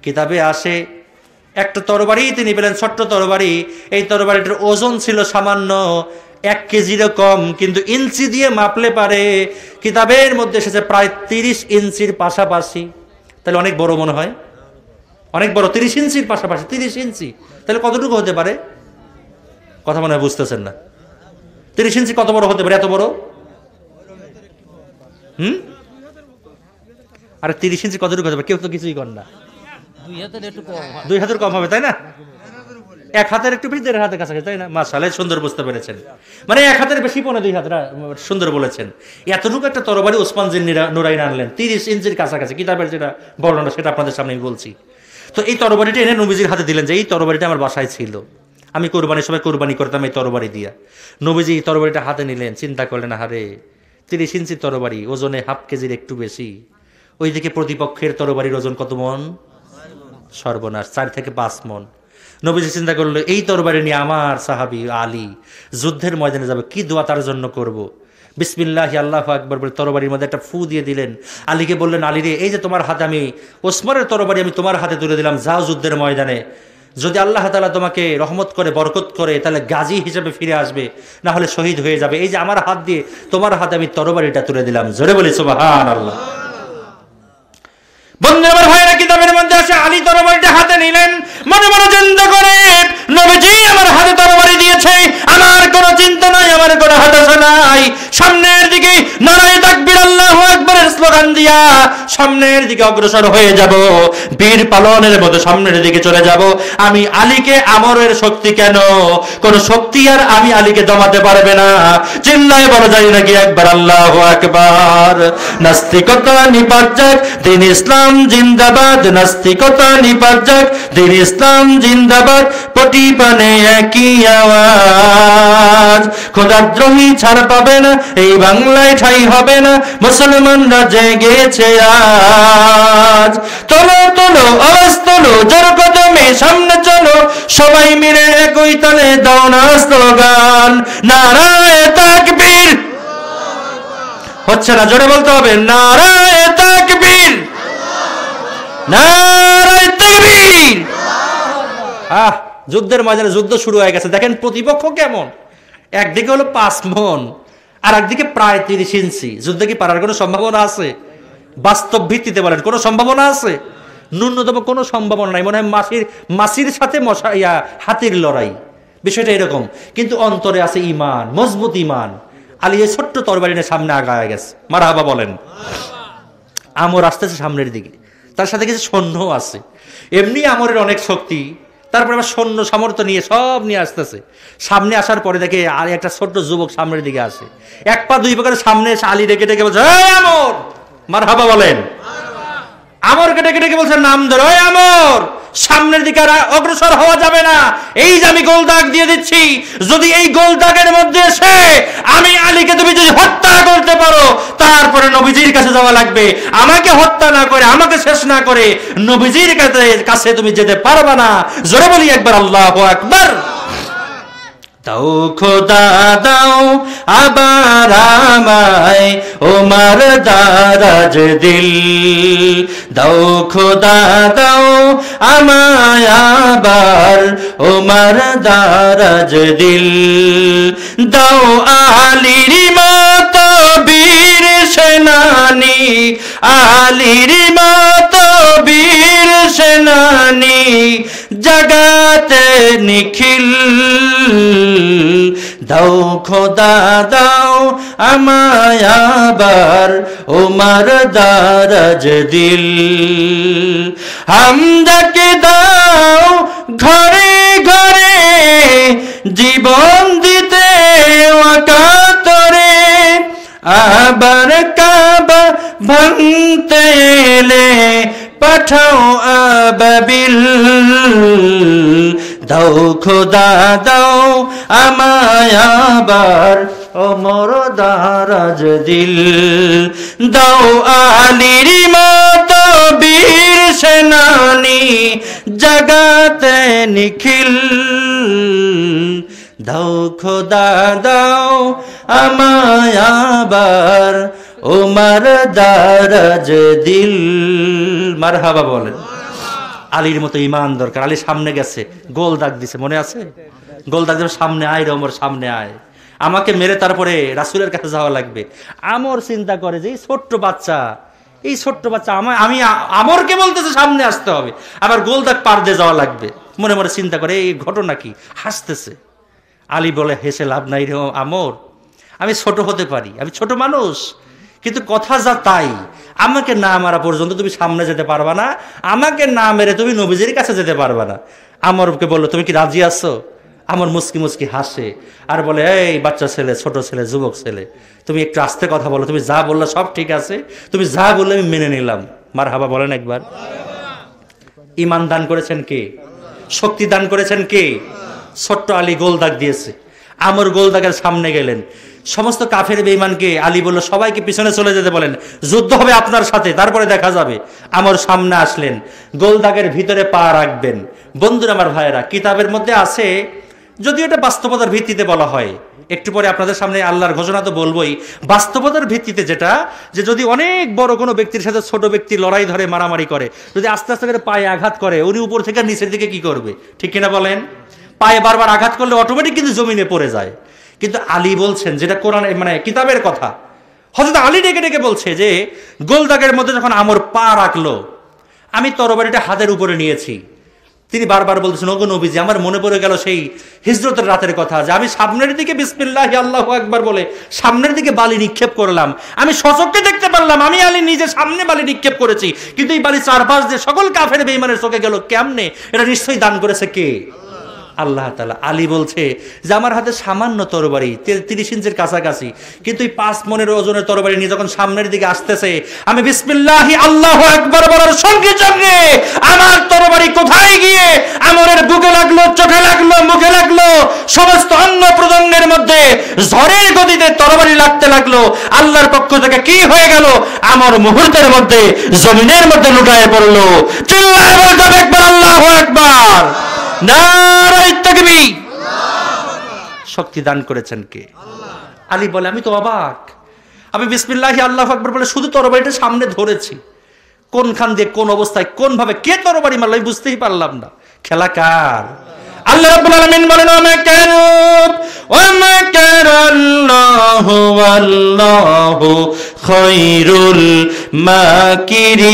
কিতাবে আসে একটা তরবারি তিনি পেলেন, ছোট্ট তরবারি। এই তরবারিটার ওজন ছিল সামান্য 1 কেজিরও কম, কিন্তু ইঞ্চি দিয়ে মাপলে পারে কিতাবের মধ্যে এসেছে প্রায় 30 ইঞ্চির পাশাপাশি। তাহলে অনেক বড় মনে হয়, অনেক বড়, 30 ইঞ্চির পাশাপাশি, 30 ইঞ্চি তাহলে কতটুকু হতে পারে? কথা মনে হয় বুঝতেছেন না। 30 ইঞ্চি কত বড় হতে পারে? এত বড়। আর 30 ইঞ্চি কতটুকু হতে পারে? কেউ তো কিছুই কর না। 2 হাতের কম হবে তাই না? 1 হাতের একটু বেশি, 1.5 হাতের কাছাকাছি তাই না? মাশাআল্লাহ সুন্দর বুঝতে পেরেছেন, মানে 1 হাতের বেশি পৌনে 2 হাত, সুন্দর বলেছেন। এতটুকু একটা তরবারি ওসমান জিন্নুরাইন আনলেন, 30 ইঞ্চির কাছাকাছি, কিতাবের যেটা বর্ণনা সেটা আপনাদের সামনে বলছি। তো এই তরবারিটা এনে নবীজির হাতে দিলেন যে এই তরবারিটা আমার বাসায় ছিল, আমি কোরবানির সময় কোরবানি করতাম এই তরবারি দিয়া। নবীজি এই তরবারিটা হাতে নিলেন, চিন্তা করলেন আরে 30 ইঞ্চির তরবারি, ওজনে 1/2 কেজির একটু বেশি, ওইদিকে প্রতিপক্ষের তরবারির ওজন কত মন? সর্বনাশ, 4 থেকে 5 মন। নবীজি চিন্তা করলো এই তরবারি নিয়ে আমার সাহাবী আলী যুদ্ধের ময়দানে যাবে, কি দোয়া তার জন্য করব। বিসমিল্লাহ আল্লাহু আকবার বলে তরবারির মধ্যে একটা ফু দিয়ে দিলেন। আলীকে বললেন আলী রে এই যে তোমার হাতে আমি ওসমানের তরবারি আমি তোমার হাতে তুলে দিলাম, যাও যুদ্ধের ময়দানে, যদি আল্লাহ তাআলা তোমাকে রহমত করে বরকত করে তাহলে গাজী হিসেবে ফিরে আসবে, না হলে শহীদ হয়ে যাবে। এই যে আমার হাত দিয়ে তোমার হাতে আমি তরবারিটা তুলে দিলাম, জোরে বলি সুবহানাল্লাহ। বন্ধু আমার ভাইরা কিতাবের মধ্যে আসে আলী তরবারিটা হাতে নিলেন, মনে মনে চিন্তা করে নবীজি আমার হাতে তরবারি দিয়েছে, আমার কোনো চিন্তা নাই, আমার কোনো হতাশা নাই, সামনের দিকে নারায়ে তাকবীর আল্লাহু আকবারের স্লোগান দিয়া সামনের দিকে অগ্রসর হয়ে যাব, বীর পালনের মতো সামনের দিকে চলে যাব। আমি আলীকে আমরের শক্তি কেন, কোন শক্তি আর আমি আলীকে দমাতে পারবে না। চিল্লায় বলা যায় নাকি একবার আল্লাহু আকবার। নাস্তিকতা নিপাত যাক, দিন ইসলাম জিন্দাবাদ, নাস্তিকতা নিপাত যাক, দিন ইসলাম জিন্দাবাদ, প্রতিপানে একই আওয়াজ। খোদাদ্রোহী ছাড় পাবে না, এই বাংলায় ঠাঁই হবে না, মুসলমানরা জেগেছে আজ। তোলো তোলো আওয়াজ তোলো, জোর কদমে সামনে চলো, সবাই মিলে একই তালে দাও না স্লোগান, নারায়ে তাকবীর। হচ্ছে না, জোরে বলতে হবে, নারায়ে তাকবীর, নারায়ে তাকবীর। যুদ্ধের ময়দানে যুদ্ধ শুরু হয়ে গেছে। দেখেন প্রতিপক্ষ কেমন, একদিকে হলো 5 মণ আর একদিকে প্রায় 30 ইঞ্চি। যুদ্ধে কি পারার কোনো সম্ভাবনা আছে? বাস্তব ভিত্তিতে বলেন কোনো সম্ভাবনা আছে? ন্যূনতম কোনো সম্ভাবনা নাই। মনে হয় মাসির সাথে হাতির লড়াই, বিষয়টা এরকম। কিন্তু অন্তরে আছে ঈমান, মজবুত ঈমান। আলী এই ছোট্ট তরবারি নিয়ে সামনে আগায় গেছে, মারহাবা বলেন। আমর আসতেছে সামনের দিকে, তার সাথে কিছু সৈন্য আছে, এমনি আমরের অনেক শক্তি, তারপরে আবার সৈন্য সামর্থ্য নিয়ে সব নিয়ে আসতেছে। সামনে আসার পরে দেখে আর একটা ছোট্ট যুবক সামনের দিকে আসে, 1 পা 2 পা করে সামনে এসে আলী ডেকে ডেকে বলছে এই আমর, মারহাবা বলেন। আমরকে ডেকে ডেকে বলছে নাম ধরে, ওই আমর সামনের দিকে আর অগ্রসর হওয়া যাবে না, এই যে আমি গোল দাগ দিয়ে দিচ্ছি, যদি এই গোল দাগের মধ্যে এসে আমি আলীকে তুমি যদি হত্যা করতে পারো তারপরে নবীজির কাছে যাওয়া লাগবে, আমাকে হত্যা না করে আমাকে শেষ না করে নবীজির কাছে তুমি যেতে পারবে না। জোরে বলি একবার আল্লাহু আকবার। দাও খোদা দাও আবার আমায় ওমার দারাজ দিল, দাও খোদা দাও আমায় আবার ওমার দারাজ দিল, দাও আলীর মতো বীর সেনানি, আলীর মতো বীর সেনানি, জাগাতে নিখিল দাও খোদা দাও আমায় আবার ওমার দারাজ দিল। হামদাকে দাও ঘরে ঘরে জীবন দিতে ওয়াকাতরে, আবার কাবা ভাঙতে এলে পাঠাও আবাবিল। দাও খোদা দাও আমায় আবার ওমর দারাজ দিল। দাও আলীর মতো বীর সেনানি জাগাতে নিখিল। দাও খোদা দাও আমায় আবার ওমর দারাজ দিল। মারহাবা বলেন। আলীর মতো ইমান দরকার। আলী সামনে গেছে, গোল দাগ দিছে, মনে আছে? গোল দাগ দিবে, সামনে আয় রে ওমর, সামনে আয়, আমাকে মেরে তারপরে রাসূলের কাছে যাওয়া লাগবে। আমর চিন্তা করে যে এই ছোট্ট বাচ্চা আমি আমরকে বলতেছে সামনে আসতে হবে, আবার গোল দাগ পার দিয়ে যাওয়া লাগবে। মনে মনে চিন্তা করে এই ঘটনা কি, হাসতেছে। আলী বলে, হেসে লাভ নাই রে আমর, আমি ছোট হতে পারি, আমি ছোট মানুষ, কিন্তু কথা যা তাই, আমাকে না মারা পর্যন্ত তুমি সামনে যেতে পারবা না, আমাকে না মেরে তুমি নবীজির কাছে যেতে পারবা না। আমরকে বললো, তুমি কি রাজি আছো? আমার মুস্কি মুস্কি হাসে আর বলে, এই বাচ্চা ছেলে, ছোট ছেলে, যুবক ছেলে, তুমি একটু আস্তে কথা বলো, তুমি যা বললে সব ঠিক আছে, তুমি যা বললে আমি মেনে নিলাম। মারহাবা বলেন একবার। ইমান দান করেছেন কে? শক্তি দান করেছেন কে? ছোট্ট আলী গোল দাগ দিয়েছে, আমর গোল দাগের সামনে গেলেন। সমস্ত কাফের বেঈমানকে আলী বলল, সবাইকে পিছনে চলে যেতে বলেন, যুদ্ধ হবে আপনার সাথে, তারপরে দেখা যাবে। আমর সামনে আসলেন, গোল দাগের ভিতরে পা রাখবেন। বন্ধুরা আমার ভাইয়েরা, কিতাবের মধ্যে আছে, যদিও এটা বাস্তবতার ভিত্তিতে বলা হয়, একটু পরে আপনাদের সামনে আল্লাহর ঘোষণা তো বলবোই, বাস্তবতার ভিত্তিতে যেটা, যে যদি অনেক বড় কোনো ব্যক্তির সাথে ছোট ব্যক্তি লড়াই ধরে, মারামারি করে, যদি আস্তে আস্তে করে পায়ে আঘাত করে, উনি উপর থেকে নিচের দিকে কি করবে? ঠিক কিনা বলেন? পায়ে বারবার আঘাত করলে অটোমেটিক কিন্তু জমিনে পড়ে যায়। কিন্তু আলী বলছেন, যেটা কোরআন মানে কিতাবের কথা, হযরত আলী ডেকে ডেকে বলছে যে গোল দাগের মধ্যে যখন আমর পা রাখলো, আমি তরবারিটা হাতের উপরে নিয়েছি। তিনি বারবার বলতেছেন, ওগো নবীজি, আমার মনে পড়ে গেল সেই হিজরতের রাতের কথা, যে আমি সামনের দিকে বিসমিল্লাহ আল্লাহু আকবার বলে সামনের দিকে বালি নিক্ষেপ করলাম। আমি সচক্ষে দেখতে পারলাম আমি আলী নিজে সামনে বালি নিক্ষেপ করেছি, কিন্তু এই বালি চারপাশ দিয়ে সকল কাফের বেঈমানের চোখে গেল কেমনে? এটা নিশ্চয়ই দান করেছে কে? আল্লাহ তাআলা। আলী বলছে যে আমার হাতে সামান্য তরবারি, 30 ইঞ্চির কাছাকাছি, কিন্তু এই 5 মণের ওজনের তরবারি নিয়ে যখন সামনের দিকে আসতেছে, আমি বিসমিল্লাহি আল্লাহু আকবার বলার সঙ্গে সঙ্গে আমার তরবারি কোথায় গিয়ে আমরের বুকে লাগলো, চোখে লাগলো, মুখে লাগলো, সমস্ত অঙ্গ প্রত্যঙ্গের মধ্যে ঝড়ের গতিতে তরবারি লাগতে লাগলো। আল্লাহর পক্ষ থেকে কি হয়ে গেল? আমর মুহূর্তের মধ্যে জমিনের মধ্যে লুটায়ে পড়লো। চিল্লায়ে বলতে একবার আল্লাহু আকবার। নারায়ে তাকবীর। শক্তি দান করেছেন কে? আলী বলে, আমি তো অবাক, আমি বিসমিল্লাহি আল্লাহু আকবার বলে শুধু তরবারিটা সামনে ধরেছি, কোনখান দিয়ে, কোন অবস্থায়, কোন ভাবে কে তরবারি মারল আমি বুঝতেই পারলাম না। খেলা কার? আল্লাহ রাব্বুল আলামিন বলেন, ওয়া মা কারাল্লাহু ওয়াল্লাহু খায়রুল মাকিরিন।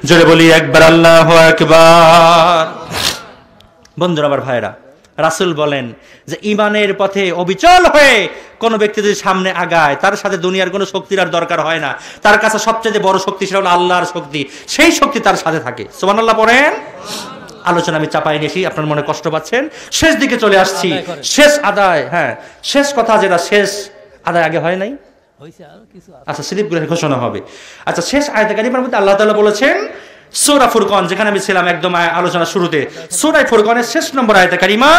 জোরে বলি একবার আল্লাহু আকবার। বন্ধুরা আমার ভাইরা, রাসূল বলেন যে ইমানের পথে অবিচল হয়ে কোন ব্যক্তি যদি সামনে আগায়, তার সাথে দুনিয়ার কোনো শক্তির আর দরকার হয় না। তার কাছে সবচেয়ে বড় শক্তি সেটা হলো আল্লাহর শক্তি, সেই শক্তি তার সাথে থাকে। সুবহানাল্লাহ পড়েন। আলোচনা আমি চাপাই নিয়েছি, আপনার মনে কষ্ট পাচ্ছেন। শেষ দিকে চলে আসছি, শেষ আদায়। হ্যাঁ, শেষ কথা যেটা, শেষ আদায় আগে হয় নাই, আচ্ছা স্লিপগুলো ঘোষণা হবে। আচ্ছা, শেষ আয়াতে কারিমার মধ্যে আল্লাহ তাআলা বলেছেন, সূরা ফুরকান, যেখানে আমি ছিলাম একদম আলোচনা শুরুতে, সূরা ফুরকানের শেষ নম্বর আয়াতে কারিমা,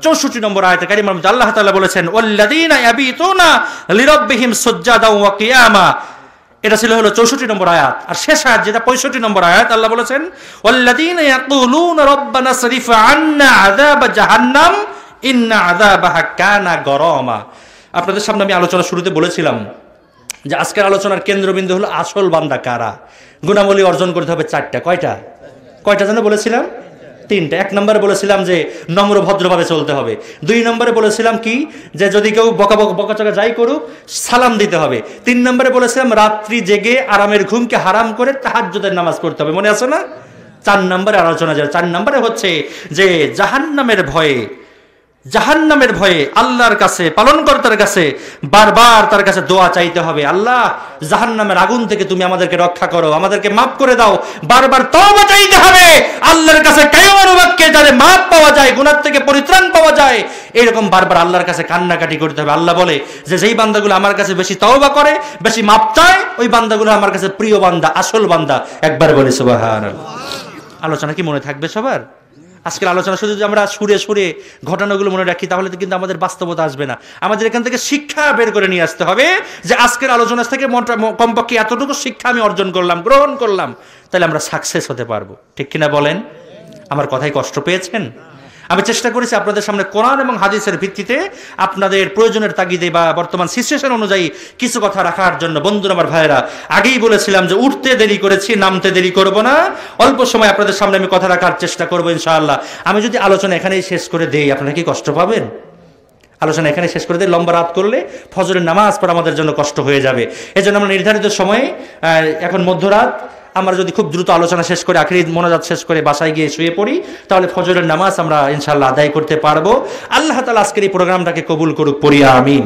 64 নম্বর আয়াতে কারিমার মধ্যে আল্লাহ তাআলা বলেছেন, ওয়াল্লাযীনা ইয়াবিতুনা লিরাব্বিহিম সুজ্জাদা ওয়া কিয়ামা। এটা ছিল হলো 64 নম্বর আয়াত। আর শেষ আয়াত যেটা 65 নম্বর আয়াত, আল্লাহ বলেছেন, ওয়াল্লাযীনা ইয়াকুলুনা রাব্বানা সরিফ আন্না আযাব জাহান্নাম ইন্না আযাবাহা কানা গরামা। আপনাদের সামনে আমি আলোচনা শুরুতে বলেছিলাম যে আজকের আলোচনার কেন্দ্রবিন্দু হলো আসল বান্দা কারা। গুণাবলী অর্জন করতে হবে 4টা। কয়টা যেন বলেছিলাম? 3টা। 1 নম্বরে বলেছিলাম যে নম্র ভদ্রভাবে চলতে হবে। 2 নম্বরে বলেছিলাম কি, যে যদি কেউ বকাচকা যাই করুক সালাম দিতে হবে। 3 নম্বরে বলেছিলাম রাত্রি জেগে আরামের ঘুমকে হারাম করে তাহাজ্জুদের নামাজ পড়তে হবে। মনে আছে না? 4 নম্বরে আলোচনা যায়। 4 নম্বরে হচ্ছে যে জাহান্নামের ভয়ে আল্লাহর কাছে, পালনকর্তার কাছে বারবার তার কাছে দোয়া চাইতে হবে, আল্লাহ জাহান্নামের আগুন থেকে তুমি আমাদেরকে রক্ষা করো, আমাদেরকে মাফ করে দাও। বারবার তওবা চাইতে হবে আল্লাহর কাছে, কায়মার বাক্যে যাতে মাফ পাওয়া যায়, গুনাহ থেকে পরিত্রাণ পাওয়া যায়, এরকম বারবার আল্লাহর কাছে কান্নাকাটি করতে হবে। আল্লাহ বলে যে যেই বান্দাগুলো আমার কাছে বেশি তওবা করে, বেশি মাফ চায়, ওই বান্দাগুলো আমার কাছে প্রিয় বান্দা, আসল বান্দা। একবার বলি সুবহানাল্লাহ। আলোচনা কি মনে থাকবে সবার? আজকের আলোচনা শুধু যদি আমরা সুরে সুরে ঘটনাগুলো মনে রাখি তাহলে তো কিন্তু আমাদের বাস্তবতা আসবে না। আমাদের এখান থেকে শিক্ষা বের করে নিয়ে আসতে হবে যে আজকের আলোচনা থেকে কমপক্ষে এতটুকু শিক্ষা আমি অর্জন করলাম, গ্রহণ করলাম, তাহলে আমরা সাকসেস হতে পারবো। ঠিক কিনা বলেন? আমার কথায় কষ্ট পেয়েছেন? আমি চেষ্টা করেছি আপনাদের সামনে কোরআন এবং হাদিসের ভিত্তিতে আপনাদের প্রয়োজনের তাগিদে বা বর্তমান সিচুয়েশন অনুযায়ী কিছু কথা রাখার জন্য। বন্ধুরা, আমার ভাইয়েরা, আগেই বলেছিলাম যে উঠতে দেরি করেছি, নামতে দেরি করব না। অল্প সময় আপনাদের সামনে আমি কথা রাখার চেষ্টা করবো ইনশাআল্লাহ। আমি যদি আলোচনা এখানেই শেষ করে দেই, আপনারা কি কষ্ট পাবেন? আলোচনা এখানে শেষ করে দেই, লম্বা রাত করলে ফজরের নামাজ পড়া আমাদের জন্য কষ্ট হয়ে যাবে। এজন্য আমরা নির্ধারিত সময়ে, এখন মধ্যরাত, আমরা যদি খুব দ্রুত আলোচনা শেষ করে আখিরি মোনাজাত শেষ করে বাসায় গিয়ে শুয়ে পড়ি, তাহলে ফজরের নামাজ আমরা ইনশাআল্লাহ আদায় করতে পারবো। আল্লাহ তাআলা আজকের এই প্রোগ্রামটাকে কবুল করুক, পড়ি আমিন।